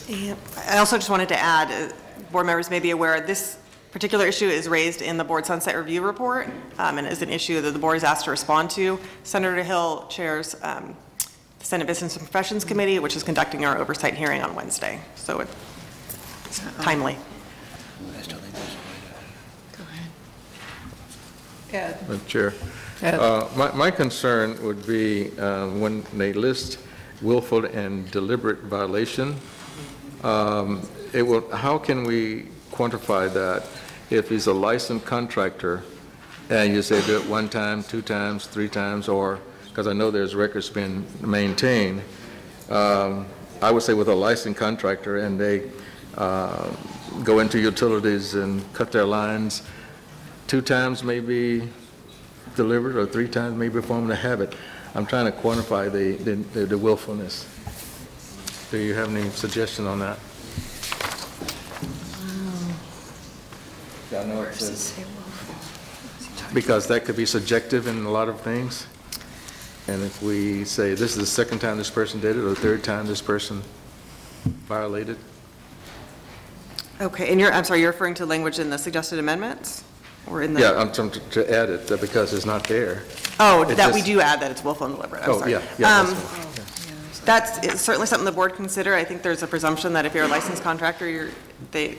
Yeah. I also just wanted to add, board members may be aware, this particular issue is raised in the board sunset review report and is an issue that the board is asked to respond to. Senator Hill chairs the Senate Business and Professions Committee, which is conducting our oversight hearing on Wednesday. So it's timely. Ed. Madam Chair, Ed. my concern would be when they list willful and deliberate violation, how can we quantify that if he's a licensed contractor and you say do it 1 time, 2 times, 3 times, or, because I know there's records being maintained, I would say with a licensed contractor and they go into utilities and cut their lines, 2 times may be delivered or 3 times may be formed a habit. I'm trying to quantify the willfulness. Do you have any suggestion on that? I know it's because that could be subjective in a lot of things. And if we say this is the 2nd time this person did it or the 3rd time this person violated. Okay, and I'm sorry, you're referring to language in the suggested amendments? Or in the? Yeah, I'm trying to add it because it's not there. Oh, that we do add that it's willful and deliberate. I'm sorry. Yeah. That's certainly something the board consider. I think there's a presumption that if you're a licensed contractor, they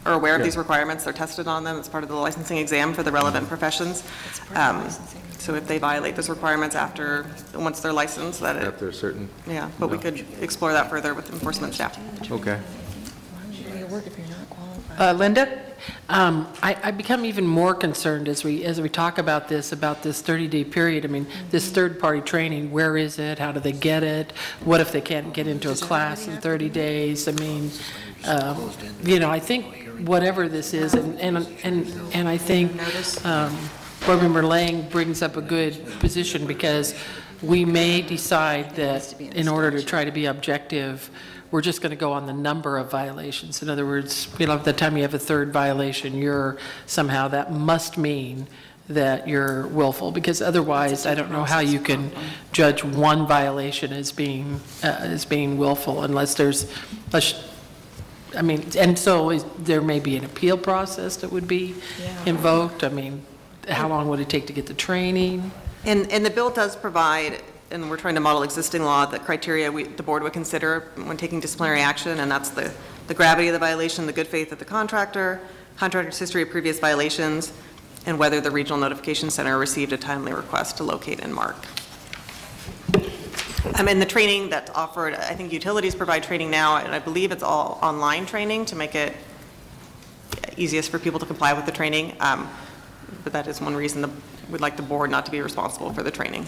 are aware of these requirements, they're tested on them. It's part of the licensing exam for the relevant professions. So if they violate those requirements once they're licensed, that after certain. Yeah, but we could explore that further with enforcement staff. Okay. Linda? I become even more concerned as we talk about this 30-day period. I mean, this third-party training, where is it? How do they get it? What if they can't get into a class in 30 days? I mean, I think whatever this is, and I think Board Member Lang brings up a good position because we may decide that in order to try to be objective, we're just going to go on the number of violations. In other words, by the time you have a 3rd violation, that must mean that you're willful, because otherwise, I don't know how you can judge one violation as being willful unless there's, and so there may be an appeal process that would be invoked. I mean, how long would it take to get the training? And the bill does provide, and we're trying to model existing law, the criteria the board would consider when taking disciplinary action, and that's the gravity of the violation, the good faith of the contractor's history of previous violations, and whether the regional notification center received a timely request to locate and mark. And the training that's offered, I think utilities provide training now, and I believe it's all online training to make it easiest for people to comply with the training. But that is one reason we'd like the board not to be responsible for the training.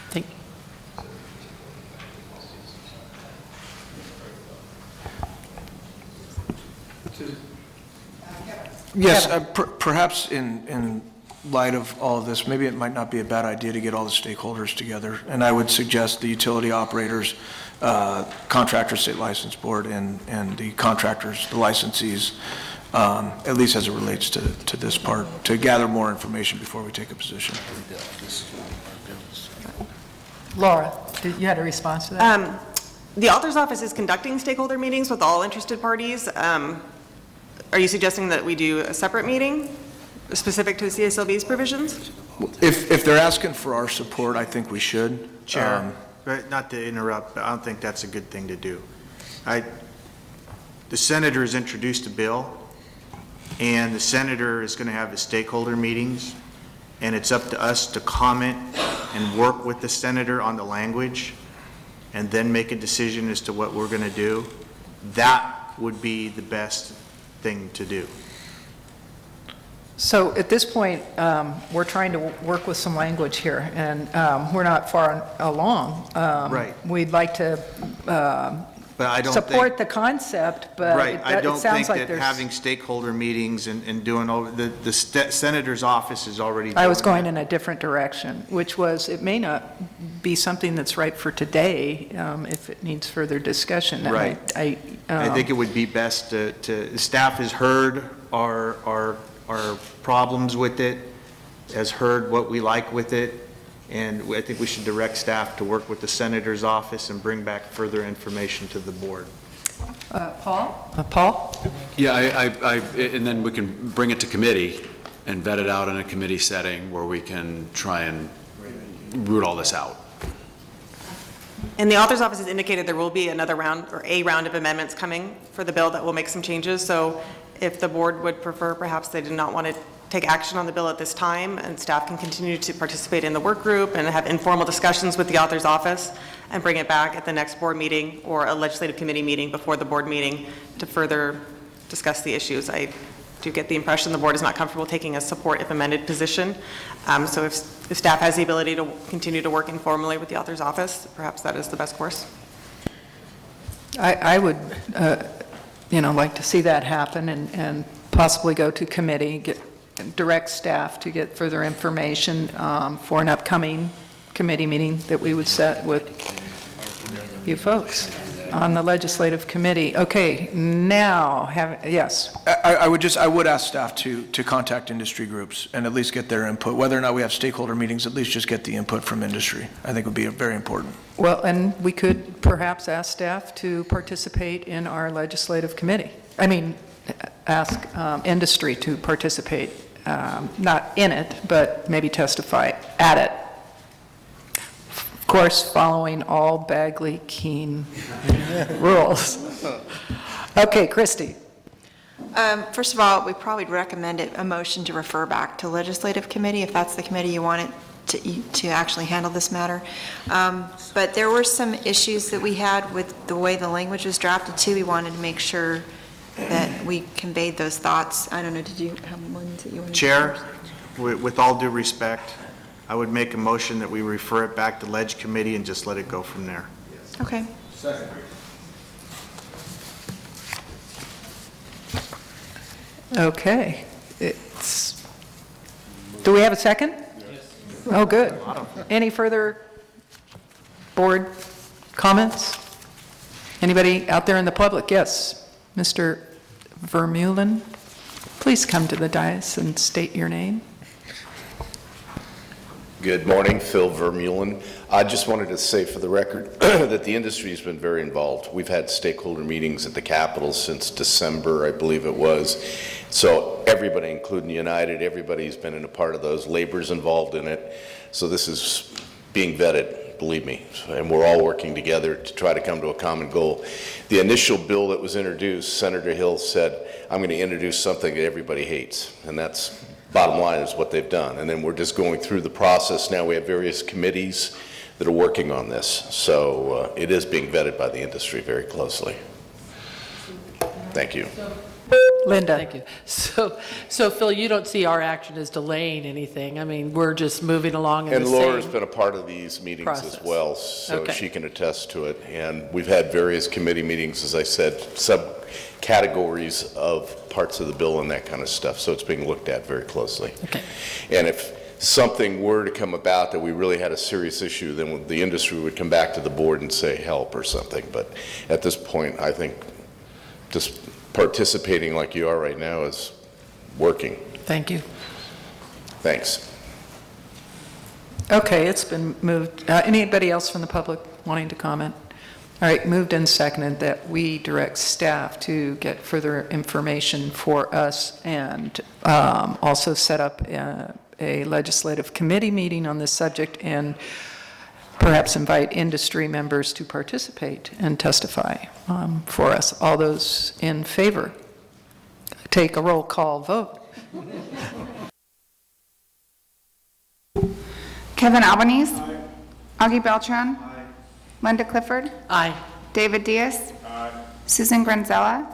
Thank you. Yes, perhaps in light of all of this, maybe it might not be a bad idea to get all the stakeholders together. And I would suggest the utility operators, contractor state license board, and the contractors, the licensees, at least as it relates to this part, to gather more information before we take a position. Laura, you had a response to that? The author's office is conducting stakeholder meetings with all interested parties. Are you suggesting that we do a separate meeting specific to the CSLB's provisions? If they're asking for our support, I think we should. Chair, but not to interrupt, but I don't think that's a good thing to do. The senator has introduced a bill, and the senator is going to have the stakeholder meetings, and it's up to us to comment and work with the senator on the language, and then make a decision as to what we're going to do. That would be the best thing to do. So at this point, we're trying to work with some language here, and we're not far along. Right. We'd like to But I don't support the concept, but right. I don't it sounds think like that there's... having stakeholder meetings and doing all, the senator's office is already I was doing going in a different direction, which was, it may not be something that's right for today, if it needs further discussion. And Right. I think it would be best staff has heard our problems with it, has heard what we like with it, and I think we should direct staff to work with the senator's office and bring back further information to the board. Paul? Paul? Yeah, and then we can bring it to committee and vet it out in a committee setting where we can try and root all this out. And the author's office has indicated there will be another round, or a round of amendments coming for the bill that will make some changes. So if the board would prefer, perhaps they do not want to take action on the bill at this time, and staff can continue to participate in the work group and have informal discussions with the author's office and bring it back at the next board meeting or a legislative committee meeting before the board meeting to further discuss the issues. I do get the impression the board is not comfortable taking a support if amended position. So if staff has the ability to continue to work informally with the author's office, perhaps that is the best course. I would, like to see that happen and possibly go to committee, direct staff to get further information for an upcoming committee meeting that we would set with you folks on the legislative committee. Okay, now, yes. I would ask staff to contact industry groups and at least get their input. Whether or not we have stakeholder meetings, at least just get the input from industry. I think would be very important. Well, and we could perhaps ask staff to participate in our legislative committee. Ask industry to participate, not in it, but maybe testify at it. Of course, following all Bagley-Keene rules. Okay, Christie. First of all, we probably recommend a motion to refer back to legislative committee if that's the committee you want it to actually handle this matter. But there were some issues that we had with the way the language was drafted too. We wanted to make sure that we conveyed those thoughts. I don't know, did you have ones that you wanted to Chair, with all due respect, I would make a motion that we refer it back to Leg Committee and just let it go from there. Okay. Second. Okay. Do we have a second? Yes. Oh, good. Any further board comments? Anybody out there in the public? Yes. Mr. Vermeulen, please come to the dais and state your name. Good morning, Phil Vermeulen. I just wanted to say for the record that the industry has been very involved. We've had stakeholder meetings at the Capitol since December, I believe it was. So everybody, including United, everybody's been in a part of those. Labor's involved in it. So this is being vetted, believe me. And we're all working together to try to come to a common goal. The initial bill that was introduced, Senator Hill said, I'm going to introduce something that everybody hates. And that's bottom line is what they've done. And then we're just going through the process now. We have various committees that are working on this. So it is being vetted by the industry very closely. Thank you. Linda. Thank you. So Phil, you don't see our action as delaying anything. We're just moving along in the same And Laura's been a part of these meetings process as well, so Okay. she can attest to it. And we've had various committee meetings, as I said, subcategories of parts of the bill and that kind of stuff. So it's being looked at very closely. Okay. And if something were to come about that we really had a serious issue, then the industry would come back to the board and say help or something. But at this point, I think just participating like you are right now is working. Thank you. Thanks. Okay, it's been moved. Anybody else from the public wanting to comment? All right, moved and seconded that we direct staff to get further information for us and also set up a legislative committee meeting on this subject and perhaps invite industry members to participate and testify for us. All those in favor, take a roll call vote. Kevin Albanese. Augie Beltran. Linda Clifford. Aye. David Diaz. Susan Granzella.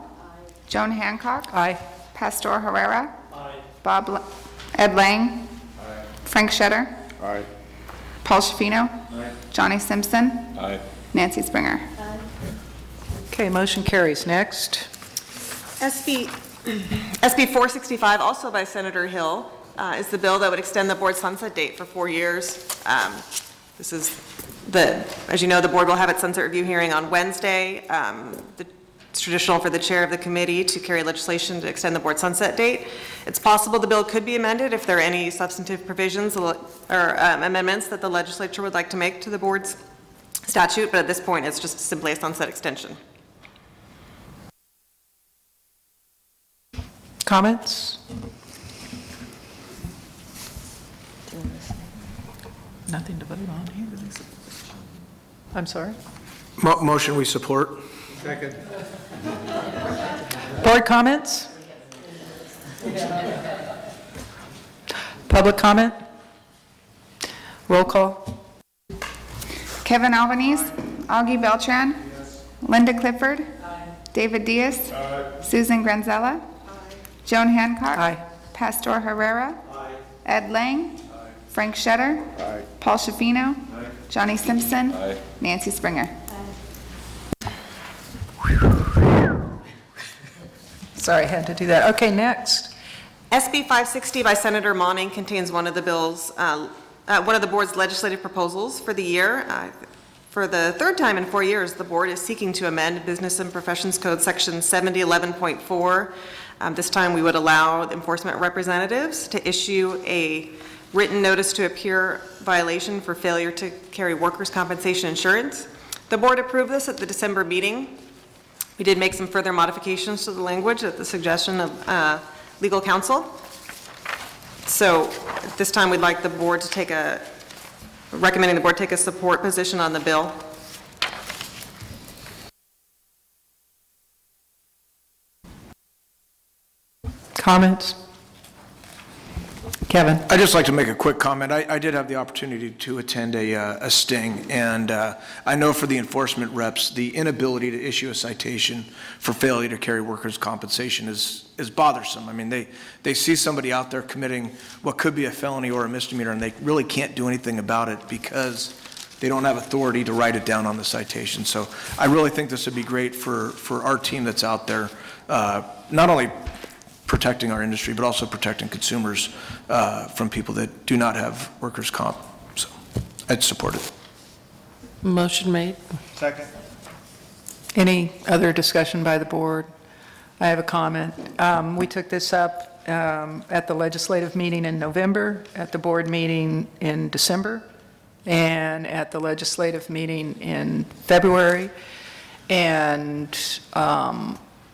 Joan Hancock. Aye. Pastor Herrera. Ed Lang. Frank Shetter. Aye. Paul Shafino. Johnny Simpson. Aye. Nancy Springer. Okay, motion carries. Next. SB 465, also by Senator Hill, is the bill that would extend the board sunset date for 4 years. This is As you know, the board will have its sunset review hearing on Wednesday. It's traditional for the chair of the committee to carry legislation to extend the board sunset date. It's possible the bill could be amended if there are any substantive provisions or amendments that the legislature would like to make to the board's statute, but at this point, it's just simply a sunset extension. Comments? Nothing to vote on here. I'm sorry? Motion we support. Second. Board comments? Public comment? Roll call. Kevin Albanese. Augie Beltran. Linda Clifford. David Diaz. Susan Granzella. Joan Hancock. Pastor Herrera. Ed Lang. Frank Shetter. Paul Shafino. Johnny Simpson. Nancy Springer. Sorry, I had to do that. Okay, next. SB 560 by Senator Monning contains one of the board's legislative proposals for the year. For the third time in 4 years, the board is seeking to amend Business and Professions Code Section 7011.4. This time, we would allow enforcement representatives to issue a written notice to appear violation for failure to carry workers' compensation insurance. The board approved this at the December meeting. We did make some further modifications to the language at the suggestion of legal counsel. So at this time, we'd like the board to recommending the board take a support position on the bill. Comments? Kevin? I'd just like to make a quick comment. I did have the opportunity to attend a sting, and I know for the enforcement reps, the inability to issue a citation for failure to carry workers' compensation is bothersome. I mean, they see somebody out there committing what could be a felony or a misdemeanor, and they really can't do anything about it because they don't have authority to write it down on the citation. So I really think this would be great for our team that's out there, not only protecting our industry, but also protecting consumers from people that do not have workers' comp. So I'd support it. Motion made. Second. Any other discussion by the board? I have a comment. We took this up at the legislative meeting in November, at the board meeting in December, and at the legislative meeting in February. And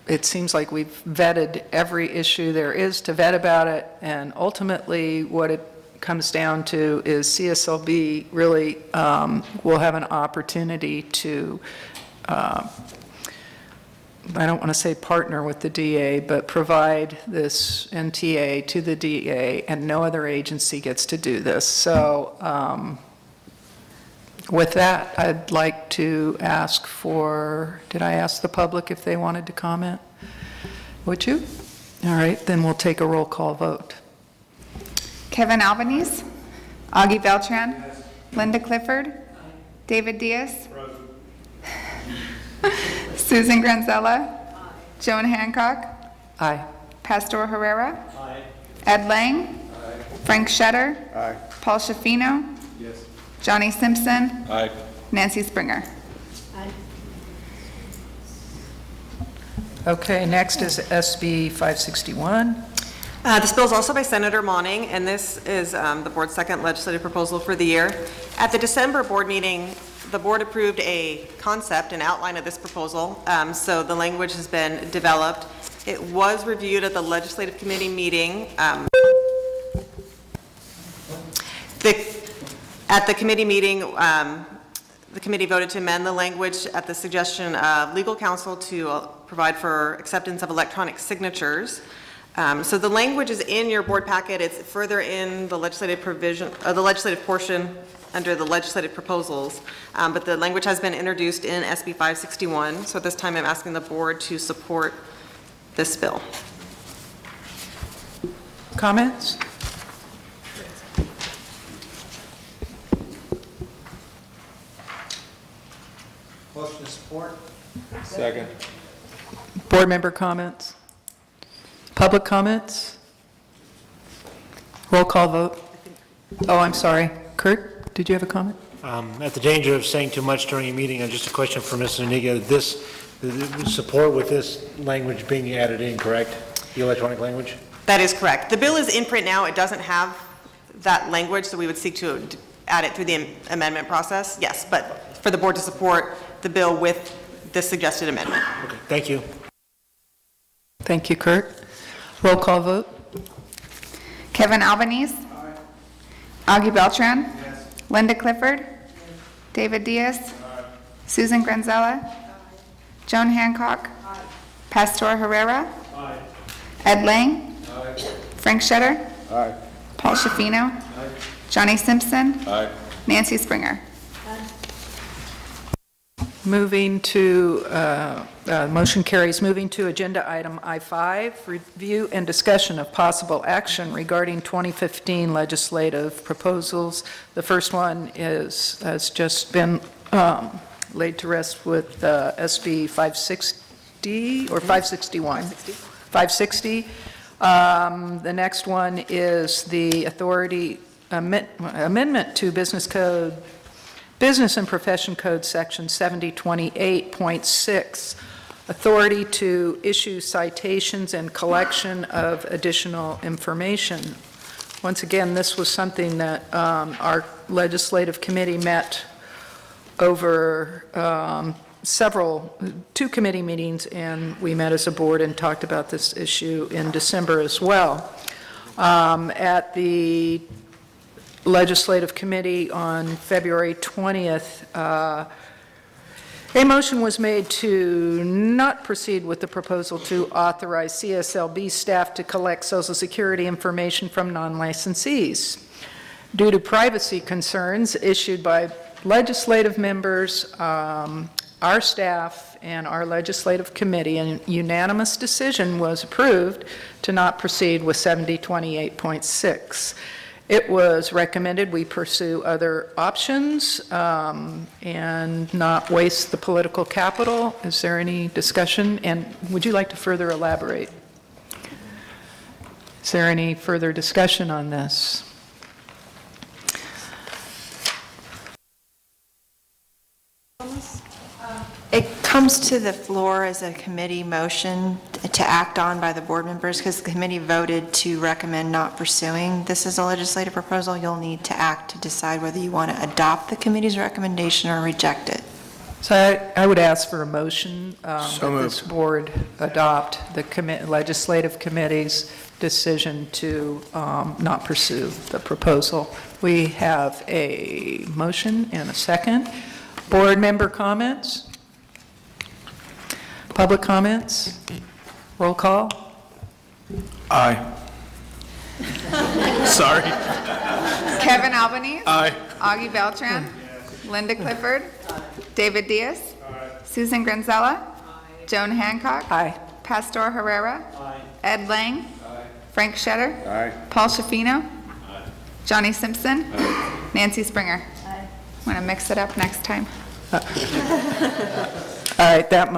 it seems like we've vetted every issue there is to vet about it, and ultimately what it comes down to is CSLB really will have an opportunity to, I don't want to say partner with the DA, but provide this NTA to the DA, and no other agency gets to do this. So with that, I'd like to ask did I ask the public if they wanted to comment? Would you? All right, then we'll take a roll call vote. Kevin Albanese. Augie Beltran. Linda Clifford. David Diaz. Susan Granzella. Joan Hancock. Aye. Pastor Herrera. Ed Lang. Frank Shetter. Paul Shafino. Johnny Simpson. Nancy Springer. Okay, next is SB 561. This bill is also by Senator Monning, and this is the board's second legislative proposal for the year. At the December board meeting, the board approved a concept, an outline of this proposal, so the language has been developed. It was reviewed at the legislative committee meeting. At the committee meeting, the committee voted to amend the language at the suggestion of legal counsel to provide for acceptance of electronic signatures. So the language is in your board packet. It's further in the legislative the legislative portion under the legislative proposals, but the language has been introduced in SB 561. So at this time, I'm asking the board to support this bill. Comments? Motion to support. Second. Board member comments? Public comments? Roll call vote. Oh, I'm sorry. Kurt, did you have a comment? At the danger of saying too much during a meeting, just a question for Ms. Zuniga. This, the support with this language being added in, correct? The electronic language? That is correct. The bill is in print now. It doesn't have that language, so we would seek to add it through the amendment process. Yes, but for the board to support the bill with this suggested amendment. Okay, thank you. Thank you, Kurt. Roll call vote. Kevin Albanese. Augie Beltran. Linda Clifford. David Diaz. Susan Granzella. Joan Hancock. Pastor Herrera. Ed Lang. Frank Shetter. Paul Shafino. Johnny Simpson. Nancy Springer. Moving to, motion carries. Moving to agenda item I5, review and discussion of possible action regarding 2015 legislative proposals. The first one has just been laid to rest with SB 560 or 561? 560. The next one is the authority amendment to Business and Profession Code, Section 7028.6, authority to issue citations and collection of additional information. Once again, this was something that our legislative committee met over two committee meetings, and we met as a board and talked about this issue in December as well. At the Legislative Committee on February 20th, a motion was made to not proceed with the proposal to authorize CSLB staff to collect Social Security information from non-licensees due to privacy concerns issued by legislative members, our staff, and our legislative committee. A unanimous decision was approved to not proceed with 7028.6. It was recommended we pursue other options and not waste the political capital. Is there any discussion? And would you like to further elaborate? Is there any further discussion on this? It comes to the floor as a committee motion to act on by the board members because the committee voted to recommend not pursuing this as a legislative proposal. You'll need to act to decide whether you want to adopt the committee's recommendation or reject it. So I would ask for a motion that this board adopt the legislative committee's decision to not pursue the proposal. We have a motion and a second. Board member comments? Public comments? Roll call? Aye. Sorry. Kevin Albanese. Aye. Augie Beltran. Linda Clifford. David Diaz. Susan Granzella. Joan Hancock. Pastor Herrera. Ed Lang. Frank Shetter. Paul Shafino. Johnny Simpson. Nancy Springer. Want to mix it up next time? All right, that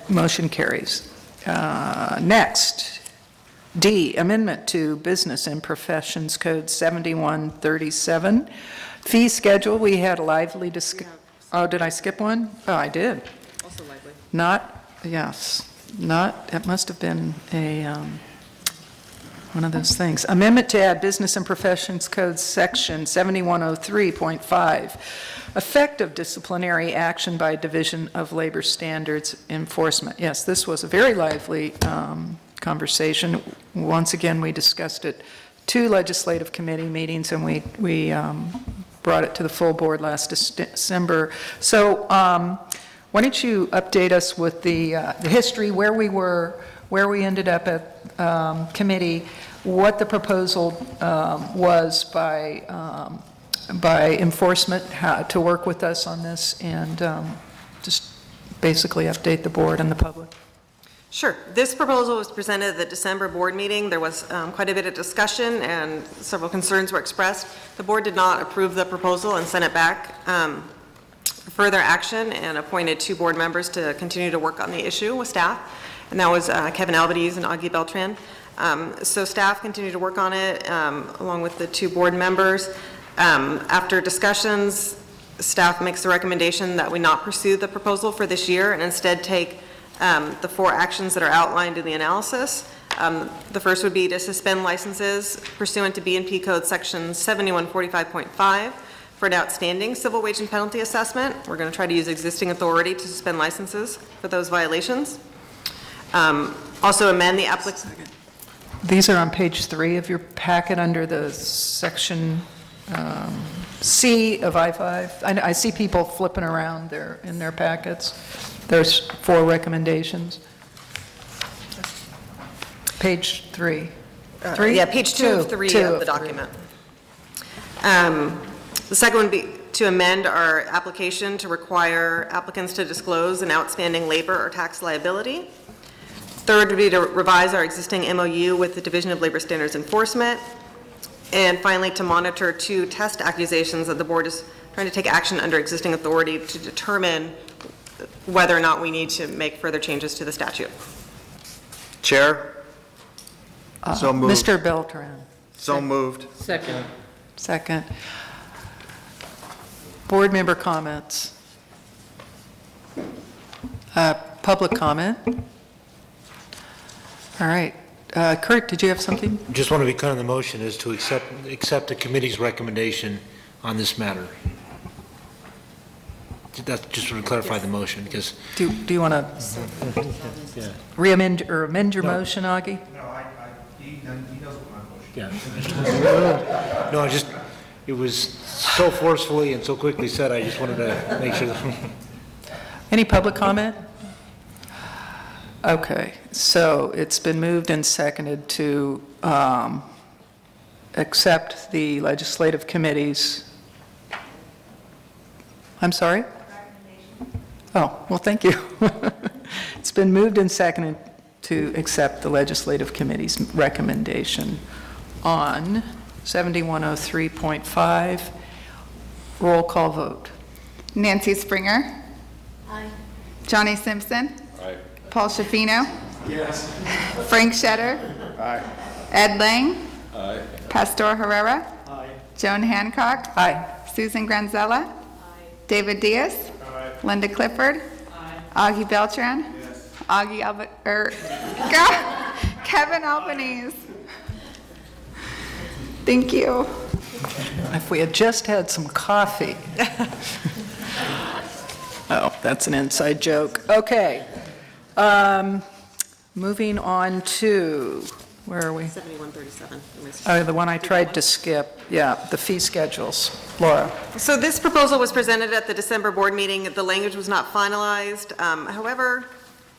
motion carries. Next, D, amendment to Business and Professions Code 7137. Fee schedule, we had a lively discussion. Oh, did I skip one? Oh, I did. Also lively. It must have been one of those things. Amendment to add Business and Professions Code Section 7103.5, effective disciplinary action by Division of Labor Standards Enforcement. Yes, this was a very lively conversation. Once again, we discussed it 2 legislative committee meetings, and we brought it to the full board last December. So why don't you update us with the history, where we were, where we ended up at committee, what the proposal was by enforcement to work with us on this, and just basically update the board and the public. Sure. This proposal was presented at the December board meeting. There was quite a bit of discussion and several concerns were expressed. The board did not approve the proposal and sent it back for further action and appointed 2 board members to continue to work on the issue with staff, and that was Kevin Albanese and Augie Beltran. So staff continued to work on it along with the 2 board members. After discussions, staff makes the recommendation that we not pursue the proposal for this year and instead take the 4 actions that are outlined in the analysis. The first would be to suspend licenses pursuant to B&P Code Section 7145.5 for an outstanding civil wage and penalty assessment. We're going to try to use existing authority to suspend licenses for those violations. Also amend the application. These are on page 3 of your packet under the section C of I-5. I see people flipping around there in their packets. There's 4 recommendations. Page 3. 3? Yeah, page 2 of 3 of the document. The second would be to amend our application to require applicants to disclose an outstanding labor or tax liability. Third would be to revise our existing MOU with the Division of Labor Standards Enforcement. And finally, to monitor 2 test accusations that the board is trying to take action under existing authority to determine whether or not we need to make further changes to the statute. Chair? So moved. Mr. Beltran. So moved. Second. Second. Board member comments. Public comment. All right. Kurt, did you have something? Just want to be clear on the motion is to accept the committee's recommendation on this matter. That's just to clarify the motion, because... Do you want to Yeah. re-amend or amend your motion, Augie? No, he knows what my motion is. Yeah. No, it was so forcefully and so quickly said, I just wanted to make sure. Any public comment? Okay, so it's been moved and seconded to accept the legislative committee's, I'm sorry? Oh, well, thank you. It's been moved and seconded to accept the legislative committee's recommendation on 7103.5. Roll call vote. Nancy Springer. Aye. Johnny Simpson. Aye. Paul Shafino. Yes. Frank Shetter. Aye. Ed Lang. Aye. Pastor Herrera. Aye. Joan Hancock. Aye. Susan Granzella. David Diaz. Aye. Linda Clifford. Augie Beltran. Yes. Kevin Albanese. Thank you. If we had just had some coffee. Oh, that's an inside joke. Okay. Moving on to, where are we? 7137. Oh, the one I tried to skip. Yeah, the fee schedules. Laura? So this proposal was presented at the December board meeting. The language was not finalized. However,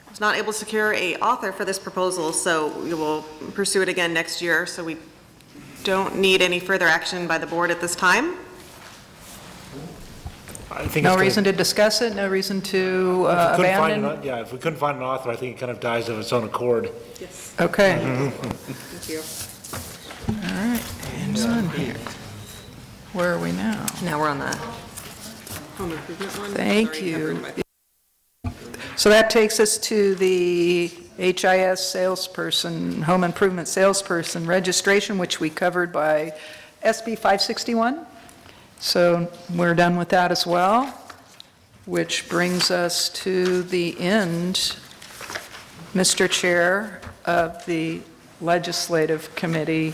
I was not able to secure an author for this proposal, so we will pursue it again next year. So we don't need any further action by the board at this time. I think No reason to discuss it, no reason to abandon? Yeah, if we couldn't find an author, I think it kind of dies of its own accord. Yes. Okay. Thank you. All right, hands on here. Where are we now? Now we're on the home improvement one. Thank Sorry, you. covered by- So that takes us to the HIS salesperson, home improvement salesperson registration, which we covered by SB 561. So we're done with that as well, which brings us to the end, Mr. Chair, of the Legislative Committee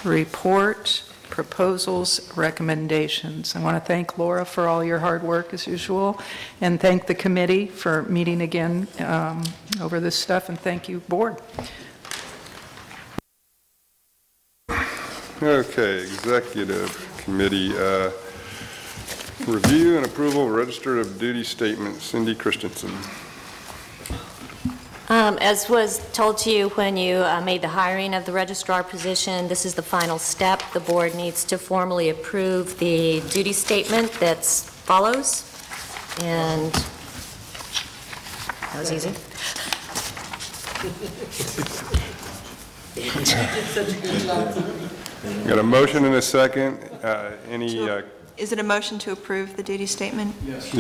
report, proposals, recommendations. I want to thank Laura for all your hard work as usual, and thank the committee for meeting again over this stuff, and thank you, board. Okay, Executive Committee, review and approval of Register of Duty Statement. Cindy Christensen. As was told to you when you made the hiring of the registrar position, this is the final step. The board needs to formally approve the duty statement that follows. And that was easy. Got a motion and a second. Any, Is it a motion to approve the duty statement? yes.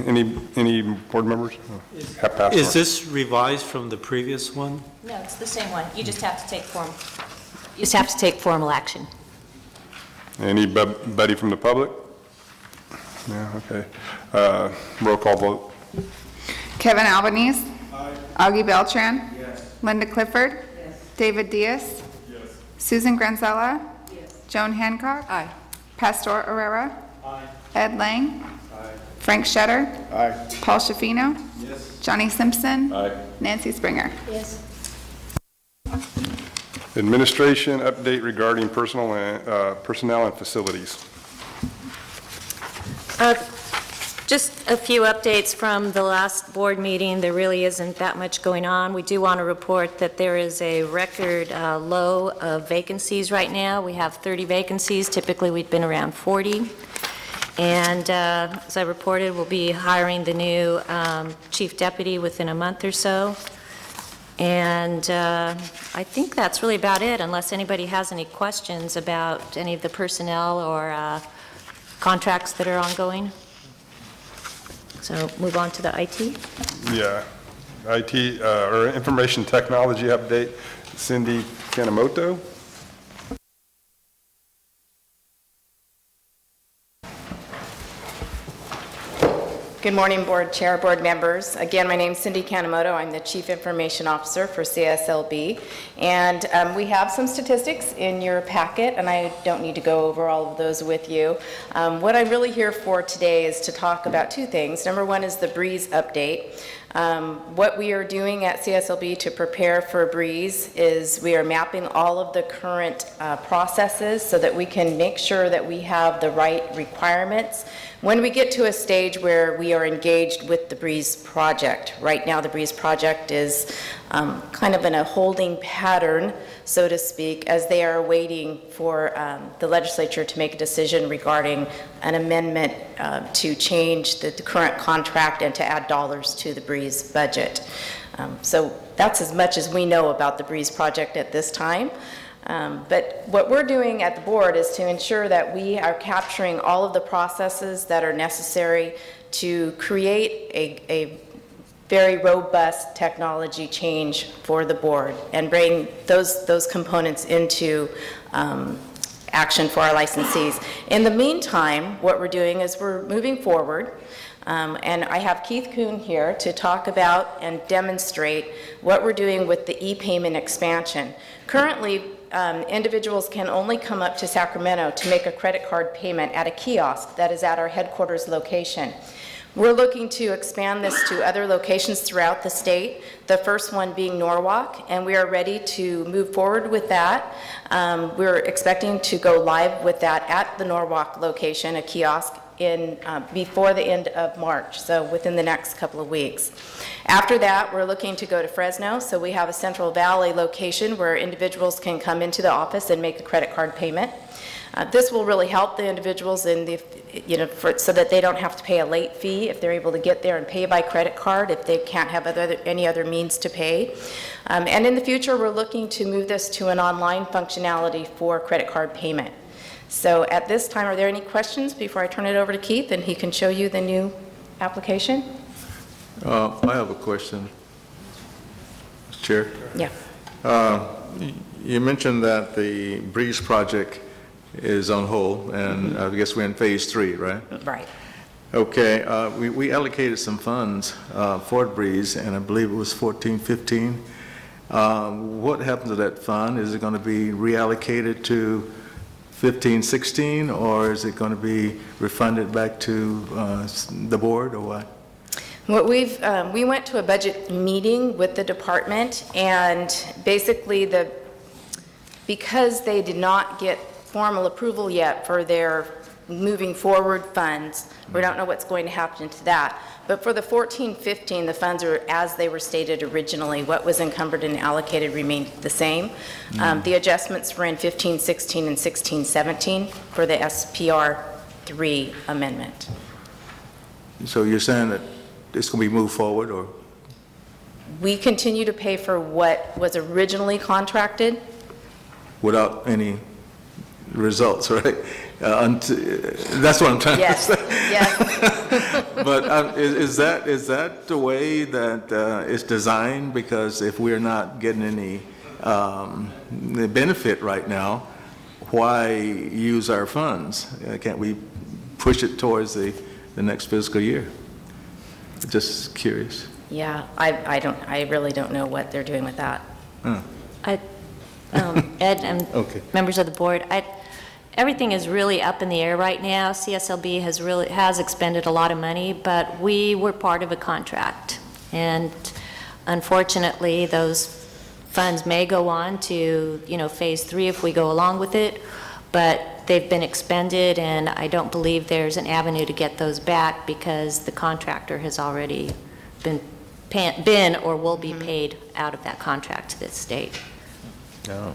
Any board members? Have passed Is on. this revised from the previous one? No, it's the same one. You just have to take formal action. Anybody from the public? Yeah, okay. Roll call vote. Kevin Albanese. Augie Beltran. Linda Clifford. David Diaz. Susan Granzella. Joan Hancock. Pastor Herrera. Ed Lang. Frank Shetter. Paul Shafino. Johnny Simpson. Nancy Springer. Yes. Administration update regarding personnel and facilities. Just a few updates from the last board meeting. There really isn't that much going on. We do want to report that there is a record low of vacancies right now. We have 30 vacancies. Typically, we've been around 40. And as I reported, we'll be hiring the new chief deputy within a month or so. And I think that's really about it, unless anybody has any questions about any of the personnel or contracts that are ongoing. So move on to the IT. Yeah, IT or information technology update. Cindy Kanemoto. Good morning, Board Chair, Board members. Again, my name is Cindy Kanemoto. I'm the Chief Information Officer for CSLB. And we have some statistics in your packet, and I don't need to go over all of those with you. What I'm really here for today is to talk about two things. Number one is the Breeze update. What we are doing at CSLB to prepare for Breeze is we are mapping all of the current processes so that we can make sure that we have the right requirements when we get to a stage where we are engaged with the Breeze project. Right now, the Breeze project is kind of in a holding pattern, so to speak, as they are waiting for the legislature to make a decision regarding an amendment to change the current contract and to add dollars to the Breeze budget. So that's as much as we know about the Breeze project at this time. But what we're doing at the board is to ensure that we are capturing all of the processes that are necessary to create a very robust technology change for the board and bring those components into action for our licensees. In the meantime, what we're doing is we're moving forward. And I have Keith Kuhn here to talk about and demonstrate what we're doing with the e-payment expansion. Currently, individuals can only come up to Sacramento to make a credit card payment at a kiosk that is at our headquarters location. We're looking to expand this to other locations throughout the state, the first one being Norwalk, and we are ready to move forward with that. We're expecting to go live with that at the Norwalk location, a kiosk, before the end of March, so within the next couple of weeks. After that, we're looking to go to Fresno, so we have a Central Valley location where individuals can come into the office and make a credit card payment. This will really help the individuals so that they don't have to pay a late fee if they're able to get there and pay by credit card if they can't have any other means to pay. And in the future, we're looking to move this to an online functionality for credit card payment. So at this time, are there any questions before I turn it over to Keith and he can show you the new application? I have a question, Mr. Chair. Yeah. You mentioned that the Breeze project is on hold, and I guess we're in phase 3, right? Right. Okay, we allocated some funds for Breeze, and I believe it was 14-15. What happened to that fund? Is it going to be reallocated to 15-16, or is it going to be refunded back to the board, or what? We went to a budget meeting with the department, and basically because they did not get formal approval yet for their moving forward funds, we don't know what's going to happen to that. But for the 14-15, the funds are as they were stated originally. What was encumbered and allocated remained the same. The adjustments were in 15-16 and 16-17 for the SPR 3 amendment. So you're saying that it's going to be moved forward, or? We continue to pay for what was originally contracted. Without any results, right? That's what I'm trying to say. Yes. But is that the way that it's designed? Because if we're not getting any benefit right now, why use our funds? Can't we push it towards the next fiscal year? Just curious. Yeah, I really don't know what they're doing with that. Ed and Okay. members of the board, everything is really up in the air right now. CSLB has expended a lot of money, but we were part of a contract. And unfortunately, those funds may go on to, phase 3 if we go along with it, but they've been expended, and I don't believe there's an avenue to get those back because the contractor has already been or will be paid out of that contract to the state. No.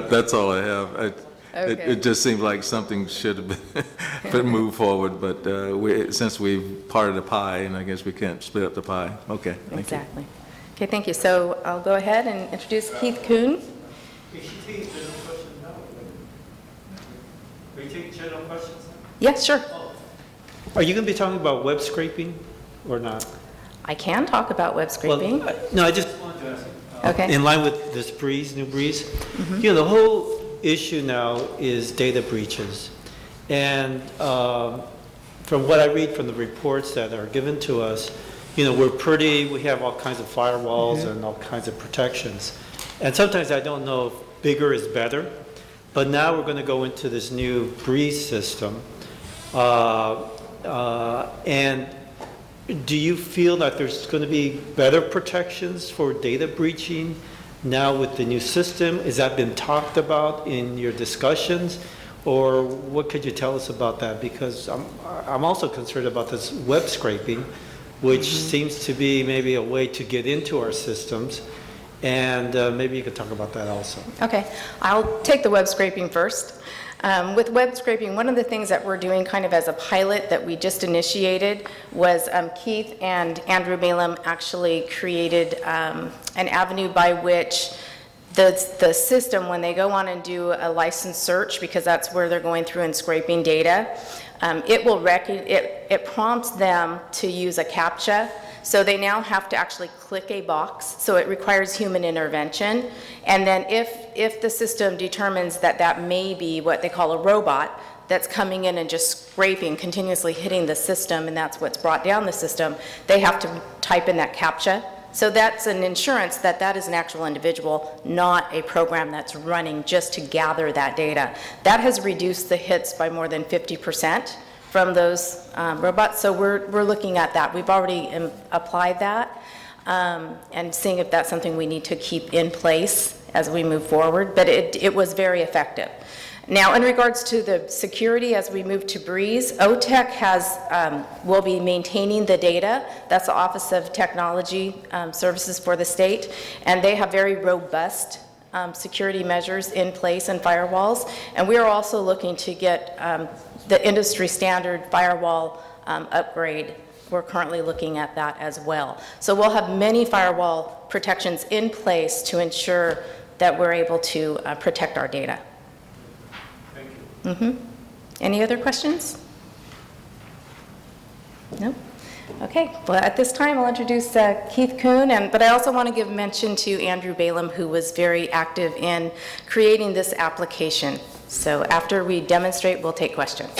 That's all I have. It just seemed like something should have been moved forward, but since we've parted the pie, and I guess we can't split up the pie. Okay, thank you. Exactly. Okay, thank you. So I'll go ahead and introduce Keith Kuhn. Are you taking general questions? Yes, sure. Are you going to be talking about web scraping or not? I can talk about web scraping. No, I just wanted to ask. Okay. In line with this new breeze, the whole issue now is data breaches. And from what I read from the reports that are given to us, we have all kinds of firewalls and all kinds of protections. And sometimes I don't know if bigger is better, but now we're going to go into this new breeze system. And do you feel that there's going to be better protections for data breaching now with the new system? Has that been talked about in your discussions? Or what could you tell us about that? Because I'm also concerned about this web scraping, which seems to be maybe a way to get into our systems. And maybe you could talk about that also. Okay, I'll take the web scraping first. With web scraping, one of the things that we're doing kind of as a pilot that we just initiated was Keith and Andrew Balaam actually created an avenue by which the system, when they go on and do a license search, because that's where they're going through and scraping data, it prompts them to use a CAPTCHA. So they now have to actually click a box, so it requires human intervention. And then if the system determines that may be what they call a robot that's coming in and just scraping, continuously hitting the system, and that's what's brought down the system, they have to type in that CAPTCHA. So that's an insurance that is an actual individual, not a program that's running just to gather that data. That has reduced the hits by more than 50%. From those robots, so we're looking at that. We've already applied that and seeing if that's something we need to keep in place as we move forward, but it was very effective. Now, in regards to the security, as we move to Breeze, OTEC will be maintaining the data. That's the Office of Technology Services for the state, and they have very robust security measures in place and firewalls, and we are also looking to get the industry standard firewall upgrade. We're currently looking at that as well. So we'll have many firewall protections in place to ensure that we're able to protect our data. Thank you. Any other questions? No? Okay, well, at this time, I'll introduce Keith Kuhn, but I also want to give mention to Andrew Balaam, who was very active in creating this application. So after we demonstrate, we'll take questions.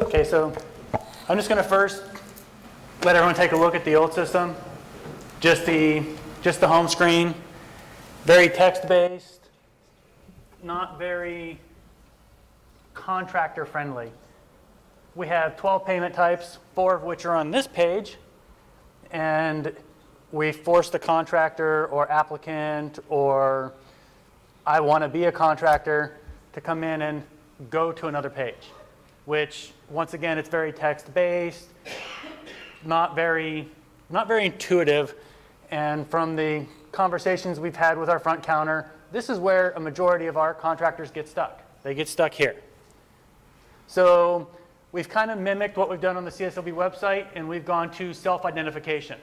Okay, so I'm just going to first let everyone take a look at the old system. Just the home screen, very text-based, not very contractor friendly. We have 12 payment types, 4 of which are on this page, and we force the contractor or applicant or I want to be a contractor to come in and go to another page, which once again, it's very text-based, not very intuitive. And from the conversations we've had with our front counter, this is where a majority of our contractors get stuck. They get stuck here. So we've kind of mimicked what we've done on the CSLB website, and we've gone to self-identification.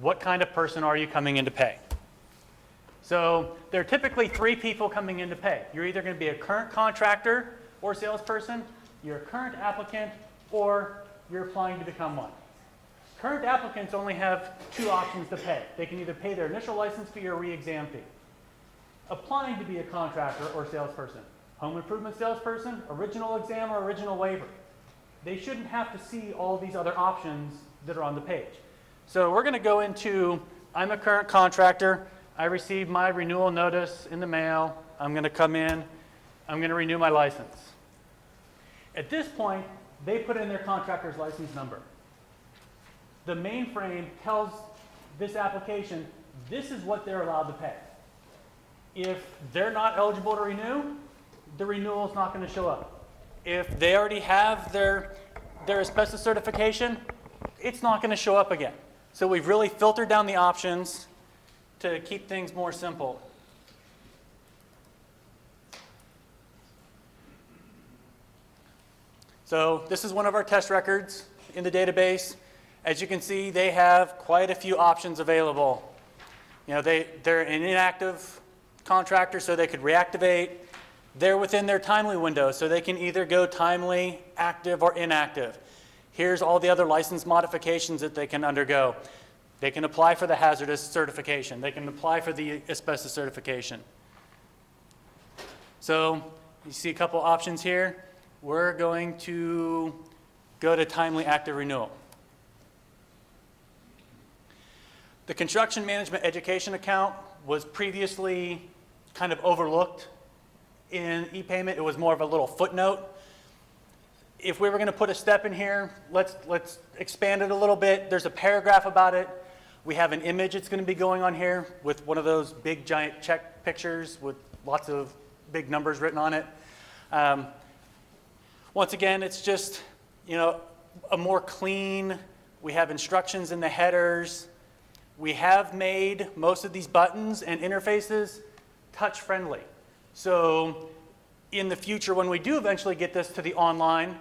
What kind of person are you coming in to pay? So there are typically 3 people coming in to pay. You're either going to be a current contractor or salesperson, you're a current applicant, or you're applying to become one. Current applicants only have 2 options to pay. They can either pay their initial license fee or re-exam fee. Applying to be a contractor or salesperson, home improvement salesperson, original exam or original waiver. They shouldn't have to see all these other options that are on the page. So we're going to go into, I'm a current contractor. I received my renewal notice in the mail. I'm going to come in. I'm going to renew my license. At this point, they put in their contractor's license number. The mainframe tells this application, this is what they're allowed to pay. If they're not eligible to renew, the renewal is not going to show up. If they already have their asbestos certification, it's not going to show up again. So we've really filtered down the options to keep things more simple. So this is one of our test records in the database. As you can see, they have quite a few options available. You know, they're an inactive contractor, so they could reactivate. They're within their timely window, so they can either go timely, active, or inactive. Here's all the other license modifications that they can undergo. They can apply for the hazardous certification. They can apply for the asbestos certification. So you see a couple options here. We're going to go to timely active renewal. The construction management education account was previously kind of overlooked in e-payment. It was more of a little footnote. If we were going to put a step in here, let's expand it a little bit. There's a paragraph about it. We have an image that's going to be going on here with one of those big giant check pictures with lots of big numbers written on it. Once again, it's just, you know, a more clean, we have instructions in the headers. We have made most of these buttons and interfaces touch friendly. So in the future, when we do eventually get this to the online,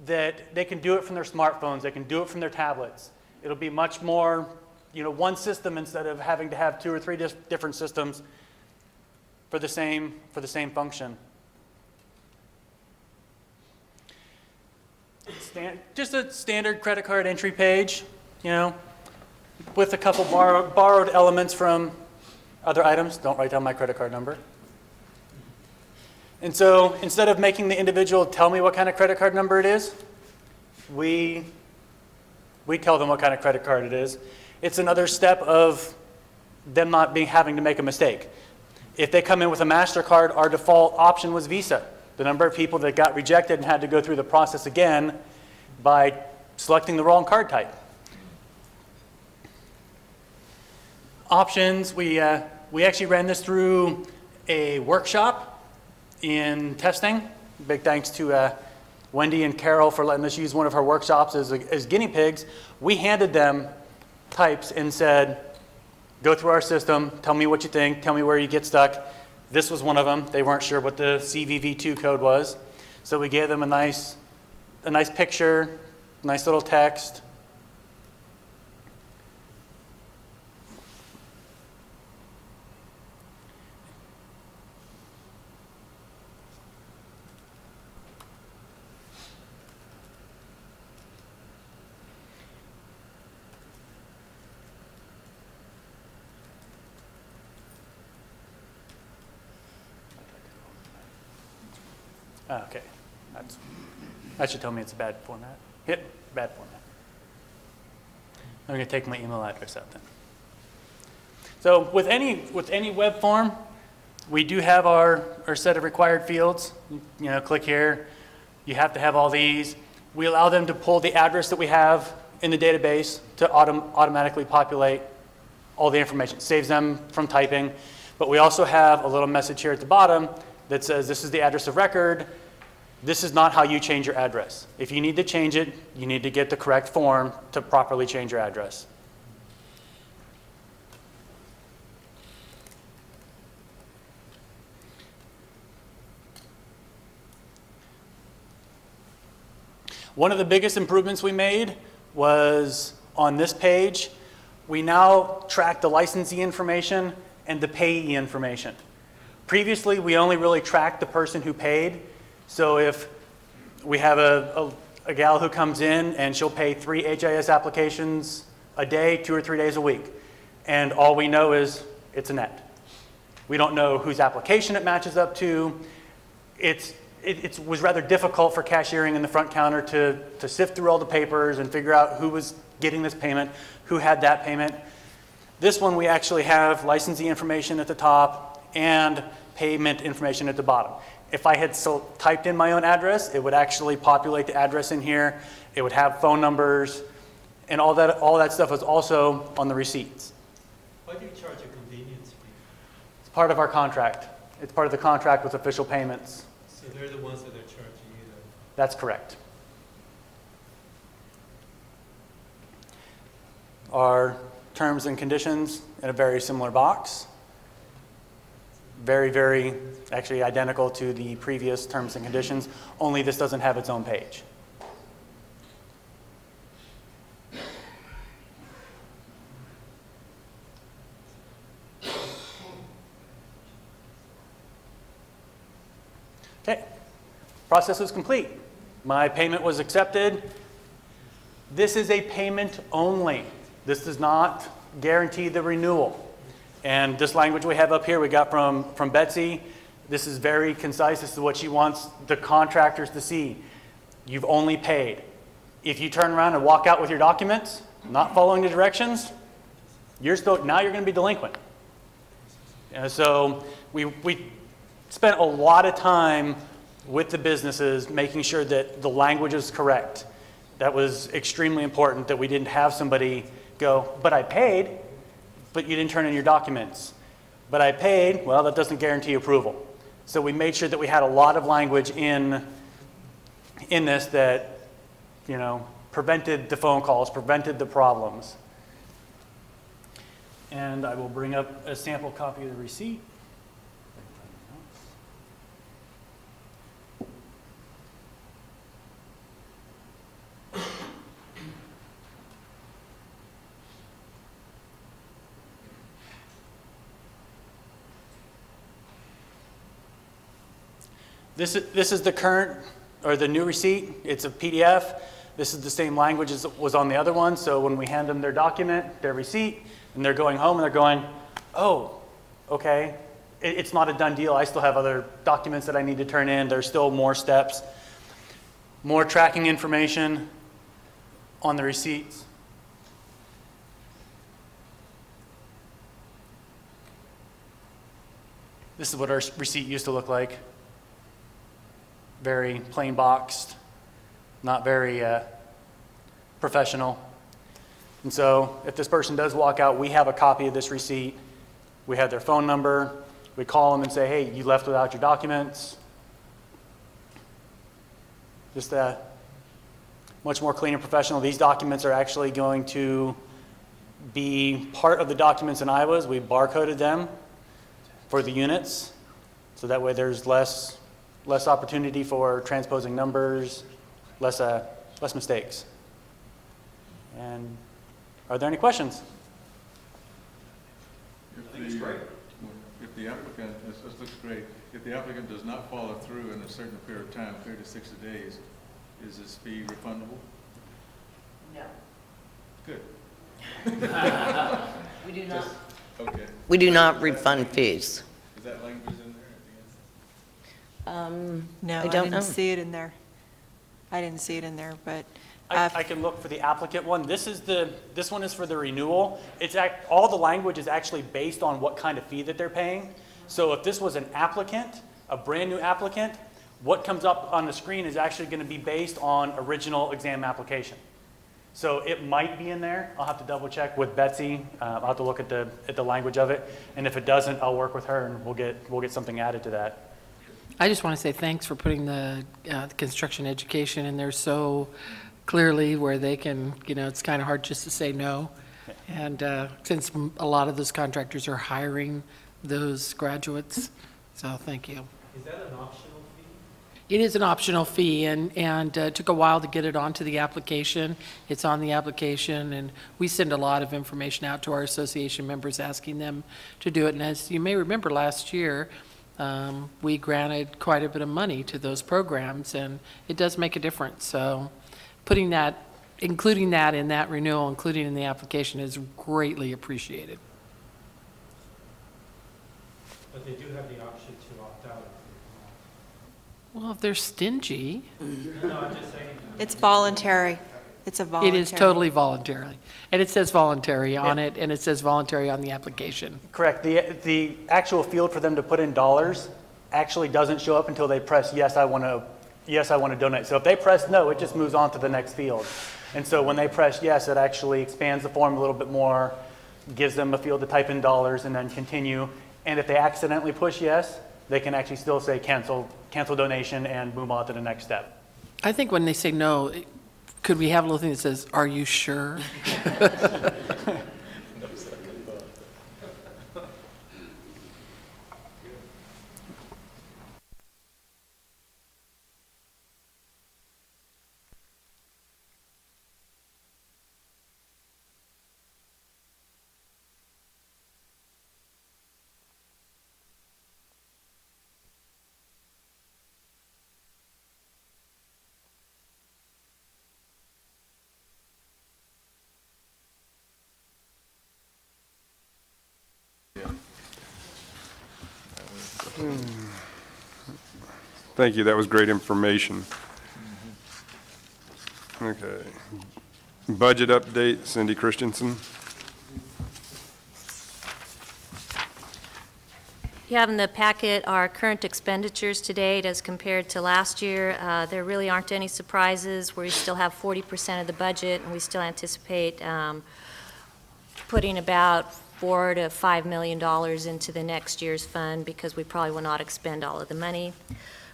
that they can do it from their smartphones, they can do it from their tablets. It'll be much more, you know, one system instead of having to have 2 or 3 different systems for the same function. Just a standard credit card entry page, you know, with a couple borrowed elements from other items. Don't write down my credit card number. And so instead of making the individual tell me what kind of credit card number it is, we tell them what kind of credit card it is. It's another step of them not having to make a mistake. If they come in with a MasterCard, our default option was Visa. The number of people that got rejected and had to go through the process again by selecting the wrong card type. Options, we actually ran this through a workshop in testing. Big thanks to Wendy and Carol for letting us use one of her workshops as guinea pigs. We handed them types and said, go through our system, tell me what you think, tell me where you get stuck. This was one of them. They weren't sure what the CVV2 code was. So we gave them a nice picture, nice little text. Okay, that should tell me it's a bad format. Hit bad format. I'm going to take my email address out then. So with any web form, we do have our set of required fields. You know, click here. You have to have all these. We allow them to pull the address that we have in the database to automatically populate all the information. It saves them from typing. But we also have a little message here at the bottom that says this is the address of record. This is not how you change your address. If you need to change it, you need to get the correct form to properly change your address. One of the biggest improvements we made was on this page. We now track the licensee information and the payee information. Previously, we only really tracked the person who paid. So if we have a gal who comes in and she'll pay 3 HIS applications a day, 2 or 3 days a week, and all we know is it's a net. We don't know whose application it matches up to. It was rather difficult for cashiering in the front counter to sift through all the papers and figure out who was getting this payment, who had that payment. This one, we actually have licensee information at the top and payment information at the bottom. If I had typed in my own address, it would actually populate the address in here. It would have phone numbers, and all that stuff is also on the receipts. Why do you charge a convenience fee? It's part of our contract. It's part of the contract with official payments. So they're the ones that are charging you then? That's correct. Our terms and conditions in a very similar box. Very, very, actually identical to the previous terms and conditions, only this doesn't have its own page. Okay, process was complete. My payment was accepted. This is a payment only. This does not guarantee the renewal. And this language we have up here, we got from Betsy. This is very concise. This is what she wants the contractors to see. You've only paid. If you turn around and walk out with your documents, not following the directions, now you're going to be delinquent. And so we spent a lot of time with the businesses making sure that the language is correct. That was extremely important, that we didn't have somebody go, but I paid, but you didn't turn in your documents. But I paid, well, that doesn't guarantee approval. So we made sure that we had a lot of language in this that, you know, prevented the phone calls, prevented the problems. And I will bring up a sample copy of the receipt. This is the current, or the new receipt. It's a PDF. This is the same language as was on the other one. So when we hand them their document, their receipt, and they're going home and they're going, oh, okay, it's not a done deal. I still have other documents that I need to turn in. There's still more steps, more tracking information on the receipts. This is what our receipt used to look like. Very plain boxed, not very professional. And so if this person does walk out, we have a copy of this receipt. We have their phone number. We call them and say, hey, you left without your documents. Just much more clean and professional. These documents are actually going to be part of the documents in Iowa's. We barcoded them for the units, so that way there's less opportunity for transposing numbers, less mistakes. And are there any questions? I think it's great. If the applicant, this looks great, if the applicant does not follow through in a certain period of time, 30 to 60 days, is this fee refundable? No. Good. We do not. Okay. We do not refund fees. Is that language in there? No, I I don't didn't know. see it in there. I didn't see it in there, but I can look for the applicant one. This one is for the renewal. All the language is actually based on what kind of fee that they're paying. So if this was an applicant, a brand-new applicant, what comes up on the screen is actually going to be based on original exam application. So it might be in there. I'll have to double check with Betsy. I'll have to look at the language of it. And if it doesn't, I'll work with her and we'll get something added to that. I just want to say thanks for putting the construction education in there so clearly where they can, it's kind of hard just to say no. And since a lot of those contractors are hiring those graduates, so thank you. Is that an optional fee? It is an optional fee, and it took a while to get it onto the application. It's on the application, and we send a lot of information out to our association members asking them to do it. And as you may remember last year, we granted quite a bit of money to those programs, and it does make a difference. So including that in that renewal, including in the application, is greatly appreciated. But they do have the option to opt out. Well, if they're stingy. No, I'm just saying. It's voluntary. It's a voluntary. It is totally voluntary. And it says voluntary on it, and it says voluntary on the application. Correct. The actual field for them to put in dollars actually doesn't show up until they press yes, I want to donate. So if they press no, it just moves on to the next field. And so when they press yes, it actually expands the form a little bit more, gives them a field to type in dollars and then continue. And if they accidentally push yes, they can actually still say cancel donation and move on to the next step. I think when they say no, could we have a little thing that says, "Are you sure?" Thank you, that was great information. Okay. Budget update, Cindy Christensen. You have in the packet our current expenditures to date as compared to last year. There really aren't any surprises. We still have 40% of the budget, and we still anticipate putting about $4 to $5 million into the next year's fund because we probably will not expend all of the money.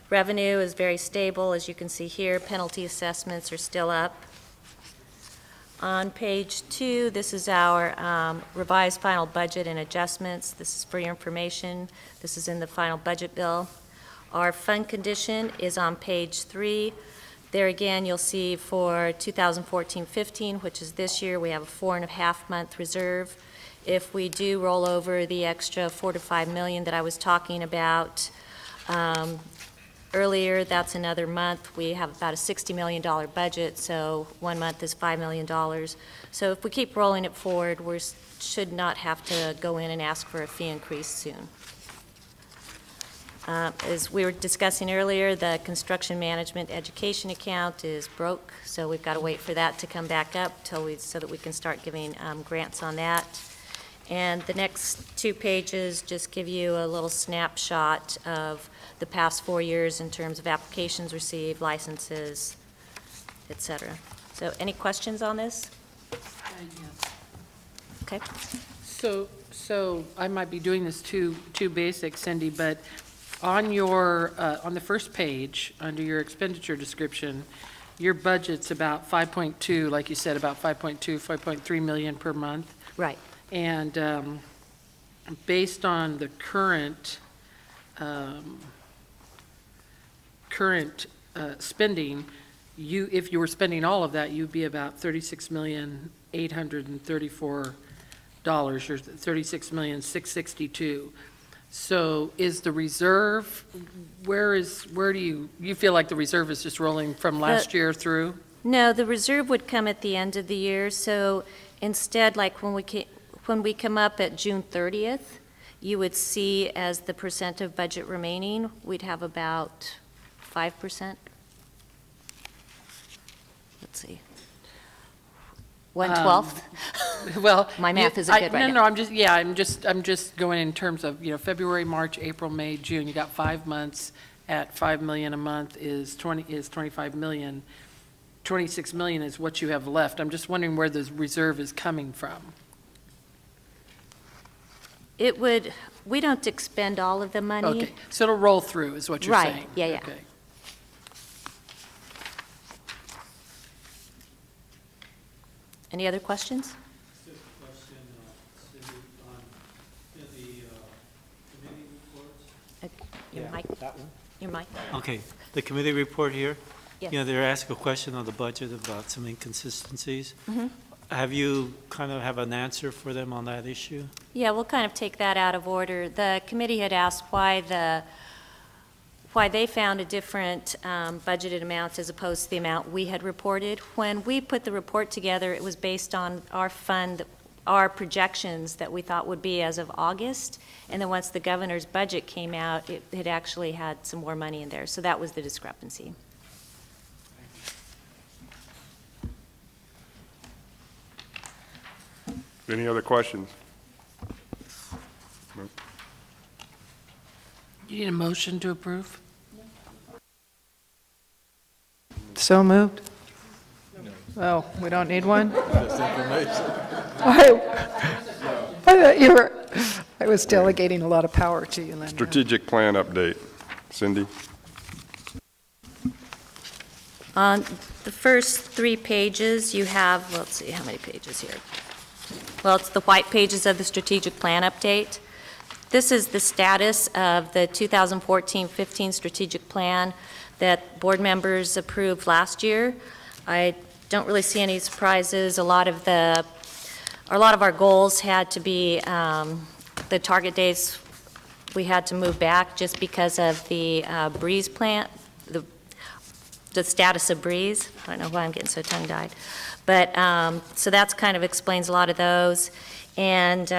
Revenue is very stable, as you can see here. Penalty assessments are still up. On page 2, this is our revised final budget and adjustments. This is for your information. This is in the final budget bill. Our fund condition is on page 3. There again, you'll see for 2014-15, which is this year, we have a 4.5-month reserve. If we do roll over the extra $4 to $5 million that I was talking about earlier, that's another month. We have about a $60 million budget, so 1 month is $5 million. So if we keep rolling it forward, we should not have to go in and ask for a fee increase soon. As we were discussing earlier, the construction management education account is broke, so we've got to wait for that to come back up so that we can start giving grants on that. And the next 2 pages just give you a little snapshot of the past 4 years in terms of applications received, licenses, et cetera. So any questions on this? Okay. So I might be doing this too basic, Cindy, but on your, on the first page, under your expenditure description, your budget's about 5.2, like you said, about 5.2, 5.3 million per month. Right. And based on the current spending, if you were spending all of that, you'd be about $36,834, or $36,662,000. So is the reserve, where do you feel like the reserve is just rolling from last year through? No, the reserve would come at the end of the year. So instead, like when we come up at June 30th, you would see as the percent of budget remaining, we'd have about 5%. Let's see. 1/12. Well. My math isn't good right No, now. no, I'm just going in terms of, February, March, April, May, June. You got 5 months at 5 million a month is 25 million. 26 million is what you have left. I'm just wondering where the reserve is coming from. We don't expend all of the money. Okay, so it'll roll through, is what you're Right, saying? yeah. Okay. Any other questions? Your mic? Your mic? Okay, the committee report here. Yes. They're asking a question on the budget about some inconsistencies. Mhm. Have you kind of have an answer for them on that issue? Yeah, we'll kind of take that out of order. The committee had asked why they found a different budgeted amounts as opposed to the amount we had reported. When we put the report together, it was based on our projections that we thought would be as of August, and then once the governor's budget came out, it had actually had some more money in there, so that was the discrepancy. Any other questions? You need a motion to approve? So moved? Oh, we don't need one? I was delegating a lot of power to you, Linda. Strategic plan update. Cindy? On the first 3 pages, you have, let's see, how many pages here? Well, it's the white pages of the strategic plan update. This is the status of the 2014-15 strategic plan that board members approved last year. I don't really see any surprises. A lot of our goals had to be, the target dates we had to move back just because of the Breeze plant, the status of Breeze. I don't know why I'm getting so tongue-tied. But, so that's kind of explains a lot of those. And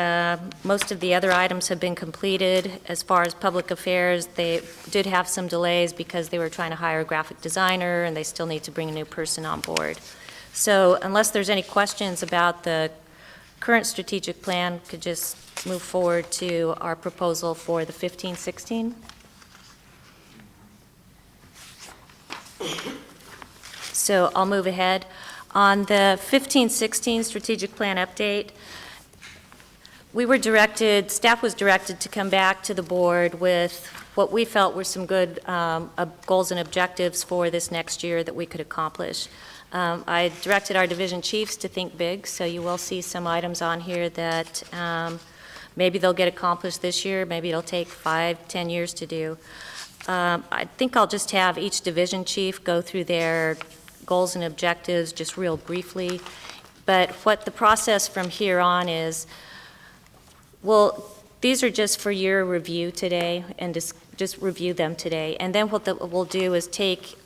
most of the other items have been completed. As far as public affairs, they did have some delays because they were trying to hire a graphic designer, and they still need to bring a new person on board. So unless there's any questions about the current strategic plan, could just move forward to our proposal for the 15-16. So I'll move ahead. On the 15-16 strategic plan update, staff was directed to come back to the board with what we felt were some good goals and objectives for this next year that we could accomplish. I directed our division chiefs to think big, so you will see some items on here that maybe they'll get accomplished this year, maybe it'll take 5-10 years to do. I think I'll just have each division chief go through their goals and objectives just real briefly. But what the process from here on is, well, these are just for your review today, and just review them today. And then what we'll do is take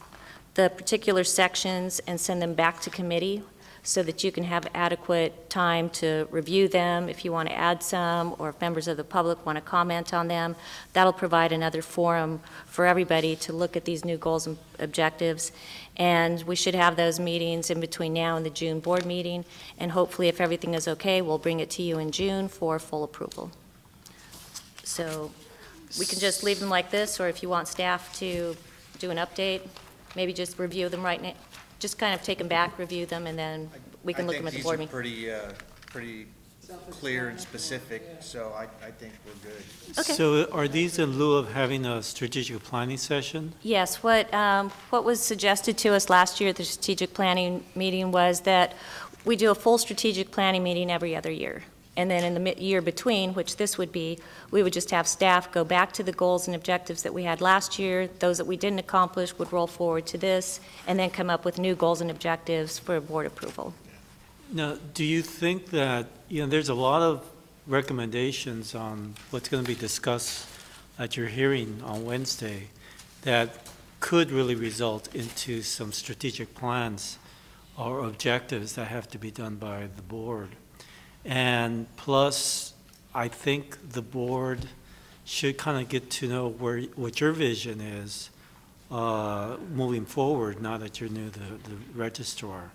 the particular sections and send them back to committee so that you can have adequate time to review them if you want to add some, or if members of the public want to comment on them. That'll provide another forum for everybody to look at these new goals and objectives. And we should have those meetings in between now and the June board meeting. And hopefully, if everything is okay, we'll bring it to you in June for full approval. So we can just leave them like this, or if you want staff to do an update, maybe just review them right now. Just kind of take them back, review them, and then we can look them at the board meeting. I think these are pretty clear and specific, so I think we're good. Okay. So are these in lieu of having a strategic planning session? Yes, what was suggested to us last year at the strategic planning meeting was that we do a full strategic planning meeting every other year. And then in the year between, which this would be, we would just have staff go back to the goals and objectives that we had last year. Those that we didn't accomplish would roll forward to this, and then come up with new goals and objectives for board approval. Now, do you think that, there's a lot of recommendations on what's going to be discussed at your hearing on Wednesday that could really result into some strategic plans or objectives that have to be done by the board? And plus, I think the board should kind of get to know what your vision is moving forward, now that you're new the registrar.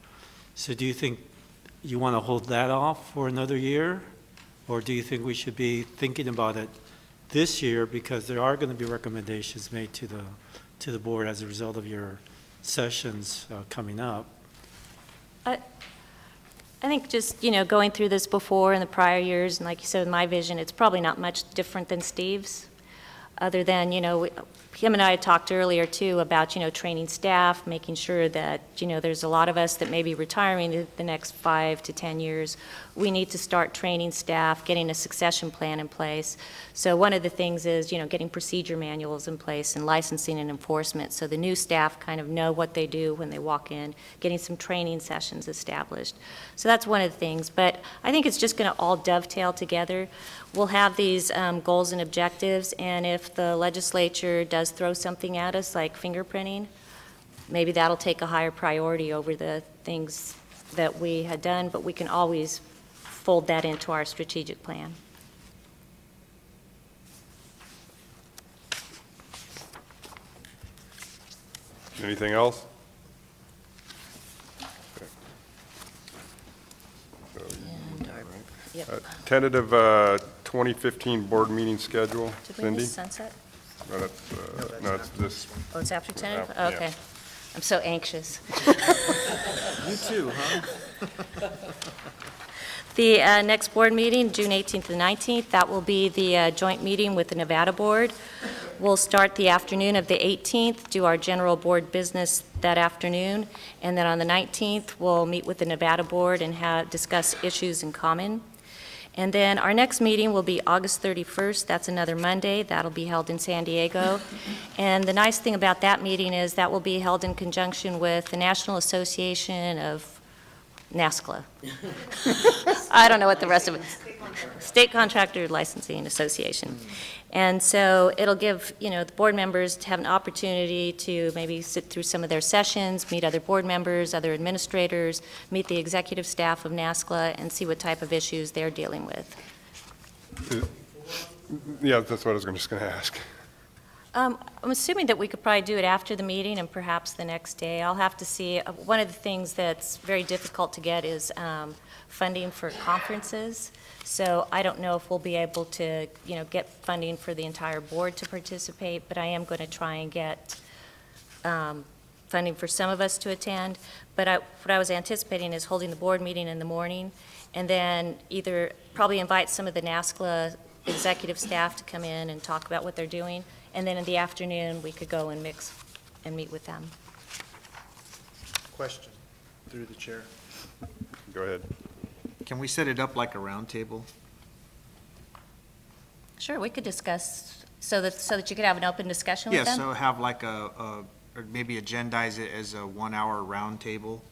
So do you think you want to hold that off for another year? Or do you think we should be thinking about it this year, because there are going to be recommendations made to the board as a result of your sessions coming up? I think just, going through this before in the prior years, and like you said, in my vision, it's probably not much different than Steve's, other than, him and I had talked earlier, too, about, training staff, making sure that, there's a lot of us that may be retiring in the next 5 to 10 years. We need to start training staff, getting a succession plan in place. So one of the things is, getting procedure manuals in place and licensing and enforcement, so the new staff kind of know what they do when they walk in, getting some training sessions established. So that's one of the things. But I think it's just going to all dovetail together. We'll have these goals and objectives, and if the legislature does throw something at us like fingerprinting, maybe that'll take a higher priority over the things that we had done, but we can always fold that into our strategic plan. Anything else? Yep. Tentative 2015 board meeting schedule, Did we Cindy? miss sunset? No, it's this. Oh, it's after 10? Yeah. Okay. I'm so anxious. You too, huh? The next board meeting, June 18th and 19th, that will be the joint meeting with the Nevada Board. We'll start the afternoon of the 18th, do our general board business that afternoon, and then on the 19th, we'll meet with the Nevada Board and discuss issues in common. And then our next meeting will be August 31st. That's another Monday. That'll be held in San Diego. And the nice thing about that meeting is that will be held in conjunction with the National Association of NASCLA. I don't know what the rest of it, State Contractor Licensing Association. And so it'll give, the board members to have an opportunity to maybe sit through some of their sessions, meet other board members, other administrators, meet the executive staff of NASCLA, and see what type of issues they're dealing with. Yeah, that's what I was just going to ask. I'm assuming that we could probably do it after the meeting and perhaps the next day. I'll have to see. One of the things that's very difficult to get is funding for conferences. So I don't know if we'll be able to, get funding for the entire board to participate, but I am going to try and get funding for some of us to attend. But what I was anticipating is holding the board meeting in the morning, and then either probably invite some of the NASCLA executive staff to come in and talk about what they're doing, and then in the afternoon, we could go and mix and meet with them. Question, through the chair. Go ahead. Can we set it up like a round table? Sure, we could discuss, so that you could have an open discussion with Yeah, them? so have like or maybe agendize it as a 1-hour round table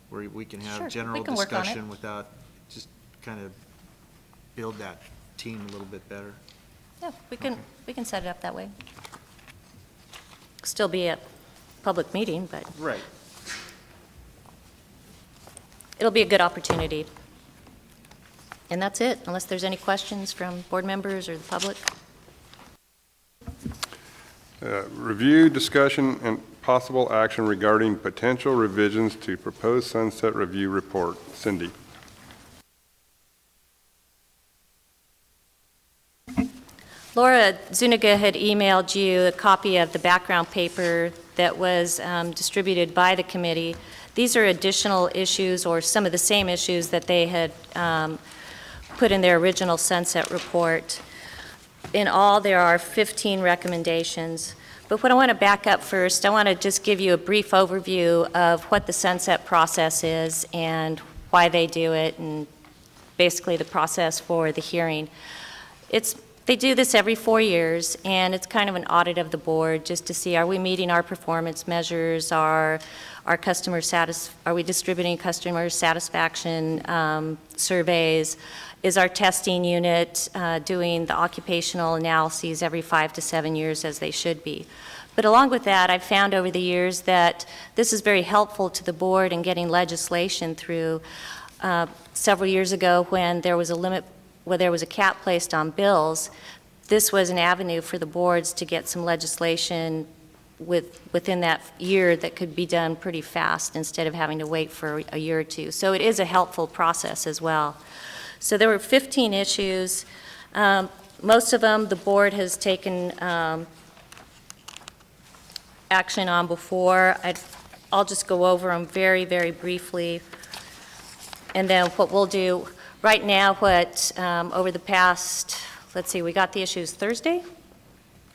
where we can Sure, have we general can work on it. discussion without, just kind of build that team a little bit better. Yeah, we can set it up that way. Still be a public meeting, but Right. it'll be a good opportunity. And that's it, unless there's any questions from board members or the public. Review, discussion, and possible action regarding potential revisions to proposed sunset review report. Cindy. Laura Zuniga had emailed you a copy of the background paper that was distributed by the committee. These are additional issues or some of the same issues that they had put in their original sunset report. In all, there are 15 recommendations. But what I want to back up first, I want to just give you a brief overview of what the sunset process is and why they do it, and basically the process for the hearing. They do this every 4 years, and it's kind of an audit of the board just to see, are we meeting our performance measures? Are we distributing customer satisfaction surveys? Is our testing unit doing the occupational analyses every 5 to 7 years as they should be? But along with that, I've found over the years that this is very helpful to the board in getting legislation through. Several years ago, when there was a cap placed on bills, this was an avenue for the boards to get some legislation within that year that could be done pretty fast instead of having to wait for a year or two. So it is a helpful process as well. So there were 15 issues. Most of them the board has taken action on before. I'll just go over them very, very briefly. And then what we'll do right now, over the past, let's see, we got the issues Thursday?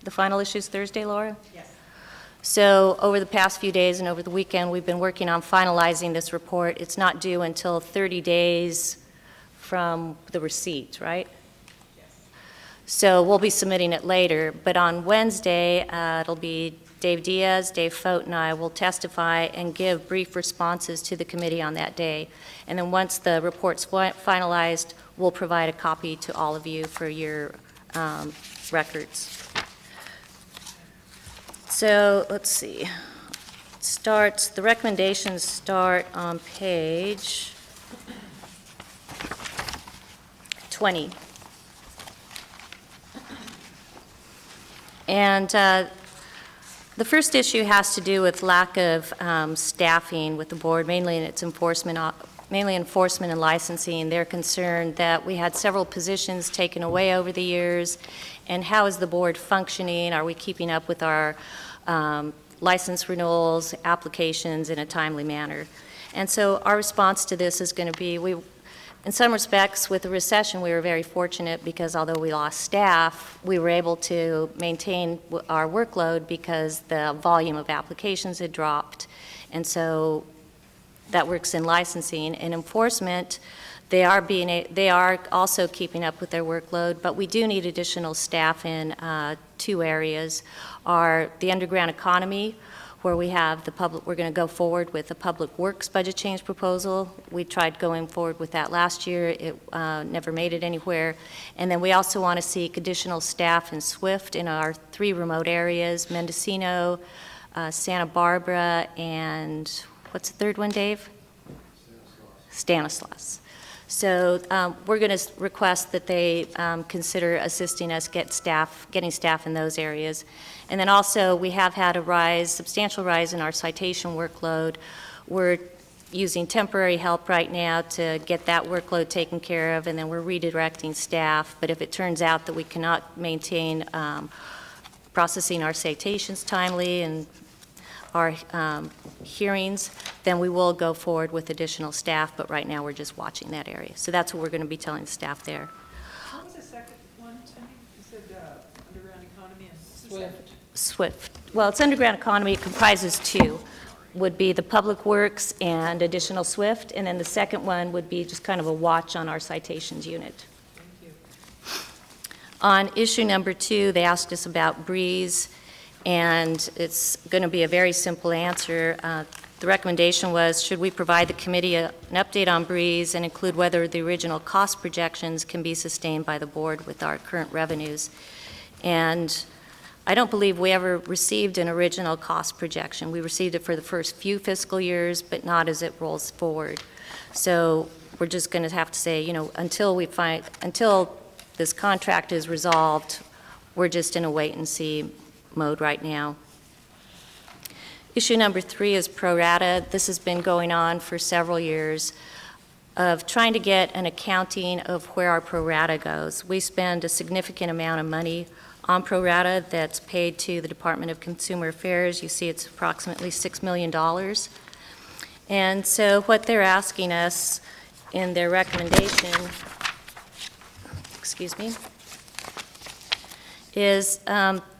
The final issues Thursday, Laura? Yes. So over the past few days and over the weekend, we've been working on finalizing this report. It's not due until 30 days from the receipt, right? Yes. So we'll be submitting it later, but on Wednesday, it'll be Dave Diaz, Dave Fote, and I will testify and give brief responses to the committee on that day. And then once the report's finalized, we'll provide a copy to all of you for your records. So let's see. The recommendations start on page 20. And the first issue has to do with lack of staffing with the board, mainly in its enforcement and licensing. They're concerned that we had several positions taken away over the years, and how is the board functioning? Are we keeping up with our license renewals, applications in a timely manner? And so our response to this is going to be, in some respects, with the recession, we were very fortunate because although we lost staff, we were able to maintain our workload because the volume of applications had dropped. And so that works in licensing. In enforcement, they are also keeping up with their workload, but we do need additional staff in two areas. The underground economy, where we have we're going to go forward with a public works budget change proposal. We tried going forward with that last year. It never made it anywhere. And then we also want to seek additional staff in SWIFT in our 3 remote areas, Mendocino, Santa Barbara, and what's the third one, Dave? Stanislaus. So we're going to request that they consider assisting us getting staff in those areas. And then also, we have had a substantial rise in our citation workload. We're using temporary help right now to get that workload taken care of, and then we're redirecting staff. But if it turns out that we cannot maintain processing our citations timely and our hearings, then we will go forward with additional staff, but right now we're just watching that area. So that's what we're going to be telling the staff there. What was the second one, Cindy? You said underground economy and SWIFT. SWIFT. Well, it's underground economy. It comprises 2. Would be the public works and additional SWIFT, and then the second one would be just kind of a watch on our citations unit. Thank you. On issue number 2, they asked us about Breeze, and it's going to be a very simple answer. The recommendation was, should we provide the committee an update on Breeze and include whether the original cost projections can be sustained by the board with our current revenues? And I don't believe we ever received an original cost projection. We received it for the first few fiscal years, but not as it rolls forward. So we're just going to have to say, until this contract is resolved, we're just in a wait-and-see mode right now. Issue number 3 is pro rata. This has been going on for several years of trying to get an accounting of where our pro rata goes. We spend a significant amount of money on pro rata that's paid to the Department of Consumer Affairs. You see it's approximately $6 million. And so what they're asking us in their recommendation, is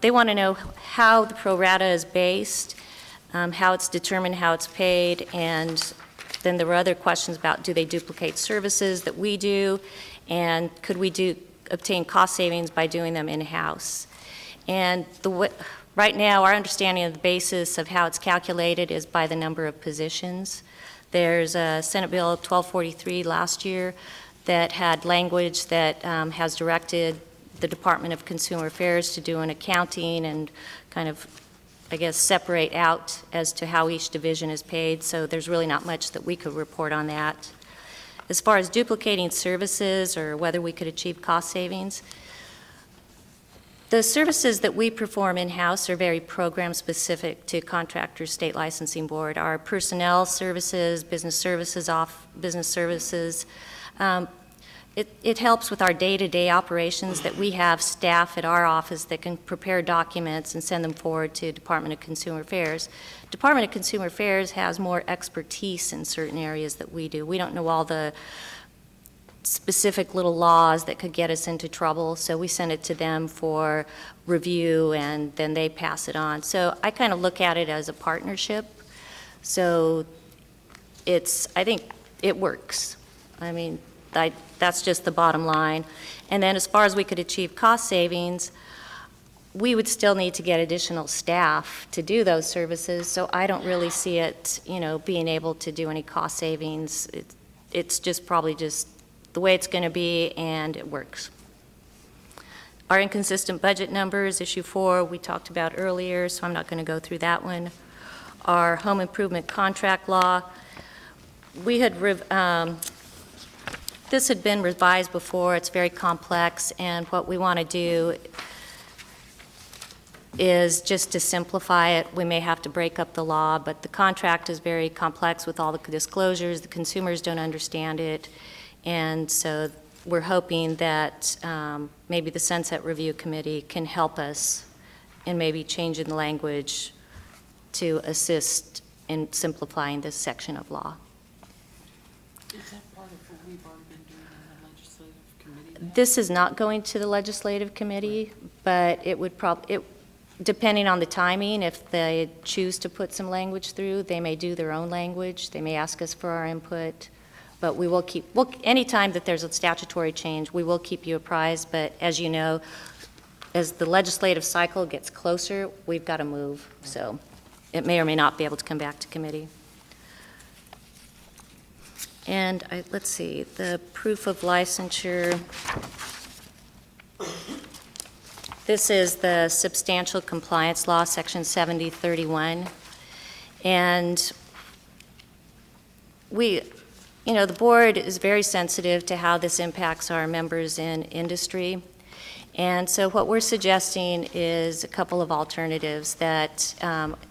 they want to know how the pro rata is based, how it's determined, how it's paid, and then there were other questions about do they duplicate services that we do, and could we obtain cost savings by doing them in-house. And right now, our understanding of the basis of how it's calculated is by the number of positions. There's a Senate Bill 1243 last year that had language that has directed the Department of Consumer Affairs to do an accounting and kind of, I guess, separate out as to how each division is paid. So there's really not much that we could report on that. As far as duplicating services or whether we could achieve cost savings, The services that we perform in-house are very program-specific to Contractors State Licensing Board. Our personnel services, business services, it helps with our day-to-day operations that we have staff at our office that can prepare documents and send them forward to Department of Consumer Affairs. Department of Consumer Affairs has more expertise in certain areas that we do. We don't know all the specific little laws that could get us into trouble, so we send it to them for review and then they pass it on. So I kind of look at it as a partnership. So I think it works. I mean, that's just the bottom line. And then as far as we could achieve cost savings, we would still need to get additional staff to do those services, so I don't really see it, being able to do any cost savings. It's just probably just the way it's going to be, and it works. Our inconsistent budget numbers, issue 4, we talked about earlier, so I'm not going to go through that one. Our home improvement contract law, we had this had been revised before. It's very complex, and what we want to do is just to simplify it. We may have to break up the law, but the contract is very complex with all the disclosures. The consumers don't understand it, and so we're hoping that maybe the Sunset Review Committee can help us in maybe changing the language to assist in simplifying this section of law. Is that part of what we've already been doing in the legislative committee? This is not going to the legislative committee, but it would depending on the timing, if they choose to put some language through, they may do their own language. They may ask us for our input, but we will anytime that there's a statutory change, we will keep you apprised, but as you know, as the legislative cycle gets closer, we've got to move, so it may or may not be able to come back to committee. And let's see, the proof of licensure. This is the substantial compliance law, section 7031. And the board is very sensitive to how this impacts our members in industry. And so what we're suggesting is a couple of alternatives that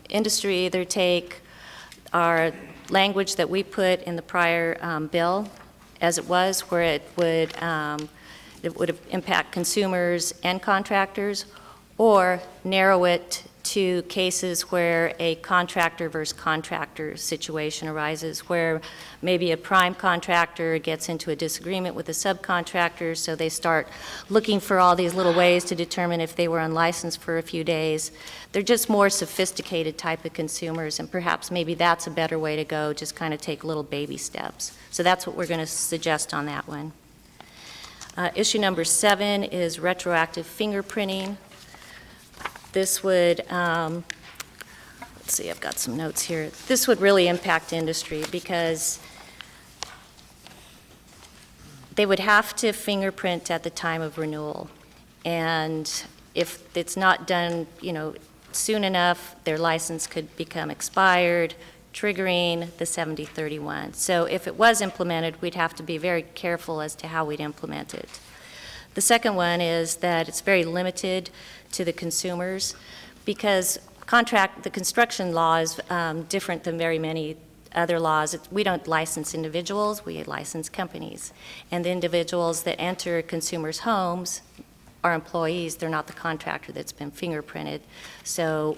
industry either take our language that we put in the prior bill as it was, where it would impact consumers and contractors, or narrow it to cases where a contractor versus contractor situation arises, where maybe a prime contractor gets into a disagreement with a subcontractor, so they start looking for all these little ways to determine if they were unlicensed for a few days. They're just more sophisticated type of consumers, and perhaps maybe that's a better way to go, just kind of take little baby steps. So that's what we're going to suggest on that one. Issue number 7 is retroactive fingerprinting. This would, let's see, I've got some notes here. This would really impact industry because they would have to fingerprint at the time of renewal. And if it's not done, soon enough, their license could become expired, triggering the 7031. So if it was implemented, we'd have to be very careful as to how we'd implement it. The second one is that it's very limited to the consumers because the construction law is different than very many other laws. We don't license individuals, we license companies. And the individuals that enter consumers' homes are employees, they're not the contractor that's been fingerprinted. So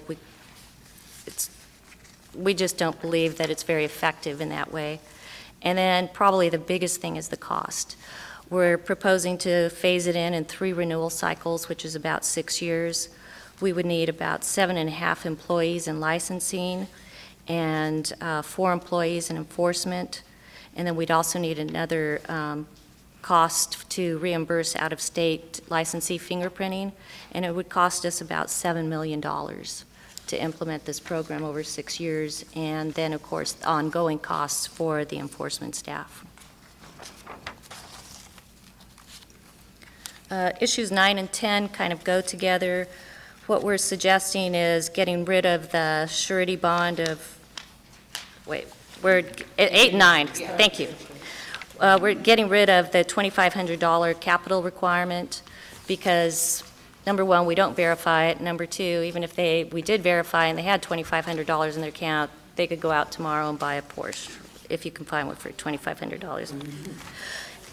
we just don't believe that it's very effective in that way. And then probably the biggest thing is the cost. We're proposing to phase it in 3 renewal cycles, which is about 6 years. We would need about 7.5 employees in licensing and 4 employees in enforcement. And then we'd also need another cost to reimburse out-of-state licensee fingerprinting, and it would cost us about $7 million to implement this program over 6 years, and then, of course, ongoing costs for the enforcement staff. Issues 9 and 10 kind of go together. What we're suggesting is getting rid of the surety bond of, we're at 8 and 9, thank you. We're getting rid of the $2,500 capital requirement because number one, we don't verify it. Number two, even if we did verify and they had $2,500 in their account, they could go out tomorrow and buy a Porsche, if you can find one for $2,500.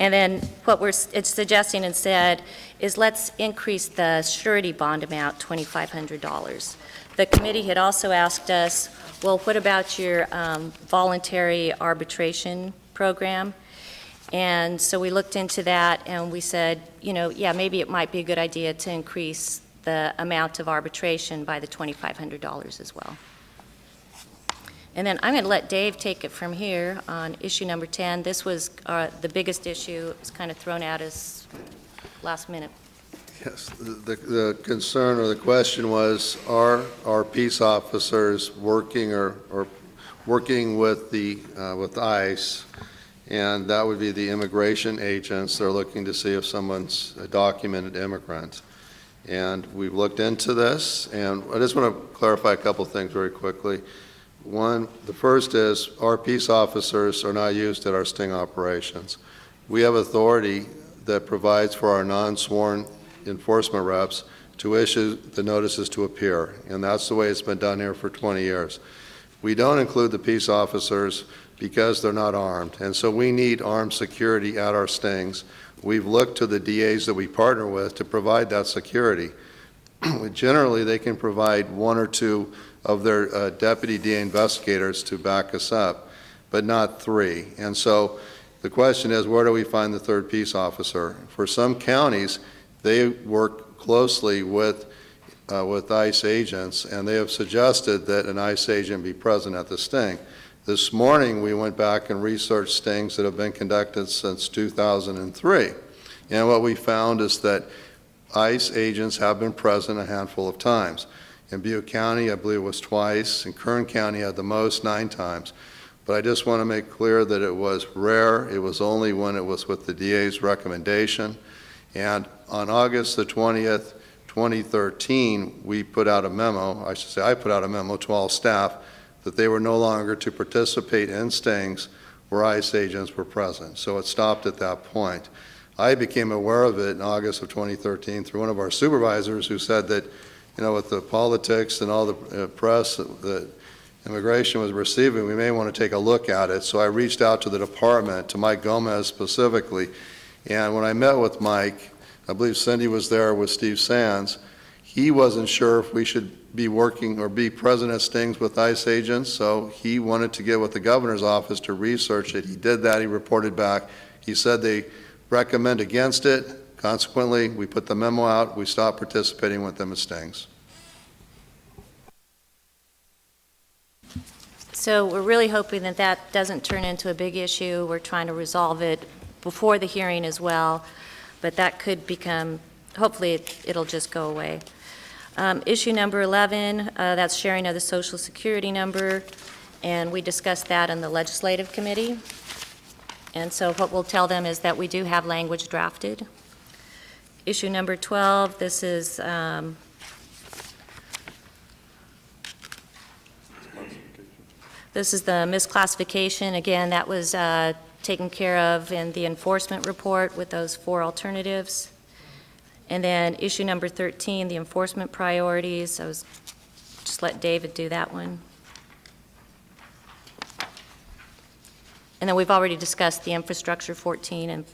And then what it's suggesting instead is let's increase the surety bond amount, $2,500. The committee had also asked us, well, what about your voluntary arbitration program? And so we looked into that and we said, yeah, maybe it might be a good idea to increase the amount of arbitration by the $2,500 as well. And then I'm going to let Dave take it from here on issue number 10. This was the biggest issue. It was kind of thrown at us last minute. Yes, the concern or the question was, are our peace officers working or working with with ICE? And that would be the immigration agents. They're looking to see if someone's a documented immigrant. And we've looked into this, and I just want to clarify a couple things very quickly. One, the first is our peace officers are not used at our sting operations. We have authority that provides for our non-sworn enforcement reps to issue the notices to appear, and that's the way it's been done here for 20 years. We don't include the peace officers because they're not armed, and so we need armed security at our stings. We've looked to the DAs that we partner with to provide that security. Generally, they can provide one or two of their deputy DA investigators to back us up, but not three. And so the question is, where do we find the third peace officer? For some counties, they work closely with ICE agents, and they have suggested that an ICE agent be present at the sting. This morning, we went back and researched stings that have been conducted since 2003. And what we found is that ICE agents have been present a handful of times. In Butte County, I believe it was twice. In Kern County, had the most, 9 times. But I just want to make clear that it was rare. It was only when it was with the DA's recommendation. And on August the 20th, 2013, we put out a memo, I should say I put out a memo to all staff that they were no longer to participate in stings where ICE agents were present. So it stopped at that point. I became aware of it in August of 2013 through one of our supervisors who said that, with the politics and all the press that immigration was receiving, we may want to take a look at it. So I reached out to the department, to Mike Gomez specifically, and when I met with Mike, I believe Cindy was there with Steve Sands, he wasn't sure if we should be working or be present at stings with ICE agents, so he wanted to get with the governor's office to research it. He did that, he reported back. He said they recommend against it. Consequently, we put the memo out, we stopped participating with them at stings. So we're really hoping that that doesn't turn into a big issue. We're trying to resolve it before the hearing as well, but that could become, hopefully it'll just go away. Issue number 11, that's sharing of the Social Security number, and we discussed that in the Legislative Committee. And so what we'll tell them is that we do have language drafted. Issue number 12, this is the misclassification. Again, that was taken care of in the enforcement report with those 4 alternatives. And then issue number 13, the enforcement priorities. Just let David do that one. And then we've already discussed the infrastructure 14 and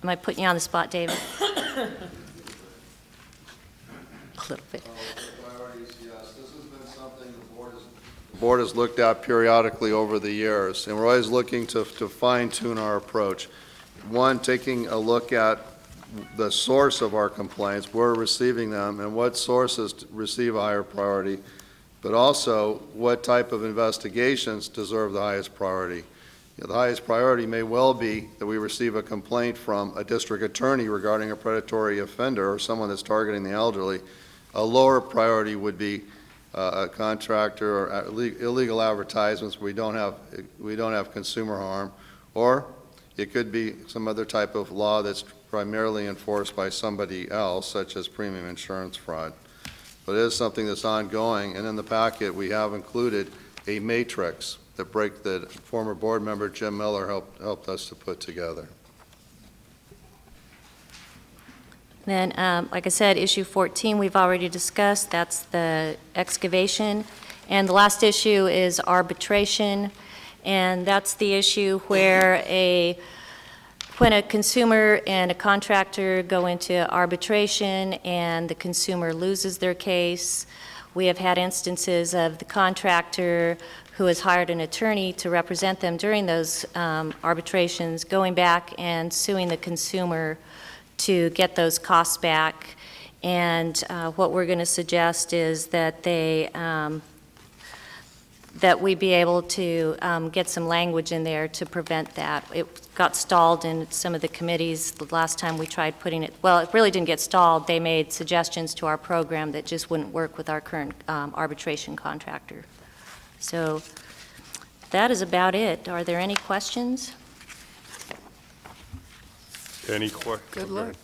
am I putting you on the spot, David? A little bit. Priorities, yes. This has been something the board has looked at periodically over the years, and we're always looking to fine-tune our approach. One, taking a look at the source of our complaints, where we're receiving them, and what sources receive a higher priority, but also what type of investigations deserve the highest priority. The highest priority may well be that we receive a complaint from a district attorney regarding a predatory offender or someone that's targeting the elderly. A lower priority would be a contractor or illegal advertisements where we don't have consumer harm, or it could be some other type of law that's primarily enforced by somebody else, such as premium insurance fraud. but it is something that's ongoing, and in the packet, we have included a matrix that former board member Jim Miller helped us to put together. Then, like I said, issue 14, we've already discussed. That's the excavation. And the last issue is arbitration. And that's the issue where when a consumer and a contractor go into arbitration and the consumer loses their case, we have had instances of the contractor who has hired an attorney to represent them during those arbitrations, going back and suing the consumer to get those costs back. And what we're going to suggest is that that we be able to get some language in there to prevent that. It got stalled in some of the committees the last time we tried putting it, well, it really didn't get stalled. They made suggestions to our program that just wouldn't work with our current arbitration contractor. So that is about it. Are there any questions? Any questions? Good luck.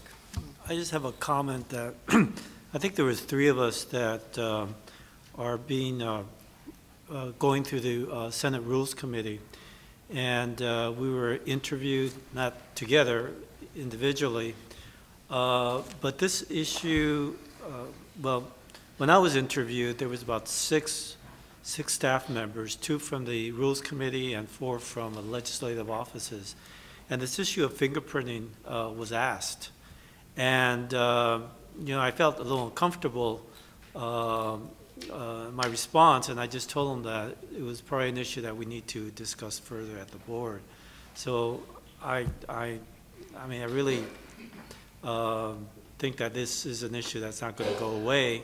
I just have a comment that I think there was 3 of us that are being going through the Senate Rules Committee, and we were interviewed, not together, individually, but this issue, well, when I was interviewed, there was about six staff members, 2 from the Rules Committee and 4 from the legislative offices, and this issue of fingerprinting was asked. And, I felt a little uncomfortable my response, and I just told them that it was probably an issue that we need to discuss further at the board. So I really think that this is an issue that's not going to go away,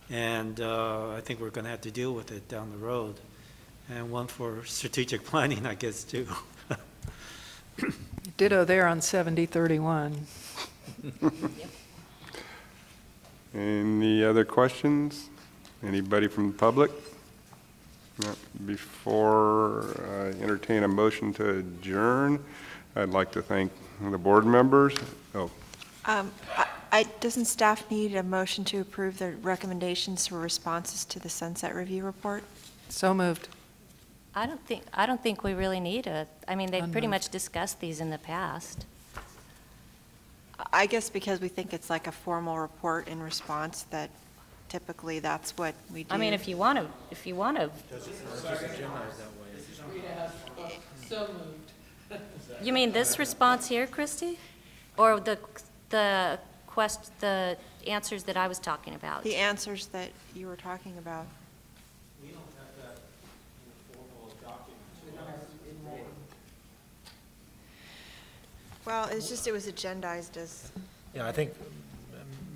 and I think we're going to have to deal with it down the road, and one for strategic planning, I guess, too. Ditto there on 7031. Any other questions? Anybody from the public? No. Before I entertain a motion to adjourn, I'd like to thank the board members. Oh, Doesn't staff need a motion to approve the recommendations for responses to the Sunset Review report? So moved. I don't think we really need they've pretty much discussed these in the past. I guess because we think it's like a formal report in response, that typically that's what we do. I mean, if you want to. So moved. You mean this response here, Christy? Or the answers that I was talking about? The answers that you were talking about. We don't have that in a formal document. Well, it was agendized as. Yeah, I think,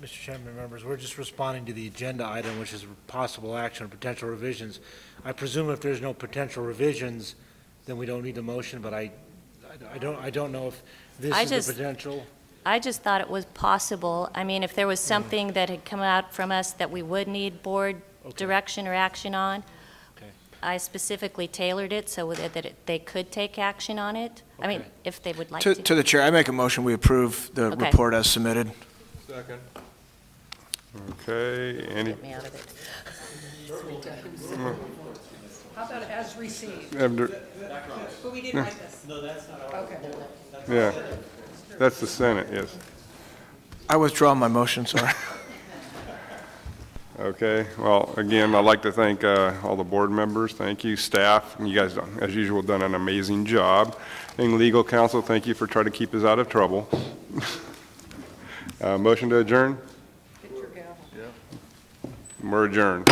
Mr. Chairman, members, we're just responding to the agenda item, which is possible action or potential revisions. I presume if there's no potential revisions, then we don't need a motion, but I don't know if this is the potential. I just thought it was possible. I mean, if there was something that had come out from us that we would need board direction or action on, I specifically tailored it so that they could take action on it. I mean, if they would like to. To the chair, I make a motion, we approve the report as submitted. second. Okay, any? Get me out of it. How about as received? But we didn't write this. No, that's not our. Okay. Yeah, that's the Senate, yes. I withdraw my motion, sorry. Okay, well, again, I'd like to thank all the board members. Thank you, staff. You guys, as usual, done an amazing job. And legal counsel, thank you for trying to keep us out of trouble. Motion to adjourn? Get your gavel. We're adjourned.